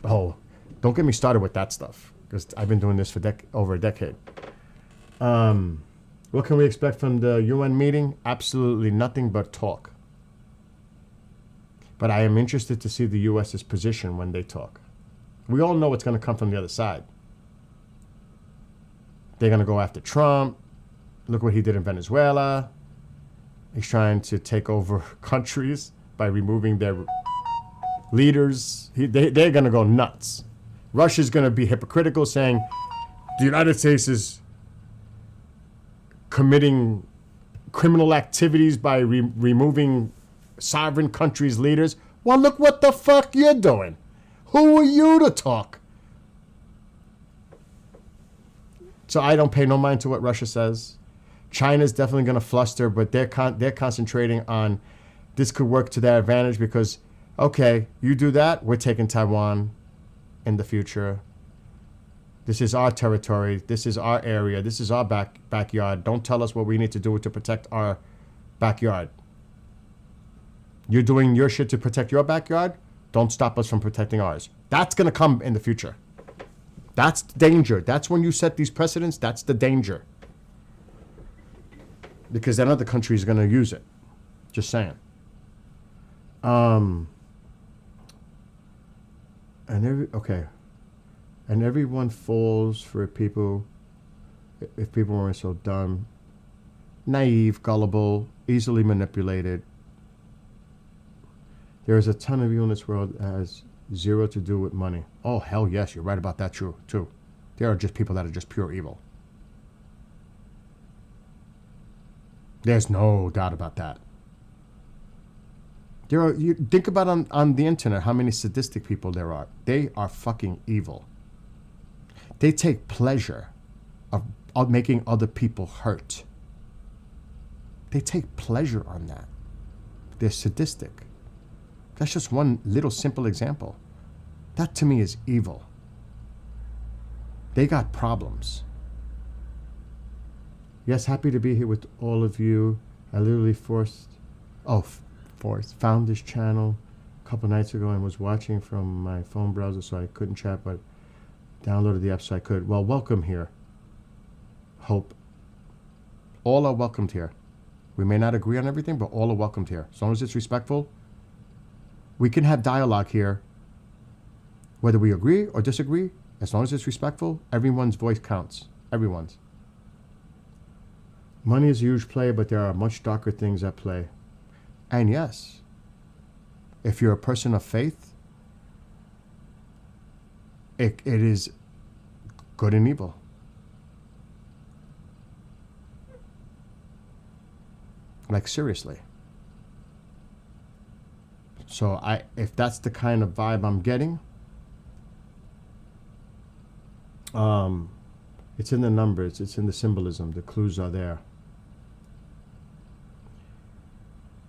A: Oh, don't get me started with that stuff, because I've been doing this for over a decade. What can we expect from the UN meeting? Absolutely nothing but talk. But I am interested to see the U.S.'s position when they talk. We all know what's going to come from the other side. They're going to go after Trump. Look what he did in Venezuela. He's trying to take over countries by removing their leaders. They're going to go nuts. Russia's going to be hypocritical, saying the United States is committing criminal activities by removing sovereign countries' leaders. Well, look what the fuck you're doing. Who are you to talk? So I don't pay no mind to what Russia says. China's definitely going to fluster, but they're concentrating on this could work to their advantage because, okay, you do that, we're taking Taiwan in the future. This is our territory. This is our area. This is our backyard. Don't tell us what we need to do to protect our backyard. You're doing your shit to protect your backyard. Don't stop us from protecting ours. That's going to come in the future. That's the danger. That's when you set these precedents. That's the danger. Because then other countries are going to use it. Just saying. And everyone falls for people. If people weren't so dumb, naive, gullible, easily manipulated. There is a ton of evil in this world that has zero to do with money. Oh, hell yes, you're right about that too. There are just people that are just pure evil. There's no doubt about that. You think about on the internet how many sadistic people there are. They are fucking evil. They take pleasure of making other people hurt. They take pleasure on that. They're sadistic. That's just one little simple example. That to me is evil. They got problems. Yes, happy to be here with all of you. I literally found this channel a couple nights ago and was watching from my phone browser, so I couldn't chat, but downloaded the app so I could. Well, welcome here. Hope. All are welcomed here. We may not agree on everything, but all are welcomed here. As long as it's respectful, we can have dialogue here. Whether we agree or disagree, as long as it's respectful, everyone's voice counts. Everyone's. Money is a huge play, but there are much darker things at play. And yes, if you're a person of faith, it is good and evil. Like, seriously. So if that's the kind of vibe I'm getting, it's in the numbers, it's in the symbolism, the clues are there.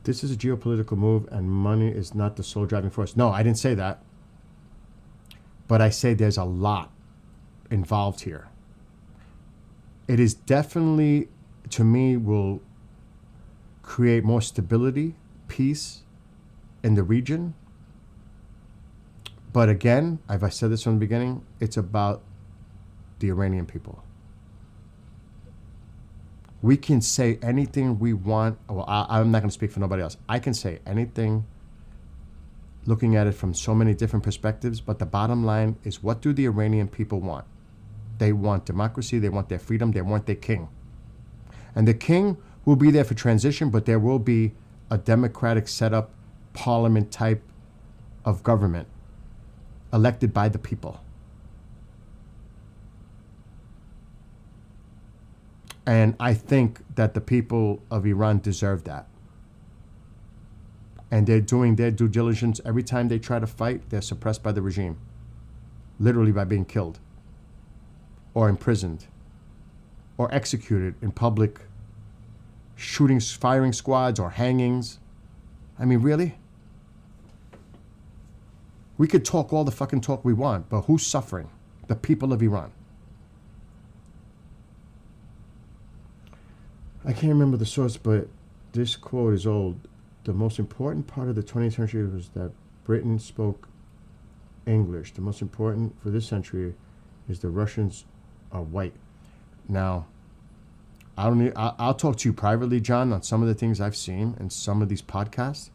A: This is a geopolitical move and money is not the sole driving force. No, I didn't say that. But I say there's a lot involved here. It is definitely, to me, will create more stability, peace in the region. But again, as I said this from the beginning, it's about the Iranian people. We can say anything we want. Well, I'm not going to speak for nobody else. I can say anything looking at it from so many different perspectives, but the bottom line is, what do the Iranian people want? They want democracy, they want their freedom, they want their king. And the king will be there for transition, but there will be a democratic setup, parliament type of government elected by the people. And I think that the people of Iran deserve that. And they're doing their due diligence. Every time they try to fight, they're suppressed by the regime. Literally by being killed. Or imprisoned. Or executed in public shootings, firing squads, or hangings. I mean, really? We could talk all the fucking talk we want, but who's suffering? The people of Iran. I can't remember the source, but this quote is old. The most important part of the 20th century was that Britain spoke English. The most important for this century is the Russians are white. Now, I'll talk to you privately, John, on some of the things I've seen in some of these podcasts.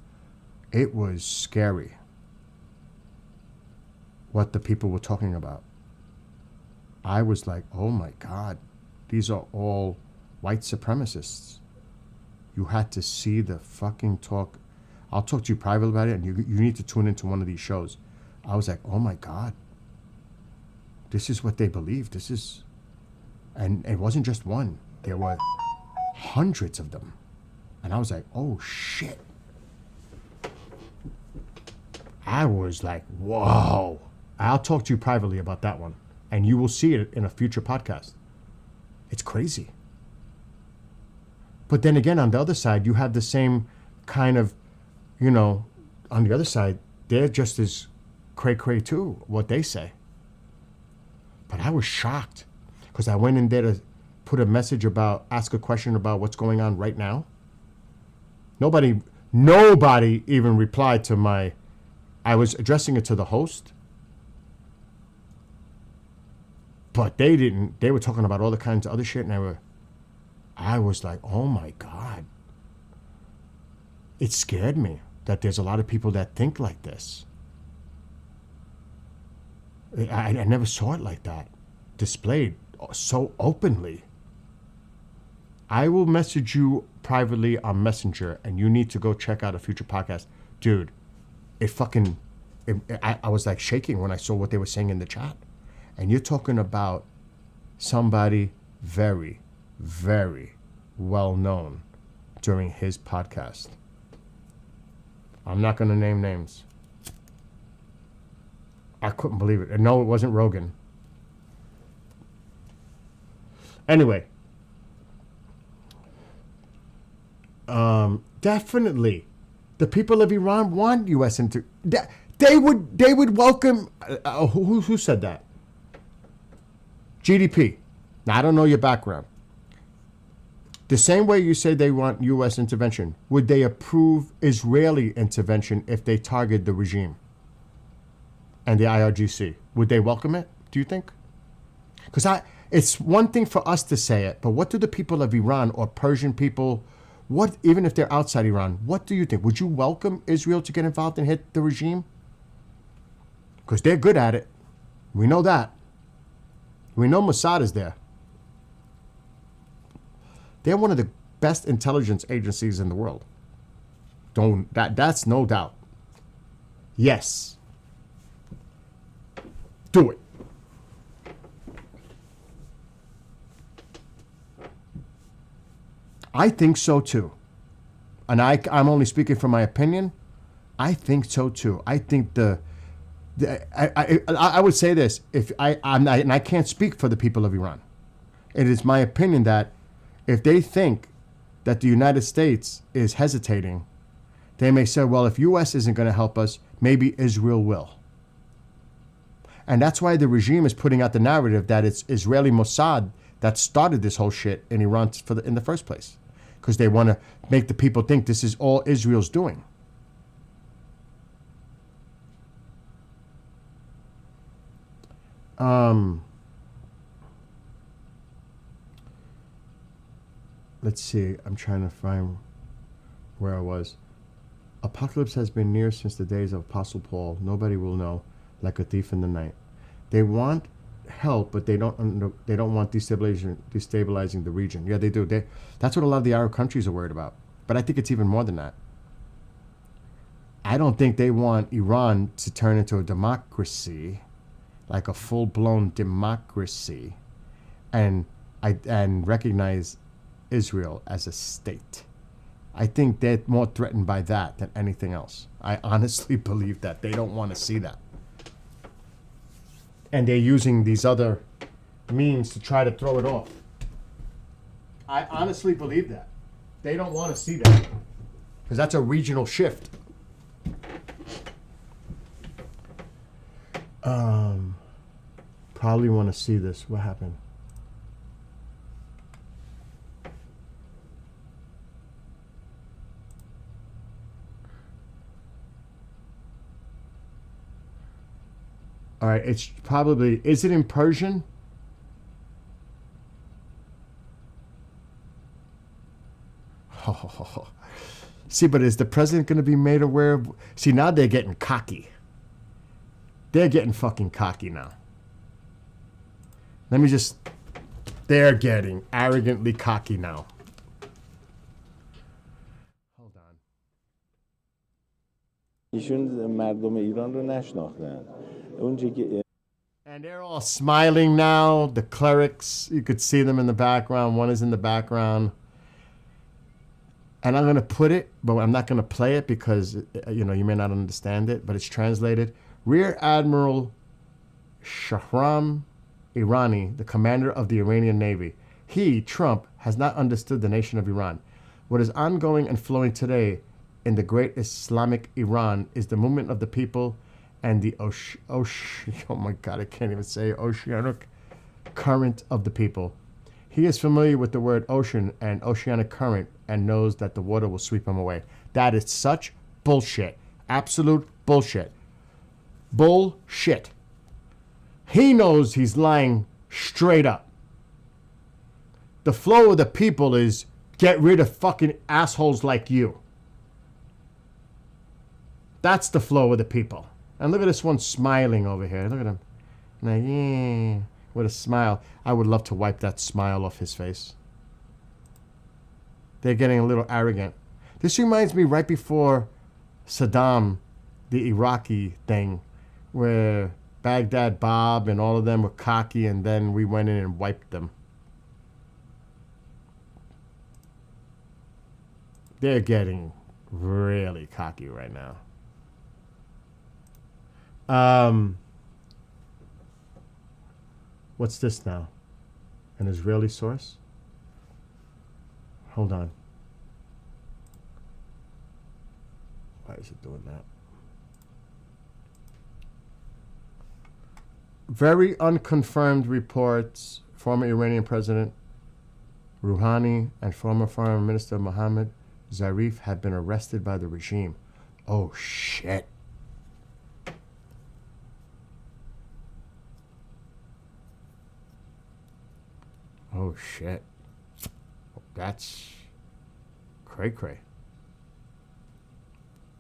A: It was scary what the people were talking about. I was like, oh my God, these are all white supremacists. You had to see the fucking talk. I'll talk to you privately about it, and you need to tune into one of these shows. I was like, oh my God, this is what they believe. This is, and it wasn't just one. There were hundreds of them. And I was like, oh shit. I was like, whoa. I'll talk to you privately about that one. And you will see it in a future podcast. It's crazy. But then again, on the other side, you have the same kind of, on the other side, they're just as cray-cray too, what they say. But I was shocked because I went in there to put a message about, ask a question about what's going on right now. Nobody even replied to I was addressing it to the host. But they didn't. They were talking about all the kinds of other shit, and I was like, oh my God. It scared me that there's a lot of people that think like this. I never saw it like that, displayed so openly. I will message you privately on Messenger, and you need to go check out a future podcast. Dude, I was like shaking when I saw what they were saying in the chat. And you're talking about somebody very, very well known during his podcast. I'm not going to name names. I couldn't believe it. And no, it wasn't Rogan. Anyway. Definitely. The people of Iran want U.S. They would welcome... who said that? GDP. Now, I don't know your background. The same way you say they want U.S. intervention, would they approve Israeli intervention if they target the regime and the IRGC? Would they welcome it, do you think? Because it's one thing for us to say it, but what do the people of Iran or Persian people, even if they're outside Iran, what do you think? Would you welcome Israel to get involved and hit the regime? Because they're good at it. We know that. We know Mossad is there. They're one of the best intelligence agencies in the world. That's no doubt. Yes. Do it. I think so too. And I'm only speaking from my opinion. I think so too. I think I would say this, and I can't speak for the people of Iran. It is my opinion that if they think that the United States is hesitating, they may say, well, if U.S. isn't going to help us, maybe Israel will. And that's why the regime is putting out the narrative that it's Israeli Mossad that started this whole shit in Iran in the first place. Because they want to make the people think this is all Israel's doing. Let's see. I'm trying to find where I was. Apocalypse has been near since the days of Apostle Paul. Nobody will know, like a thief in the night. They want help, but they don't want destabilizing the region. Yeah, they do. That's what a lot of the Arab countries are worried about. But I think it's even more than that. I don't think they want Iran to turn into a democracy, like a full-blown democracy, and recognize Israel as a state. I think they're more threatened by that than anything else. I honestly believe that. They don't want to see that. And they're using these other means to try to throw it off. I honestly believe that. They don't want to see that. Because that's a regional shift. Probably want to see this. What happened? All right, it's probably, is it in Persian? Oh. See, but is the president going to be made aware of? See, now they're getting cocky. They're getting fucking cocky now. They're getting arrogantly cocky now. Hold on.
E: ایشون مردم ایران رو نشناختن.
A: And they're all smiling now. The clerics, you could see them in the background. One is in the background. And I'm going to put it, but I'm not going to play it because, you may not understand it, but it's translated. Rear Admiral Shahram Irani, the commander of the Iranian Navy. He, Trump, has not understood the nation of Iran. What is ongoing and flowing today in the great Islamic Iran is the movement of the people and the oh my God, I can't even say oceanic current of the people. He is familiar with the word ocean and oceanic current and knows that the water will sweep him away. That is such bullshit. Absolute bullshit. Bullshit. He knows he's lying straight up. The flow of the people is get rid of fucking assholes like you. That's the flow of the people. And look at this one smiling over here. Look at him. Like, yeah, with a smile. I would love to wipe that smile off his face. They're getting a little arrogant. This reminds me right before Saddam, the Iraqi thing, where Baghdad Bob and all of them were cocky, and then we went in and wiped them. They're getting really cocky right now. What's this now? An Israeli source? Hold on. Why is it doing that? Very unconfirmed reports. Former Iranian President Rouhani and former Foreign Minister Mohammad Zarif have been arrested by the regime. Oh, shit. Oh, shit. That's cray-cray.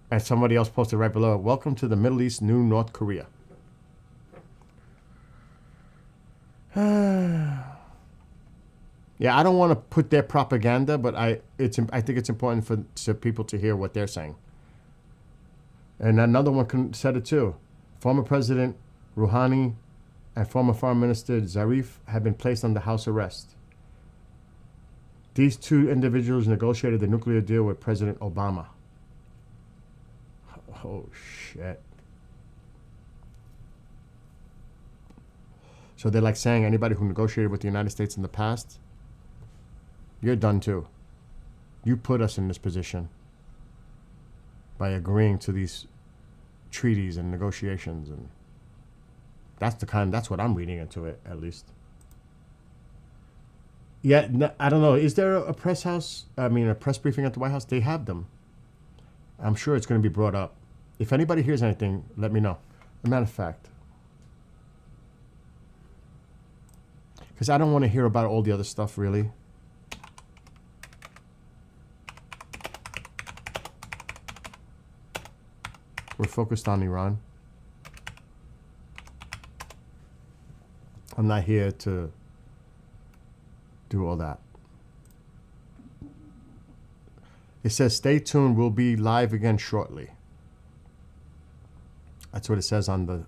A: And somebody else posted right below, welcome to the Middle East, new North Korea. Yeah, I don't want to put their propaganda, but I think it's important for people to hear what they're saying. And another one said it too. Former President Rouhani and former Foreign Minister Zarif have been placed under house arrest. These two individuals negotiated the nuclear deal with President Obama. Oh, shit. So they're like saying anybody who negotiated with the United States in the past, you're done too. You put us in this position by agreeing to these treaties and negotiations, and that's what I'm reading into it, at least. Yeah, no, I don't know. Is there a press briefing at the White House? They have them. I'm sure it's going to be brought up. If anybody hears anything, let me know. As a matter of fact, because I don't want to hear about all the other stuff, really. We're focused on Iran. I'm not here to do all that. It says, stay tuned. We'll be live again shortly. That's what it says on the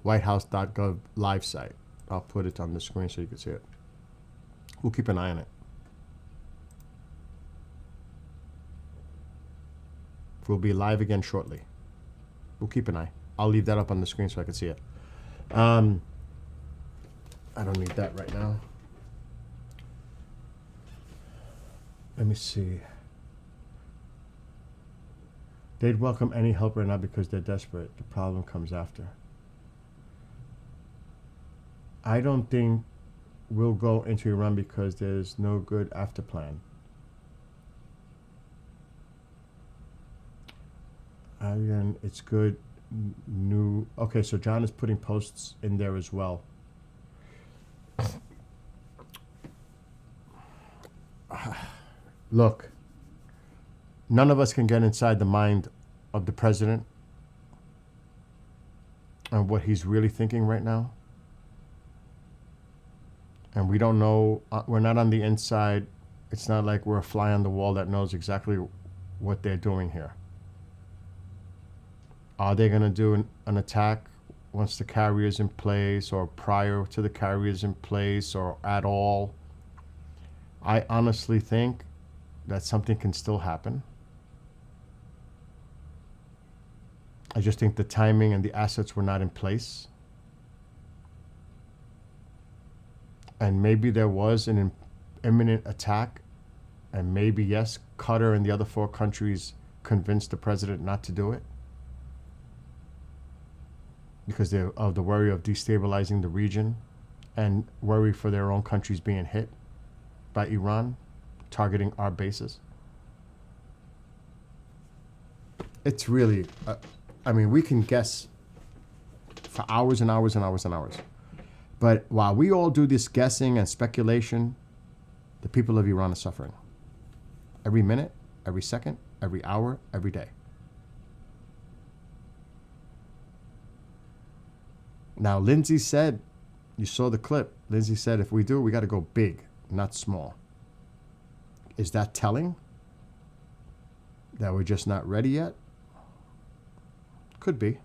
A: whitehouse.gov live site. I'll put it on the screen so you can see it. We'll keep an eye on it. We'll be live again shortly. We'll keep an eye. I'll leave that up on the screen so I can see it. I don't need that right now. Let me see. They'd welcome any help right now because they're desperate. The problem comes after. I don't think we'll go into Iran because there's no good after plan. Again, it's good. New. Okay, so John is putting posts in there as well. Look, none of us can get inside the mind of the president and what he's really thinking right now. And we don't know, we're not on the inside. It's not like we're a fly on the wall that knows exactly what they're doing here. Are they going to do an attack once the carrier's in place, or prior to the carrier's in place, or at all? I honestly think that something can still happen. I just think the timing and the assets were not in place. And maybe there was an imminent attack, and maybe, yes, Qatar and the other 4 countries convinced the president not to do it because of the worry of destabilizing the region and worry for their own countries being hit by Iran targeting our bases? It's really, I mean, we can guess for hours and hours and hours and hours. But while we all do this guessing and speculation, the people of Iran are suffering. Every minute, every second, every hour, every day. Now, Lindsay said, you saw the clip, Lindsay said, if we do, we got to go big, not small. Is that telling that we're just not ready yet? Could be.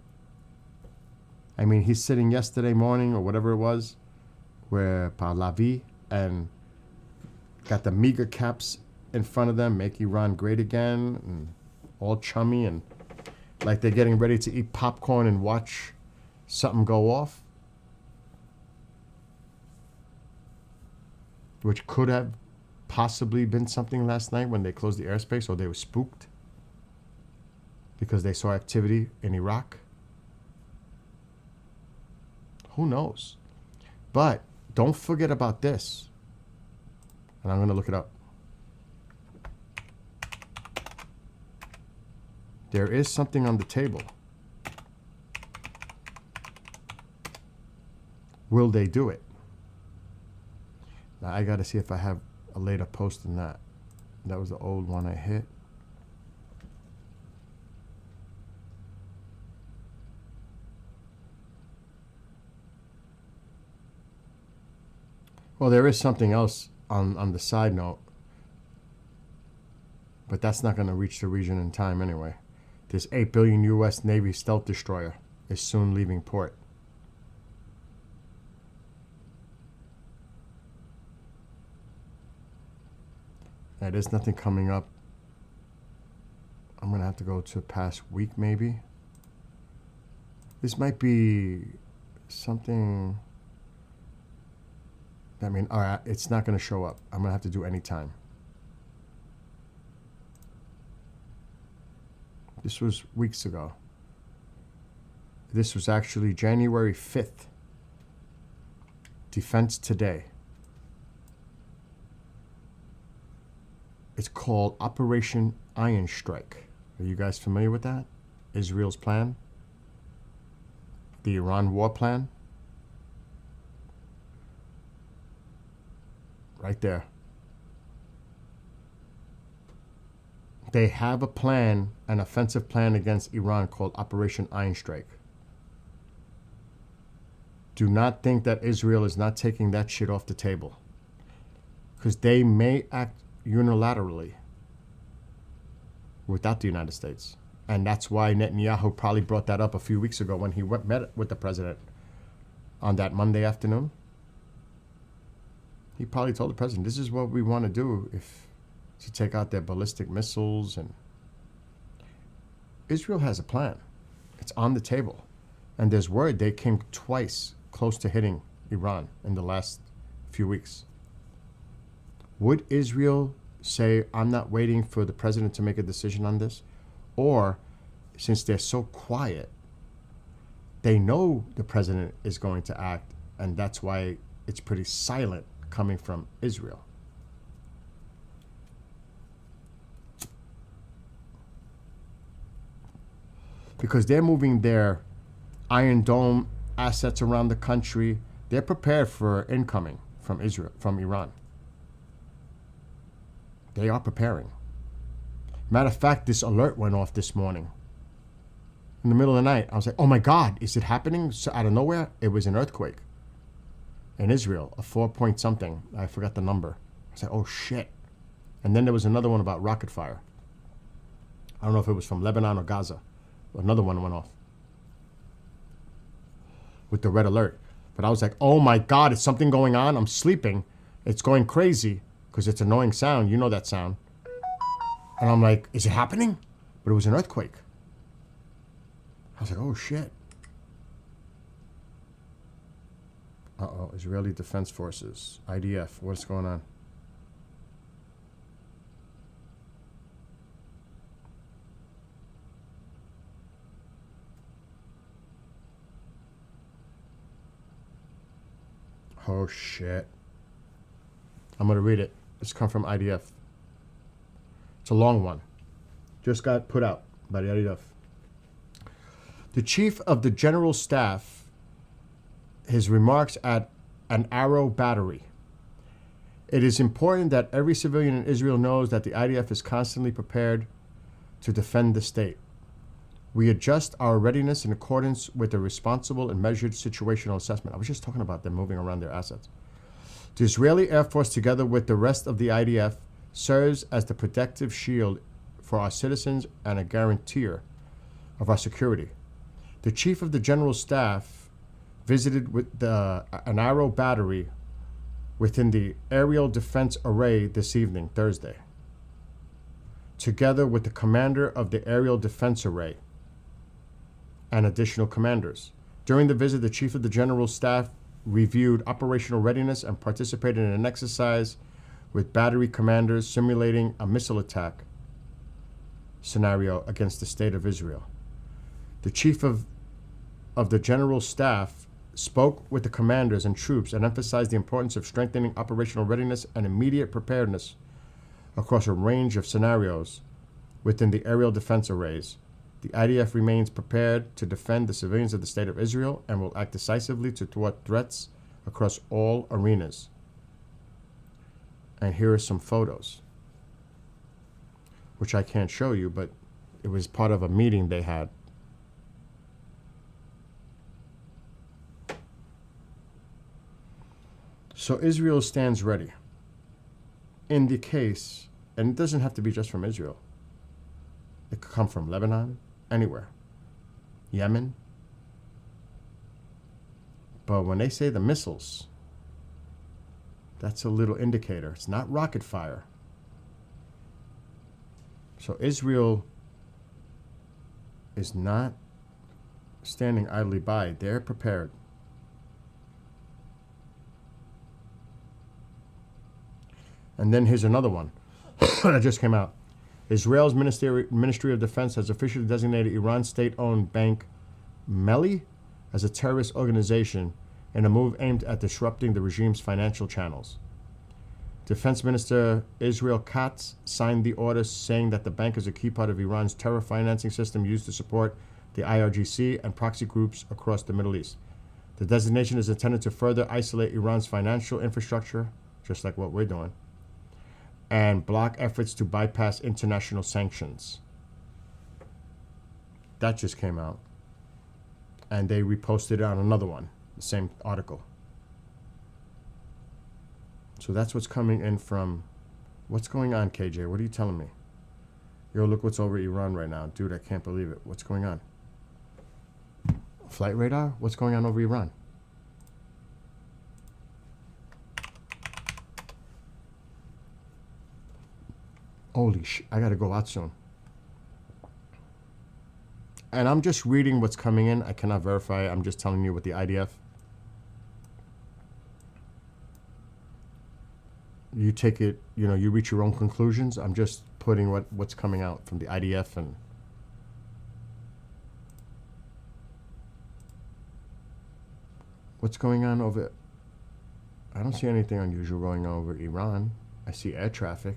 A: I mean, he's sitting yesterday morning or whatever it was, where par la vie, and got the MEGA caps in front of them, make Iran great again, and all chummy, and like they're getting ready to eat popcorn and watch something go off, which could have possibly been something last night when they closed the airspace, or they were spooked because they saw activity in Iraq. Who knows? But don't forget about this. And I'm going to look it up. There is something on the table. Will they do it? Now I got to see if I have a later post than that. That was the old one I hit. Well, there is something else on the side note, but that's not going to reach the region in time anyway. This $8 billion U.S. Navy stealth destroyer is soon leaving port. Now, there's nothing coming up. I'm going to have to go to past week maybe. This might be something... I mean, all right, it's not going to show up. I'm going to have to do any time. This was weeks ago. This was actually January 5th. Defense Today. It's called Operation Iron Strike. Are you guys familiar with that? Israel's plan? The Iran war plan? Right there. They have a plan, an offensive plan against Iran called Operation Iron Strike. Do not think that Israel is not taking that shit off the table. Because they may act unilaterally without the United States. And that's why Netanyahu probably brought that up a few weeks ago when he met with the president on that Monday afternoon. He probably told the president, this is what we want to do to take out their ballistic missiles. And Israel has a plan. It's on the table. And there's word they came twice close to hitting Iran in the last few weeks. Would Israel say, I'm not waiting for the president to make a decision on this? Or, since they're so quiet, they know the president is going to act, and that's why it's pretty silent coming from Israel. Because they're moving their Iron Dome assets around the country. They're prepared for incoming from Israel, from Iran. They are preparing. Matter of fact, this alert went off this morning. In the middle of the night, I was like, oh my God, is it happening? So out of nowhere, it was an earthquake in Israel, a 4 point something. I forgot the number. I was like, oh shit. And then there was another one about rocket fire. I don't know if it was from Lebanon or Gaza. Another one went off with the red alert. But I was like, oh my God, is something going on? I'm sleeping. It's going crazy because it's an annoying sound. You know that sound. And I'm like, is it happening? But it was an earthquake. I was like, oh shit. Uh-oh, Israeli Defense Forces, IDF, what's going on? Oh, shit. I'm going to read it. It's come from IDF. It's a long one. Just got put out by the IDF. The Chief of the General Staff, his remarks at an Arrow battery. It is important that every civilian in Israel knows that the IDF is constantly prepared to defend the state. We adjust our readiness in accordance with a responsible and measured situational assessment. I was just talking about them moving around their assets. The Israeli Air Force, together with the rest of the IDF, serves as the protective shield for our citizens and a guarantor of our security. The Chief of the General Staff visited with an Arrow battery within the aerial defense array this evening, Thursday, together with the commander of the aerial defense array and additional commanders. During the visit, the Chief of the General Staff reviewed operational readiness and participated in an exercise with battery commanders simulating a missile attack scenario against the state of Israel. The Chief of the General Staff spoke with the commanders and troops and emphasized the importance of strengthening operational readiness and immediate preparedness across a range of scenarios within the aerial defense arrays. The IDF remains prepared to defend the civilians of the state of Israel and will act decisively to thwart threats across all arenas. And here are some photos, which I can't show you, but it was part of a meeting they had. So Israel stands ready in the case, and it doesn't have to be just from Israel. It could come from Lebanon, anywhere, Yemen. But when they say the missiles, that's a little indicator. It's not rocket fire. So Israel is not standing idly by. They're prepared. And then here's another one that just came out. Israel's Ministry of Defense has officially designated Iran's state-owned bank Melli as a terrorist organization in a move aimed at disrupting the regime's financial channels. Defense Minister Israel Katz signed the order saying that the bank is a key part of Iran's terror financing system used to support the IRGC and proxy groups across the Middle East. The designation is intended to further isolate Iran's financial infrastructure, just like what we're doing, and block efforts to bypass international sanctions. That just came out. And they reposted it on another one, the same article. So that's what's coming in from... What's going on, KJ? What are you telling me? Yo, look what's over Iran right now. Dude, I can't believe it. What's going on? Flight radar? What's going on over Iran? Holy shit, I gotta go out soon. And I'm just reading what's coming in. I cannot verify it. I'm just telling you what the IDF. You take it, you know, you reach your own conclusions. I'm just putting what's coming out from the IDF and... What's going on over... I don't see anything unusual going on over Iran. I see air traffic.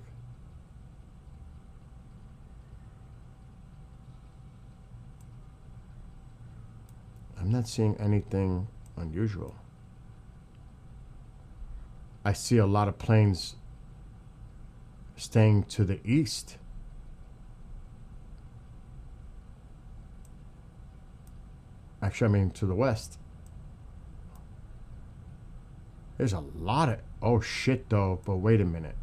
A: I'm not seeing anything unusual. I see a lot of planes staying to the east. Actually, I mean to the west. There's a lot of... Oh, shit, though. But wait a minute.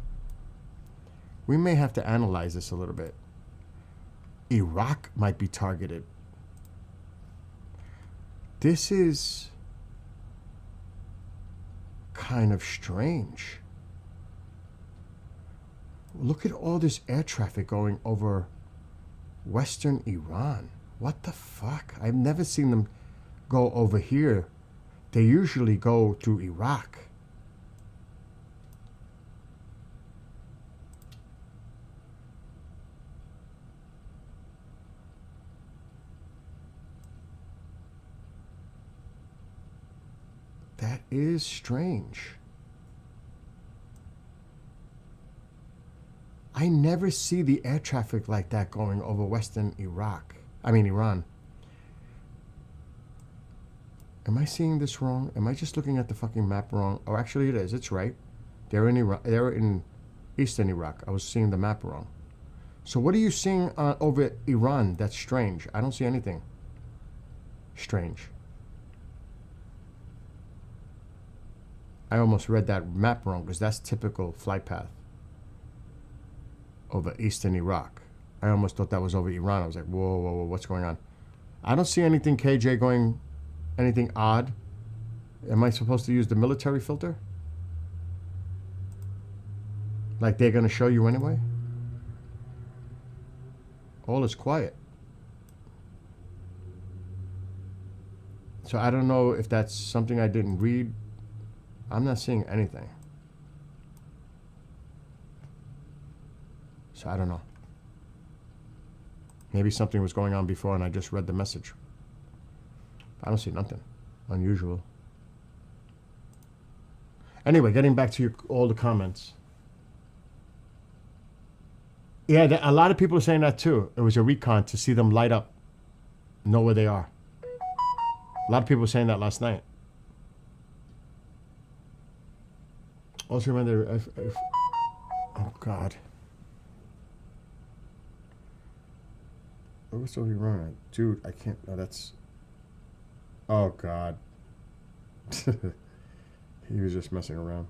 A: We may have to analyze this a little bit. Iraq might be targeted. This is kind of strange. Look at all this air traffic going over western Iran. What the fuck? I've never seen them go over here. They usually go through Iraq. That is strange. I never see the air traffic like that going over western Iran. Am I seeing this wrong? Am I just looking at the fucking map wrong? Oh, actually it is. It's right. They're in Iraq. They're in eastern Iraq. I was seeing the map wrong. So what are you seeing over Iran that's strange? I don't see anything strange. I almost read that map wrong because that's typical flight path over eastern Iraq. I almost thought that was over Iran. I was like, whoa, whoa, whoa, what's going on? I don't see anything, KJ, going anything odd. Am I supposed to use the military filter? Like they're going to show you anyway? All is quiet. So I don't know if that's something I didn't read. I'm not seeing anything. So I don't know. Maybe something was going on before and I just read the message. I don't see nothing unusual. Anyway, getting back to all the comments. Yeah, a lot of people are saying that too. It was a recon to see them light up, know where they are. A lot of people were saying that last night. Also remember, oh God. What was over Iran? Dude, I can't, no, that's, oh God. He was just messing around.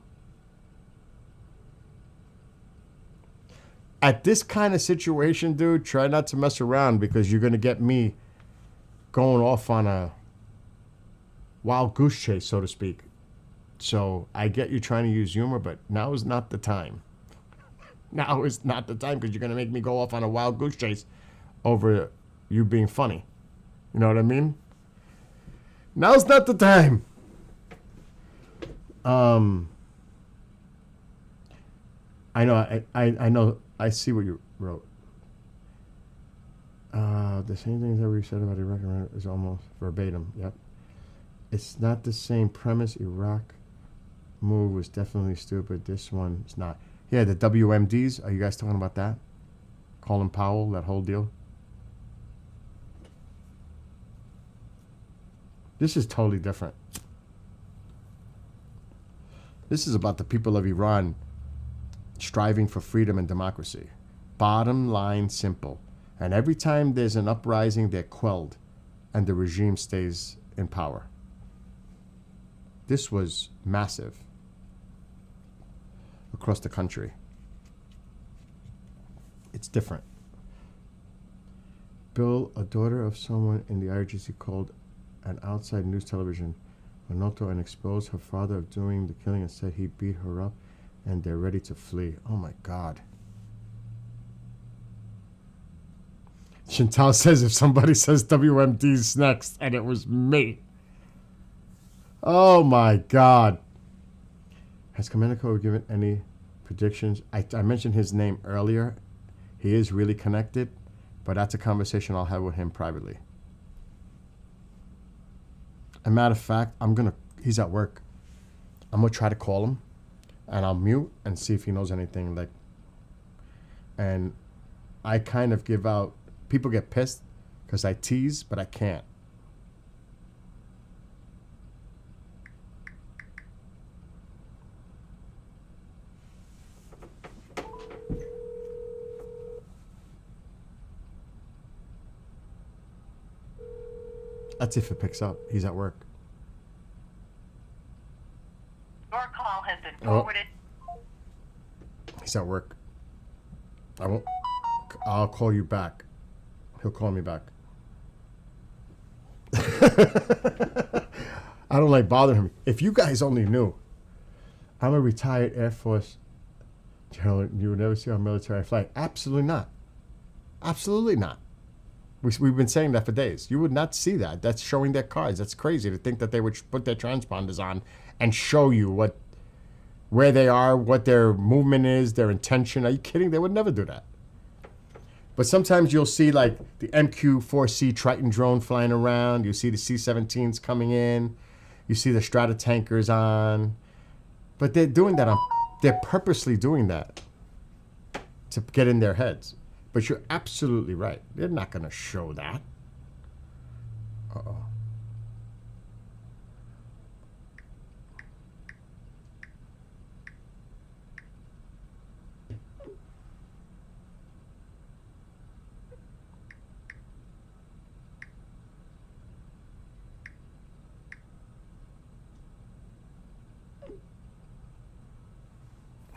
A: At this kind of situation, dude, try not to mess around because you're going to get me going off on a wild goose chase, so to speak. So I get you trying to use humor, but now is not the time. Now is not the time because you're going to make me go off on a wild goose chase over you being funny. You know what I mean? Now's not the time. I know, I know, I see what you wrote. The same things that we said about Iraq is almost verbatim. Yep. It's not the same premise. Iraq move was definitely stupid. This one is not. Yeah, the WMDs. Are you guys talking about that? Colin Powell, that whole deal? This is totally different. This is about the people of Iran striving for freedom and democracy. Bottom line simple. And every time there's an uprising, they're quelled and the regime stays in power. This was massive across the country. It's different. Bill, a daughter of someone in the IRGC, called an outside news television Manoto and exposed her father of doing the killing and said he beat her up and they're ready to flee. Oh my God. Chantal says if somebody says WMD's next and it was me. Oh my God. Has Komendko given any predictions? I mentioned his name earlier. He is really connected, but that's a conversation I'll have with him privately. As a matter of fact, he's at work. I'm going to try to call him and I'll mute and see if he knows anything. And I kind of give out, people get pissed because I tease, but I can't. That's if it picks up. He's at work.
F: Your call has been forwarded.
A: He's at work. I'll call you back. He'll call me back. I don't like bothering him. If you guys only knew, I'm a retired Air Force general. You would never see our military flag. Absolutely not. Absolutely not. We've been saying that for days. You would not see that. That's showing their cards. That's crazy to think that they would put their transponders on and show you where they are, what their movement is, their intention. Are you kidding? They would never do that. But sometimes you'll see like the MQ-4C Triton drone flying around. You see the C-17s coming in. You see the strata tankers on. But they're doing that they're purposely doing that to get in their heads. But you're absolutely right. They're not going to show that. Uh-oh.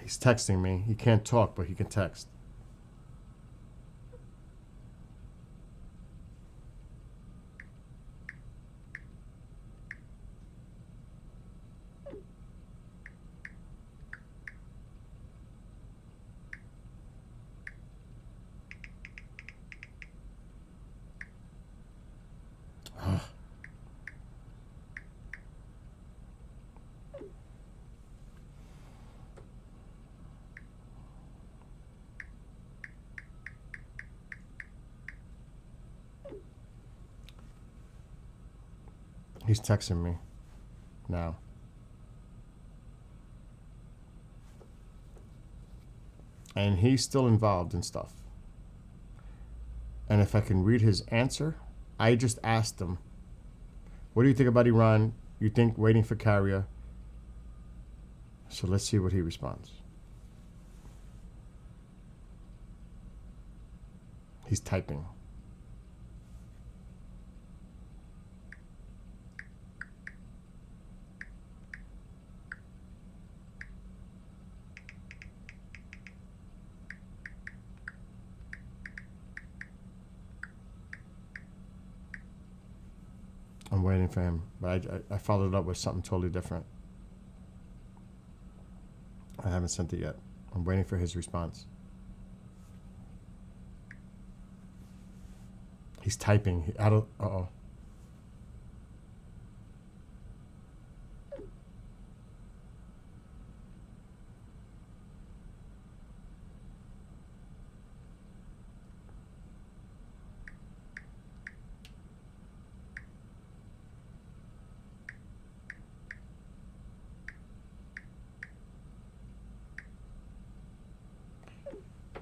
A: He's texting me. He can't talk, but he can text. He's texting me now. And he's still involved in stuff. And if I can read his answer, I just asked him, what do you think about Iran? You think waiting for carrier? So let's see what he responds. He's typing. I'm waiting for him, but I followed up with something totally different. I haven't sent it yet. I'm waiting for his response. He's typing. Uh-oh.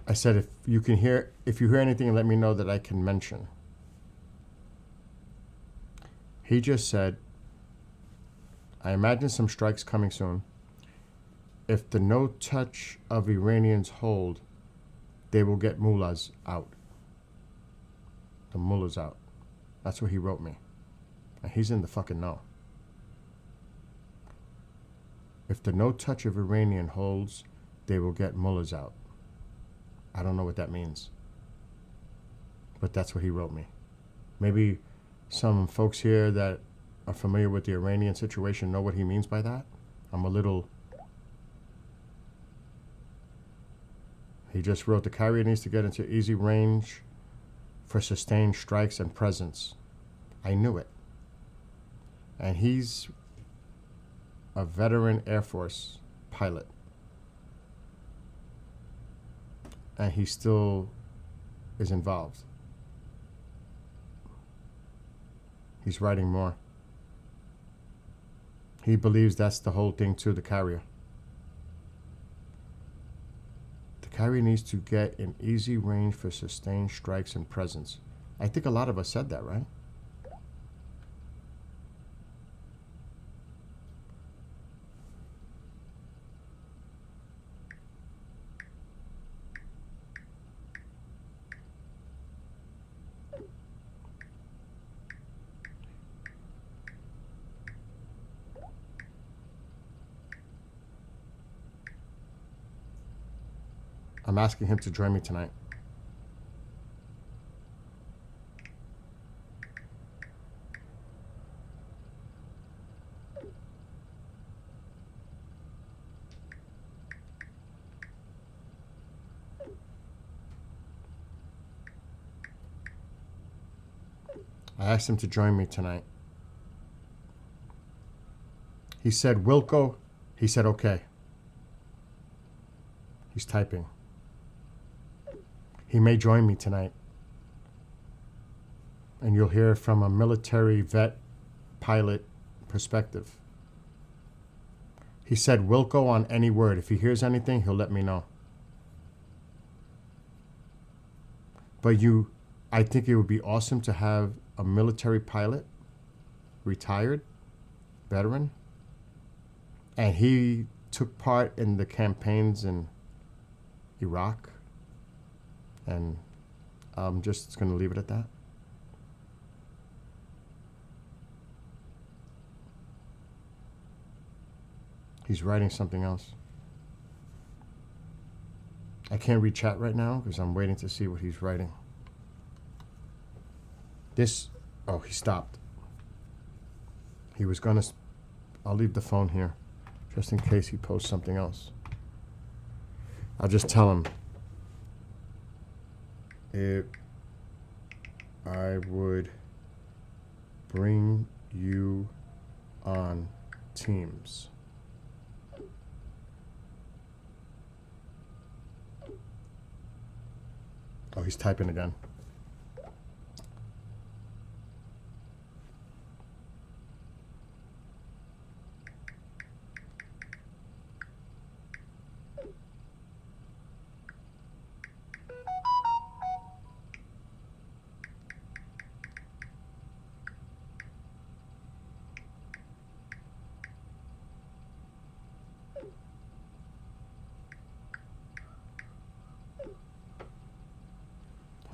A: I said, if you hear anything, let me know that I can mention. He just said, I imagine some strikes coming soon. If the no touch of Iranians hold, they will get mullahs out. The mullahs out. That's what he wrote me. And he's in the fucking know. If the no touch of Iranian holds, they will get mullahs out. I don't know what that means. But that's what he wrote me. Maybe some folks here that are familiar with the Iranian situation know what he means by that. I'm a little... He just wrote, the carrier needs to get into easy range for sustained strikes and presence. I knew it. And he's a veteran Air Force pilot. And he still is involved. He's writing more. He believes that's the whole thing too, the carrier. The carrier needs to get in easy range for sustained strikes and presence. I think a lot of us said that, right? I'm asking him to join me tonight. I asked him to join me tonight. He said, Wilco. He said, okay. He's typing. He may join me tonight. And you'll hear from a military vet, pilot, perspective. He said, we'll go on any word. If he hears anything, he'll let me know. But I think it would be awesome to have a military pilot, retired, veteran, and he took part in the campaigns in Iraq, and I'm just going to leave it at that. He's writing something else. I can't read chat right now because I'm waiting to see what he's writing. Oh, he stopped. He was going to, I'll leave the phone here just in case he posts something else. I'll just tell him if I would bring you on Teams. Oh, he's typing again.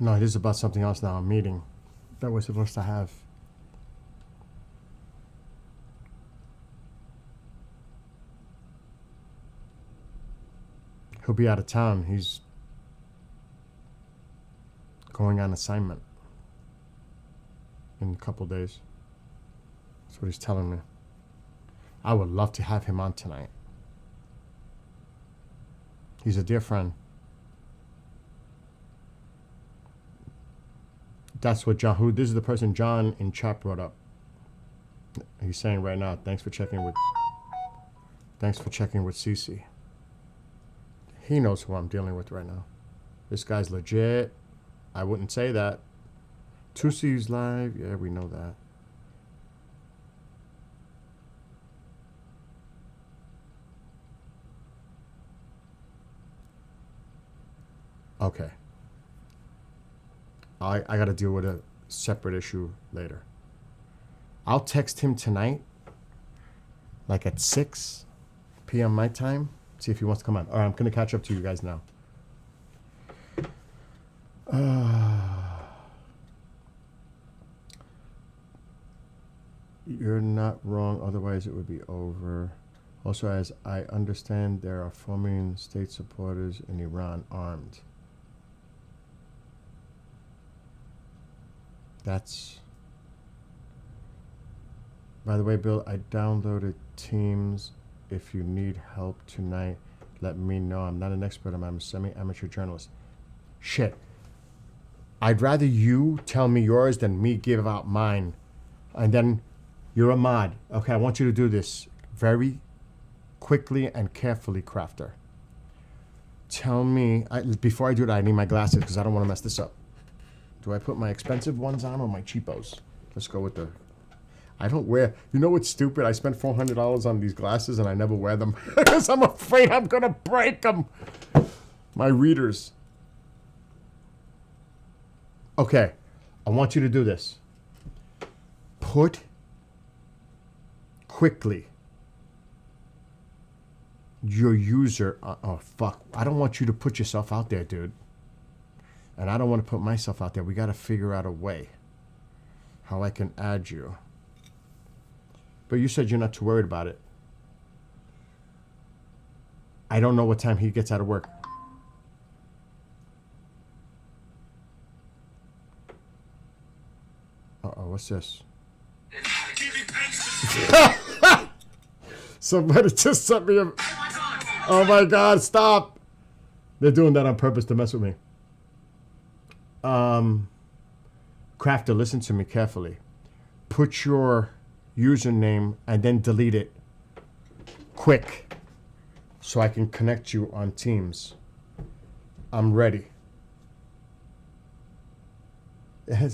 A: No, it is about something else now. A meeting that we're supposed to have. He'll be out of town. He's going on assignment in a couple days. That's what he's telling me. I would love to have him on tonight. He's a dear friend. That's what John, this is the person John in chat brought up. He's saying right now, thanks for checking with Cece. He knows who I'm dealing with right now. This guy's legit. I wouldn't say that. 2C's live. Yeah, we know that. Okay. I got to deal with a separate issue later. I'll text him tonight, like at 6 p.m. my time, see if he wants to come on. All right, I'm going to catch up to you guys now. You're not wrong, otherwise it would be over. Also, as I understand, there are foreign state supporters in Iran armed. That's... By the way, Bill, I downloaded Teams. If you need help tonight, let me know. I'm not an expert. I'm a semi-amateur journalist. Shit. I'd rather you tell me yours than me give out mine. And then you're a mod. Okay, I want you to do this very quickly and carefully, Crafter. Tell me, before I do that, I need my glasses because I don't want to mess this up. Do I put my expensive ones on or my cheapos? Let's go with the... I don't wear... You know what's stupid? I spent $400 on these glasses and I never wear them because I'm afraid I'm going to break them. My readers. Okay. I want you to do this. Put quickly your user... oh, fuck. I don't want you to put yourself out there, dude. And I don't want to put myself out there. We got to figure out a way how I can add you. But you said you're not too worried about it. I don't know what time he gets out of work. Uh-oh, what's this? Somebody just sent me a... Oh my God, stop! They're doing that on purpose to mess with me. Crafter, listen to me carefully. Put your username and then delete it quick so I can connect you on Teams. I'm ready.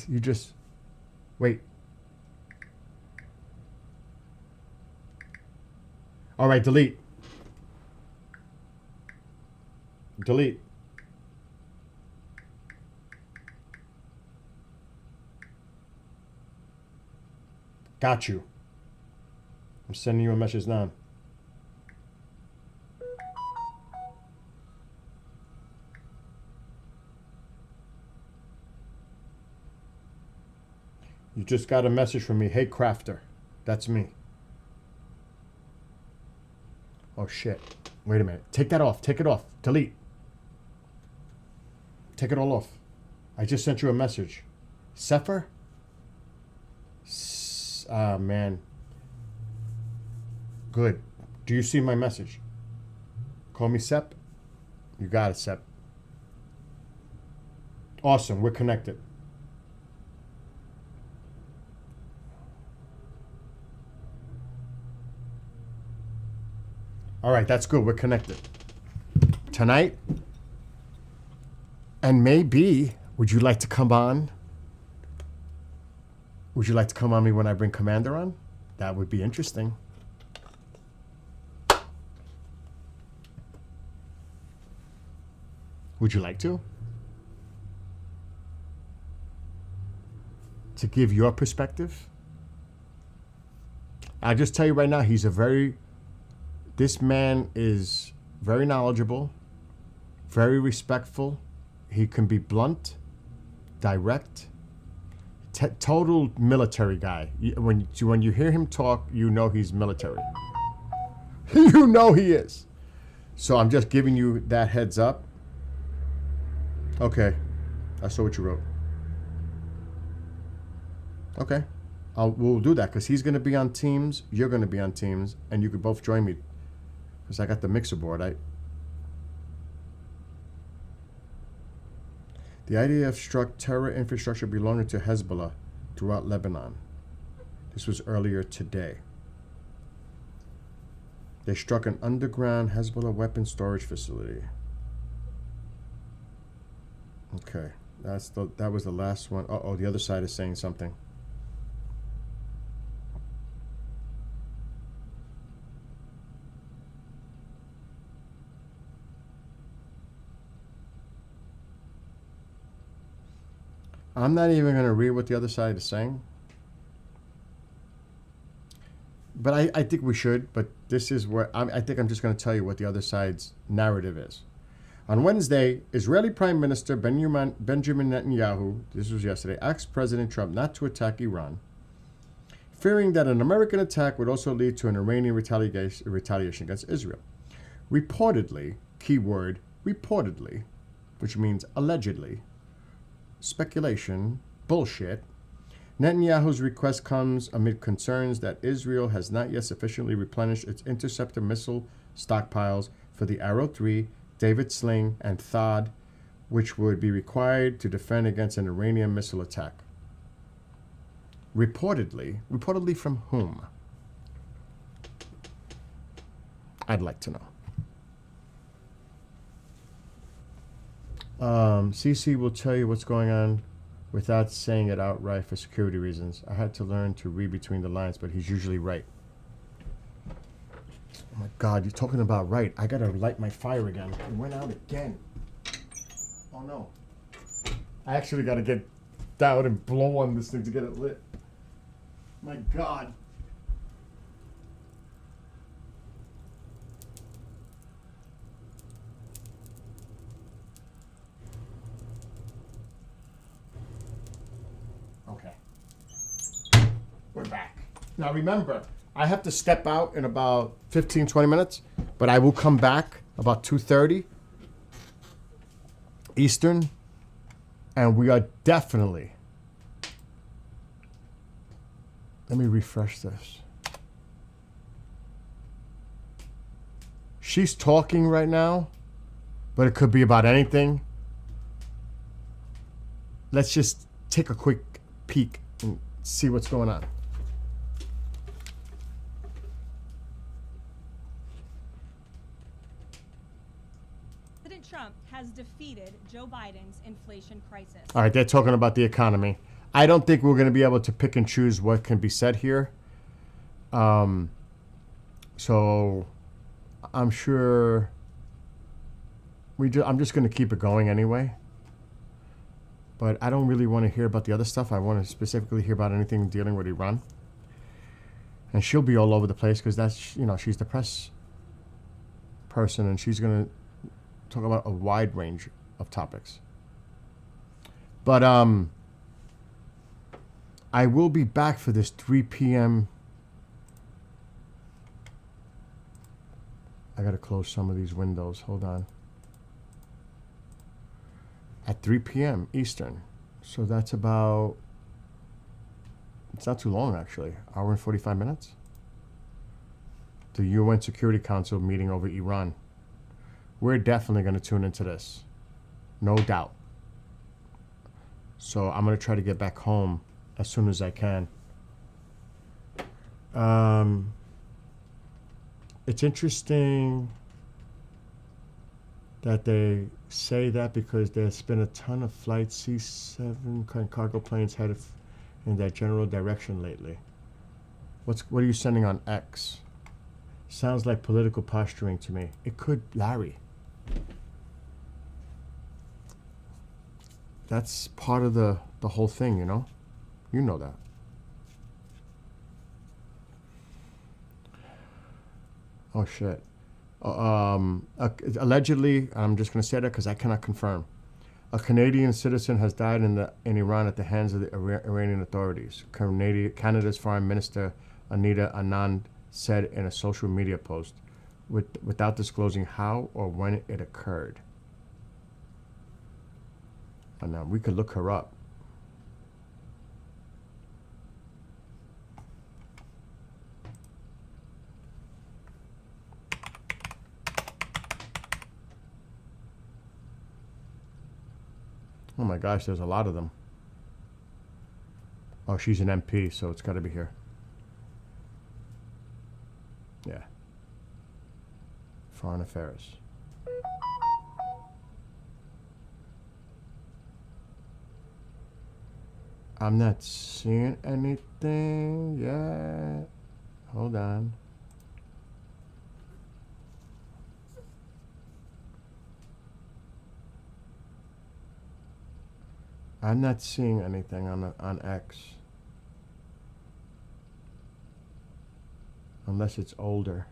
A: You just wait. All right, delete. Delete. Got you. I'm sending you a message now. You just got a message from me. Hey, Crafter. That's me. Oh, shit. Wait a minute. Take that off. Take it off. Delete. Take it all off. I just sent you a message. Sefer? Ah, man. Good. Do you see my message? Call me Sep? You got it, Sep. Awesome. We're connected. All right, that's good. We're connected. Tonight, and maybe, would you like to come on? Would you like to come on me when I bring Commander on? That would be interesting. Would you like to? To give your perspective? I'll just tell you right now, this man is very knowledgeable, very respectful. He can be blunt, direct, total military guy. When you hear him talk, you know he's military. You know he is. So I'm just giving you that heads up. Okay, I saw what you wrote. Okay, we'll do that because he's going to be on Teams, you're going to be on Teams, and you could both join me because I got the mixer board. The IDF struck terror infrastructure belonging to Hezbollah throughout Lebanon. This was earlier today. They struck an underground Hezbollah weapons storage facility. Okay, that was the last one. Uh-oh, the other side is saying something. I'm not even going to read what the other side is saying. But I think we should. But this is where I think I'm just going to tell you what the other side's narrative is. On Wednesday, Israeli Prime Minister Benjamin Netanyahu, this was yesterday, asked President Trump not to attack Iran, fearing that an American attack would also lead to an Iranian retaliation against Israel. Reportedly, keyword reportedly, which means allegedly, speculation, bullshit, Netanyahu's request comes amid concerns that Israel has not yet sufficiently replenished its interceptor missile stockpiles for the Arrow 3, David Sling, and Thad, which would be required to defend against an Iranian missile attack. Reportedly from whom? I'd like to know. CC will tell you what's going on without saying it outright for security reasons. I had to learn to read between the lines, but he's usually right. Oh my God, you're talking about right. I gotta light my fire again. It went out again. Oh no. I actually gotta get down and blow on this thing to get it lit. My God. Okay. We're back. Now remember, I have to step out in about 15, 20 minutes, but I will come back about 2:30 Eastern, and we are definitely, let me refresh this. She's talking right now, but it could be about anything. Let's just take a quick peek and see what's going on.
G: President Trump has defeated Joe Biden's inflation crisis.
A: All right, they're talking about the economy. I don't think we're going to be able to pick and choose what can be said here. So I'm sure I'm just going to keep it going anyway. But I don't really want to hear about the other stuff. I want to specifically hear about anything dealing with Iran. And she'll be all over the place because that's, she's the press person and she's going to talk about a wide range of topics. But I will be back for this 3 p.m. I got to close some of these windows. Hold on. At 3 p.m. Eastern. So that's about, it's not too long actually, hour and 45 minutes. The UN Security Council meeting over Iran. We're definitely going to tune into this. No doubt. So I'm going to try to get back home as soon as I can. It's interesting that they say that because there's been a ton of flight C-7 cargo planes headed in that general direction lately. What are you sending on X? Sounds like political posturing to me. It could, Larry. That's part of the whole thing, you know? You know that. Oh, shit. Allegedly, I'm just going to say that because I cannot confirm. A Canadian citizen has died in Iran at the hands of the Iranian authorities. Canada's Foreign Minister Anita Anand said in a social media post, without disclosing how or when it occurred. And now we could look her up. Oh my gosh, there's a lot of them. Oh, she's an MP, so it's got to be here. Yeah. Foreign Affairs. I'm not seeing anything yet. Hold on. I'm not seeing anything on X. Unless it's older.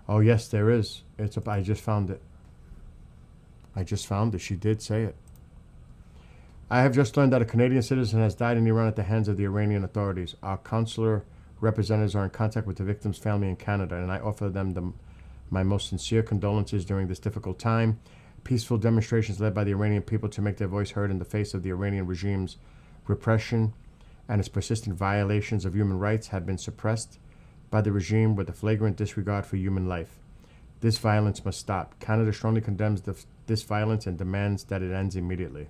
A: Oh yes, there is. I just found it. She did say it. I have just learned that a Canadian citizen has died in Iran at the hands of the Iranian authorities. Our consular representatives are in contact with the victim's family in Canada, and I offer them my most sincere condolences during this difficult time. Peaceful demonstrations led by the Iranian people to make their voice heard in the face of the Iranian regime's repression and its persistent violations of human rights have been suppressed by the regime with a flagrant disregard for human life. This violence must stop. Canada strongly condemns this violence and demands that it ends immediately.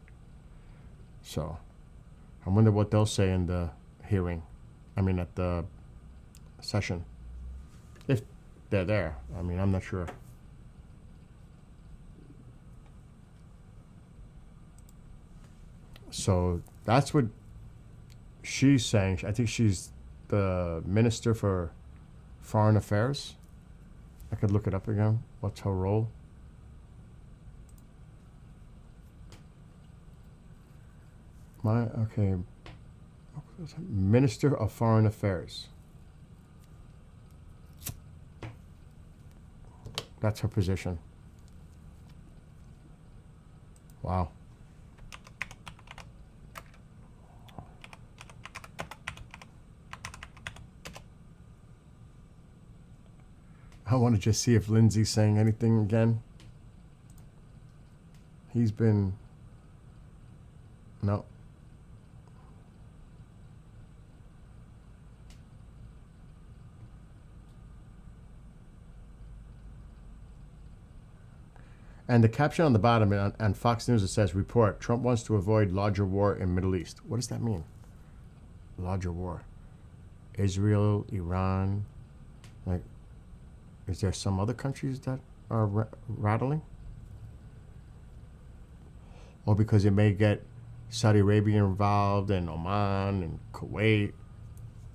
A: So, I wonder what they'll say in the hearing. At the session. If they're there. I'm not sure. So, that's what she's saying. I think she's the Minister for Foreign Affairs. I could look it up again. What's her role? Minister of Foreign Affairs. That's her position. Wow. I want to just see if Lindsay's saying anything again. He's been... No. And the caption on the bottom on Fox News, it says, report, Trump wants to avoid larger war in Middle East. What does that mean? Larger war. Israel, Iran. Is there some other countries that are rattling? Or because it may get Saudi Arabia involved and Oman and Kuwait.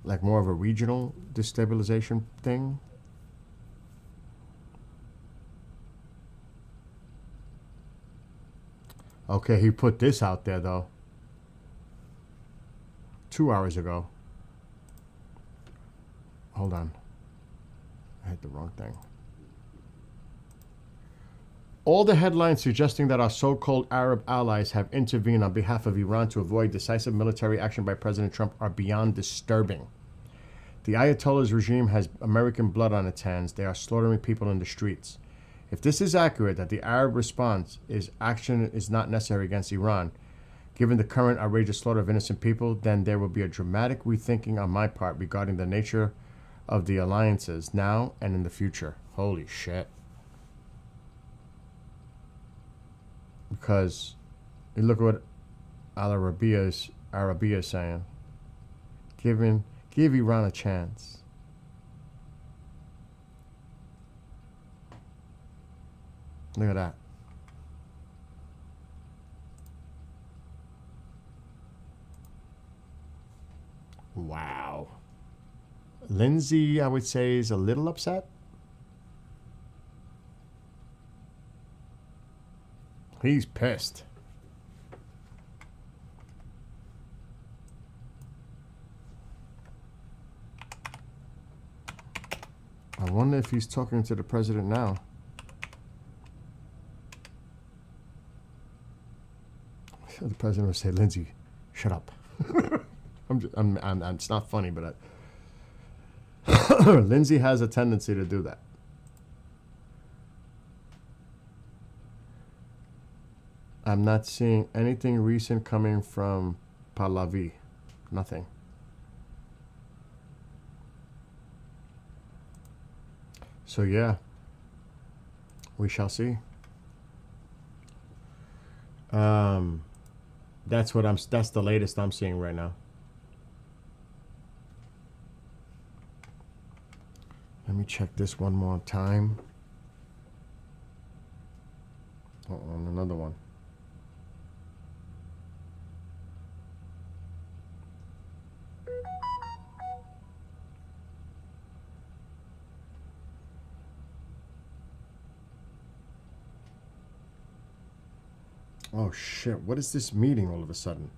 A: like more of a regional destabilization thing. Okay, he put this out there though. 2 hours ago. Hold on. I hit the wrong thing. All the headlines suggesting that our so-called Arab allies have intervened on behalf of Iran to avoid decisive military action by President Trump are beyond disturbing. The Ayatollah's regime has American blood on its hands. They are slaughtering people in the streets. If this is accurate, that the Arab response is action is not necessary against Iran, given the current outrageous slaughter of innocent people, then there will be a dramatic rethinking on my part regarding the nature of the alliances now and in the future. Holy shit. Because you look at what Al Arabiya is saying. Give Iran a chance. Look at that. Wow. Lindsay, I would say, is a little upset. He's pissed. I wonder if he's talking to the president now. The president would say, "Lindsay, shut up." It's not funny, but Lindsay has a tendency to do that. I'm not seeing anything recent coming from Pahlavi. Nothing. So yeah, we shall see. That's the latest I'm seeing right now. Let me check this one more time. Oh, and another one. Oh shit, what is this meeting all of a sudden?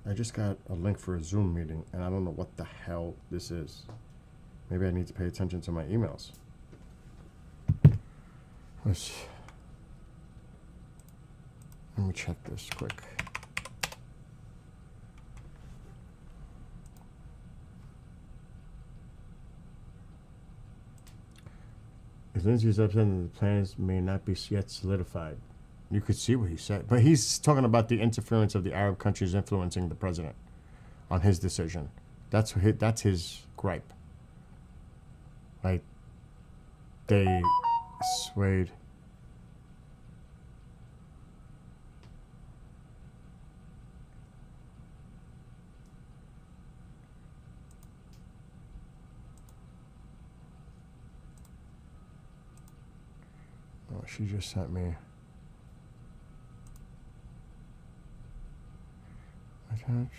A: I just got a link for a Zoom meeting, and I don't know what the hell this is. Maybe I need to pay attention to my emails. Let me check this quick. If Lindsay is upset that the plans may not be yet solidified. You could see what he said. But he's talking about the interference of the Arab countries influencing the president on his decision. That's his gripe. Like, they swayed. Oh, she just sent me. Attached.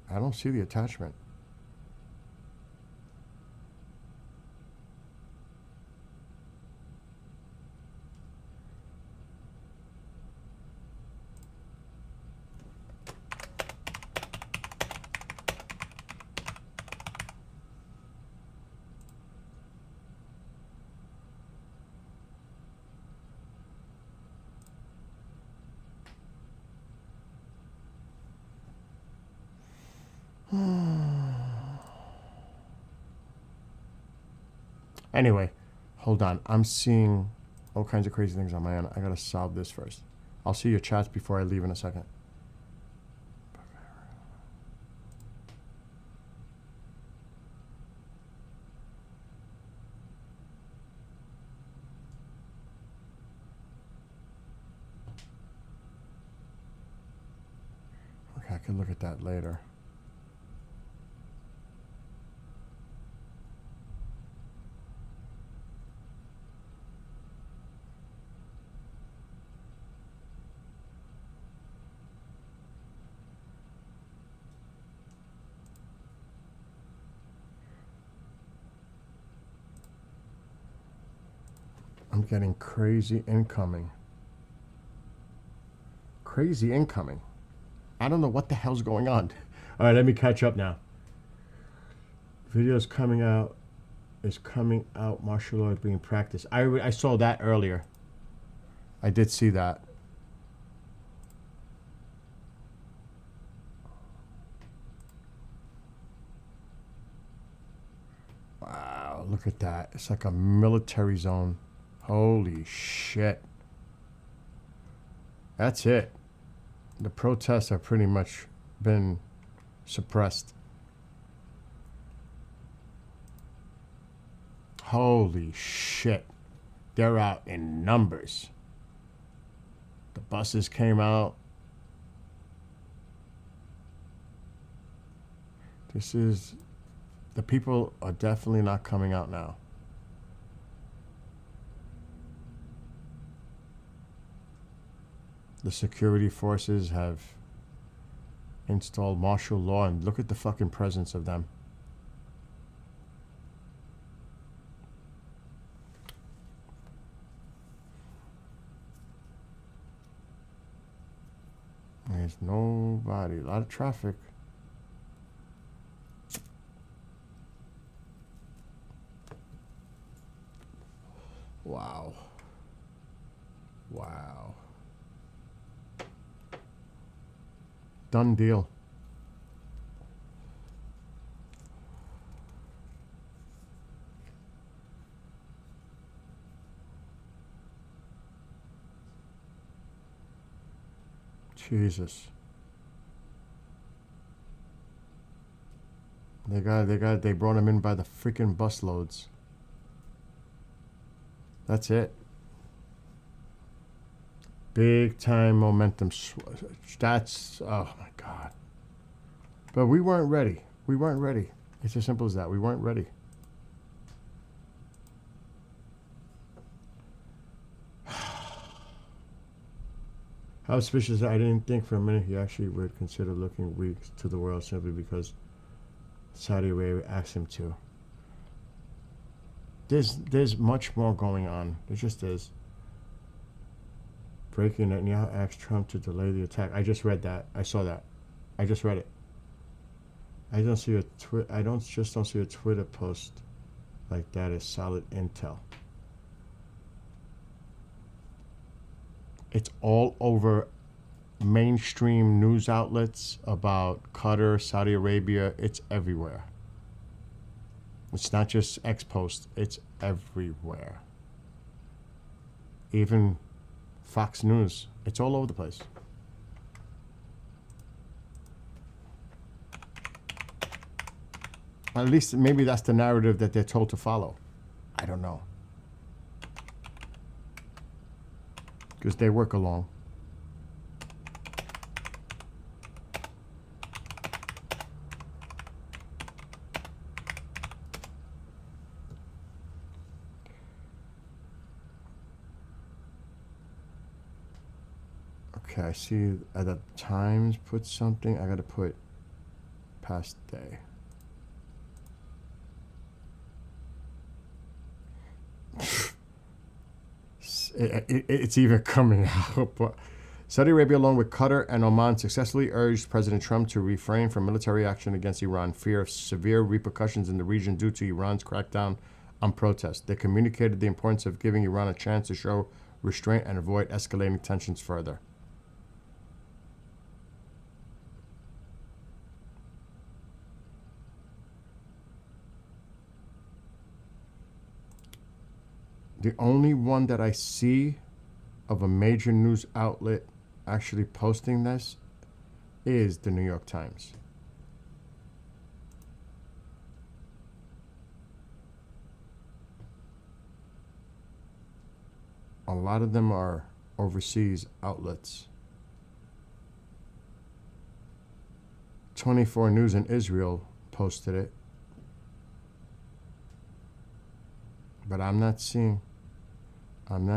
A: I don't see the attachment. Anyway, hold on. I'm seeing all kinds of crazy things on my end. I gotta solve this first. I'll see your chats before I leave in a second. can look at that later. I'm getting crazy incoming. Crazy incoming. I don't know what the hell's going on. All right, let me catch up now. Video's coming out. Is coming out. Martial law is being practiced. I saw that earlier. I did see that. Wow, look at that. It's like a military zone. Holy shit. That's it. The protests have pretty much been suppressed. Holy shit. They're out in numbers. The buses came out. The people are definitely not coming out now. The security forces have installed martial law, and look at the fucking presence of them. There's nobody. A lot of traffic. Wow. Wow. Done deal. Jesus. They brought him in by the freaking busloads. That's it. Big time momentum. That's, oh my God. But we weren't ready. We weren't ready. It's as simple as that. We weren't ready. How suspicious. I didn't think for a minute he actually would consider looking weak to the world simply because Saudi Arabia asked him to. There's much more going on. There just is. Breaking Netanyahu asked Trump to delay the attack. I just read that. I saw that. I just read it. I don't see a don't see a Twitter post like that as solid intel. It's all over mainstream news outlets about Qatar, Saudi Arabia. It's everywhere. It's not just X post. It's everywhere. Even Fox News. It's all over the place. At least maybe that's the narrative that they're told to follow. I don't know. Because they work along. Okay, I see the Times put something. I gotta put past day. It's even coming out. But Saudi Arabia, along with Qatar and Oman, successfully urged President Trump to refrain from military action against Iran, fear of severe repercussions in the region due to Iran's crackdown on protests. They communicated the importance of giving Iran a chance to show restraint and avoid escalating tensions further. The only one that I see of a major news outlet actually posting this is the New York Times. A lot of them are overseas outlets. 24 News in Israel posted it. But I'm not seeing on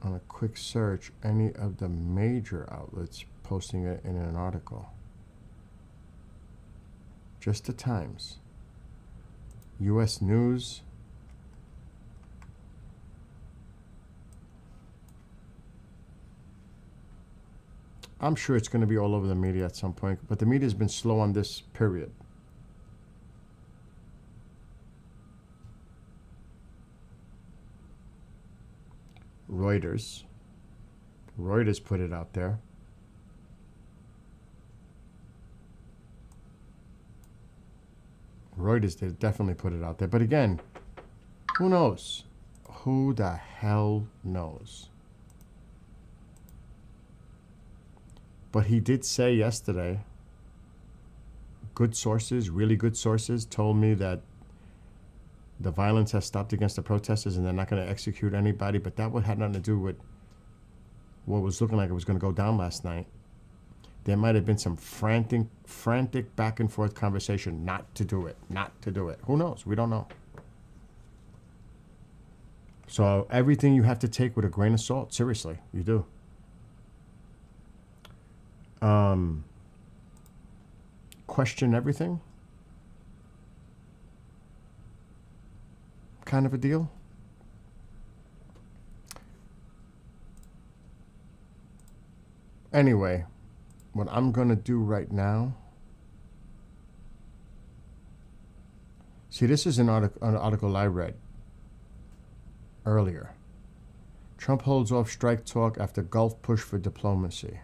A: a quick search any of the major outlets posting it in an article. Just the Times. U.S. News. I'm sure it's going to be all over the media at some point, but the media's been slow on this, period. Reuters put it out there. Reuters did definitely put it out there. But again, who knows? Who the hell knows? But he did say yesterday, good sources, really good sources, told me that the violence has stopped against the protesters and they're not going to execute anybody. But that had nothing to do with what was looking like it was going to go down last night. There might have been some frantic back and forth conversation not to do it. Who knows? We don't know. So everything you have to take with a grain of salt. Seriously, you do. Question everything kind of a deal. Anyway, what I'm going to do right now. See, this is an article I read earlier. Trump holds off strike talk after Gulf push for diplomacy.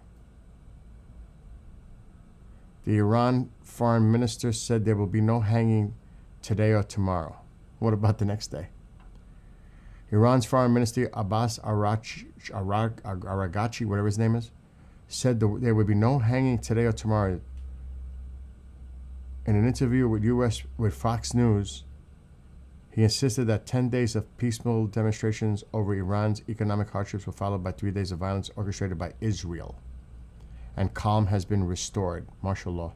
A: The Iran foreign minister said there will be no hanging today or tomorrow. What about the next day? Iran's foreign minister Abbas Araghchi, whatever his name is, said there would be no hanging today or tomorrow. In an interview with Fox News, he insisted that 10 days of peaceful demonstrations over Iran's economic hardships were followed by 3 days of violence orchestrated by Israel. And calm has been restored. Martial law.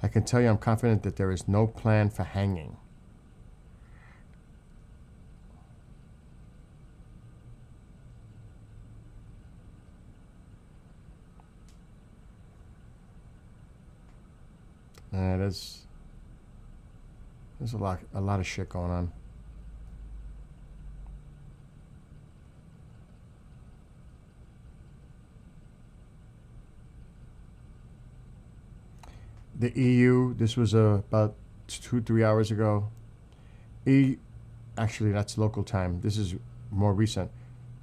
A: I can tell you I'm confident that there is no plan for hanging. There's a lot of shit going on. The EU, this was about 2-3 hours ago. Actually, that's local time. This is more recent.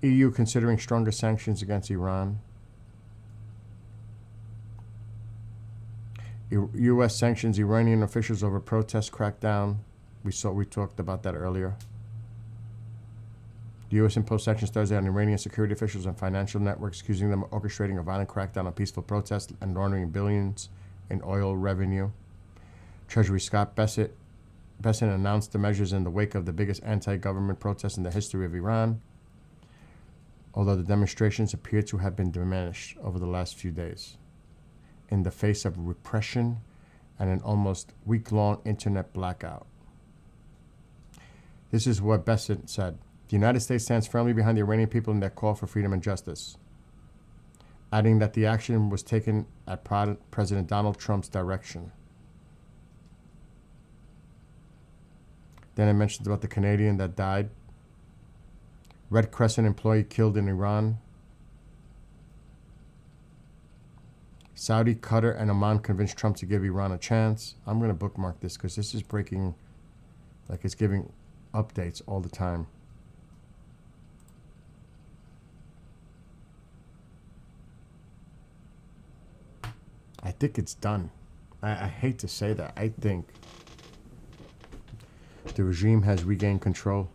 A: EU considering stronger sanctions against Iran. U.S. sanctions Iranian officials over protest crackdown. We talked about that earlier. The U.S. imposed sanctions Thursday on Iranian security officials and financial networks, accusing them of orchestrating a violent crackdown on peaceful protests and laundering billions in oil revenue. Treasury Scott Bessent announced the measures in the wake of the biggest anti-government protests in the history of Iran, although the demonstrations appear to have been diminished over the last few days in the face of repression and an almost week-long internet blackout. This is what Bessent said. The United States stands firmly behind the Iranian people in their call for freedom and justice, adding that the action was taken at President Donald Trump's direction. Then it mentions about the Canadian that died. Red Crescent employee killed in Iran. Saudi, Qatar, and Oman convinced Trump to give Iran a chance. I'm going to bookmark this because this is breaking, like it's giving updates all the time. I think it's done. I hate to say that. I think the regime has regained control.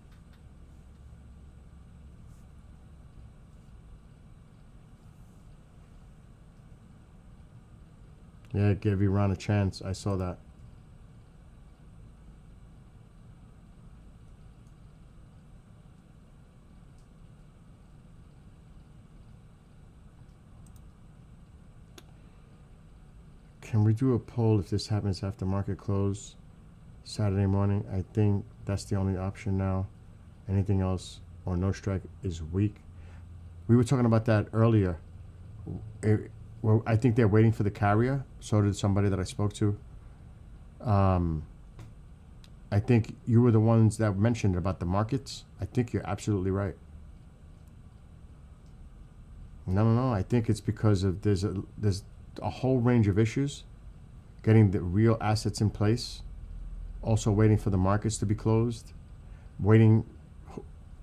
A: Yeah, give Iran a chance. I saw that. we do a poll if this happens after market close Saturday morning. I think that's the only option now. Anything else or no strike is weak. We were talking about that earlier. Well, I think they're waiting for the carrier. So did somebody that I spoke to. I think you were the ones that mentioned about the markets. I think you're absolutely right. No. I think it's because of there's a whole range of issues. Getting the real assets in place. Also waiting for the markets to be closed.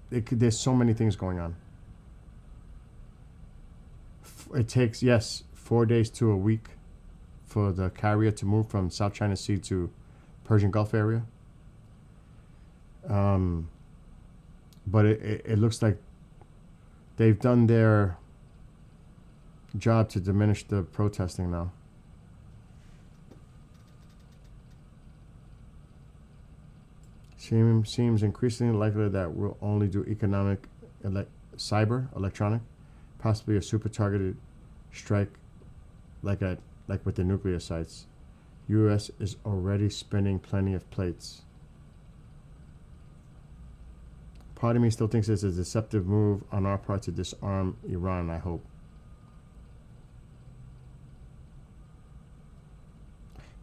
A: There's so many things going on. It takes, 4 days to a week for the carrier to move from South China Sea to Persian Gulf area. But it looks like they've done their job to diminish the protesting now. Seems increasingly likely that we'll only do economic, electronic, possibly a super targeted strike like with the nuclear sites. U.S. is already spinning plenty of plates. Part of me still thinks it's a deceptive move on our part to disarm Iran, I hope.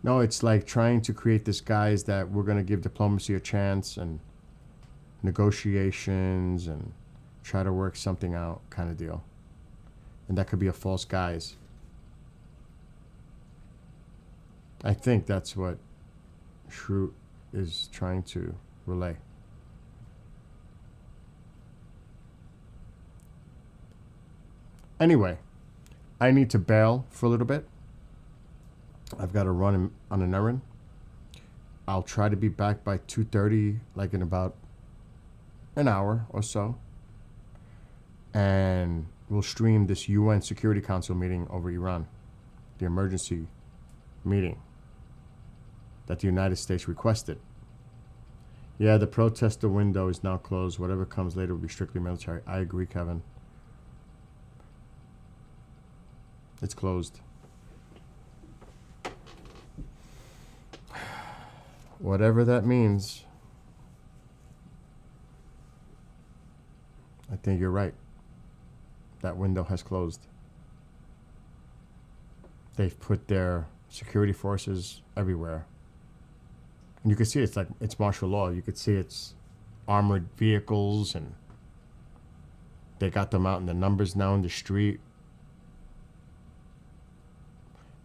A: No, it's like trying to create this guise that we're going to give diplomacy a chance and negotiations and try to work something out kind of deal. And that could be a false guise. I think that's what Schrute is trying to relay. Anyway, I need to bail for a little bit. I've got to run on an errand. I'll try to be back by 2:30, like in about an hour or so. And we'll stream this UN Security Council meeting over Iran, the emergency meeting that the United States requested. Yeah, the protester window is now closed. Whatever comes later will be strictly military. I agree, Kevin. It's closed. Whatever that means, I think you're right. That window has closed. They've put their security forces everywhere. And you can see it's martial law. You could see it's armored vehicles, and they got them out in the numbers now in the street.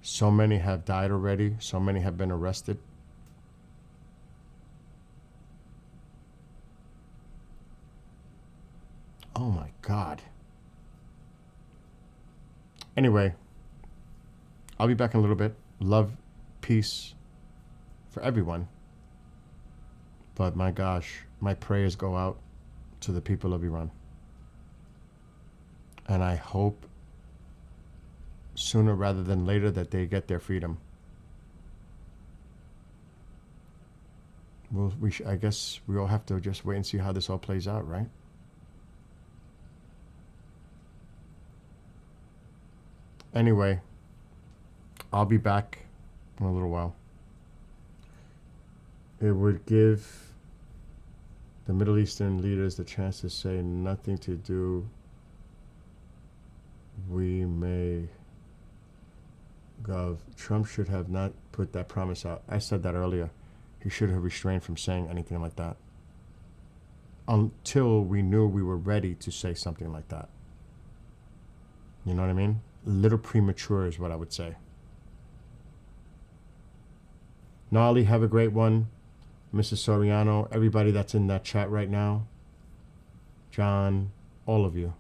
A: So many have died already. So many have been arrested. Oh my God. Anyway, I'll be back in a little bit. Love, peace for everyone. But my gosh, my prayers go out to the people of Iran. And I hope sooner rather than later that they get their freedom. I guess we all have to just wait and see how this all plays out, right? Anyway, I'll be back in a little while. It would give the Middle Eastern leaders the chance to say nothing to do. We may Gov. Trump should have not put that promise out. I said that earlier. He should have restrained from saying anything like that until we knew we were ready to say something like that. You know what I mean? A little premature is what I would say. Nali, have a great one. Mrs. Soriano, everybody that's in that chat right now. John, all of you.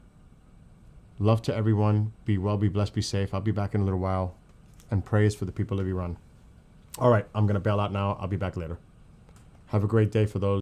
A: Love to everyone. Be well, be blessed, be safe. I'll be back in a little while. And praise for the people of Iran. All right, I'm going to bail out now. I'll be back later. Have a great day for those.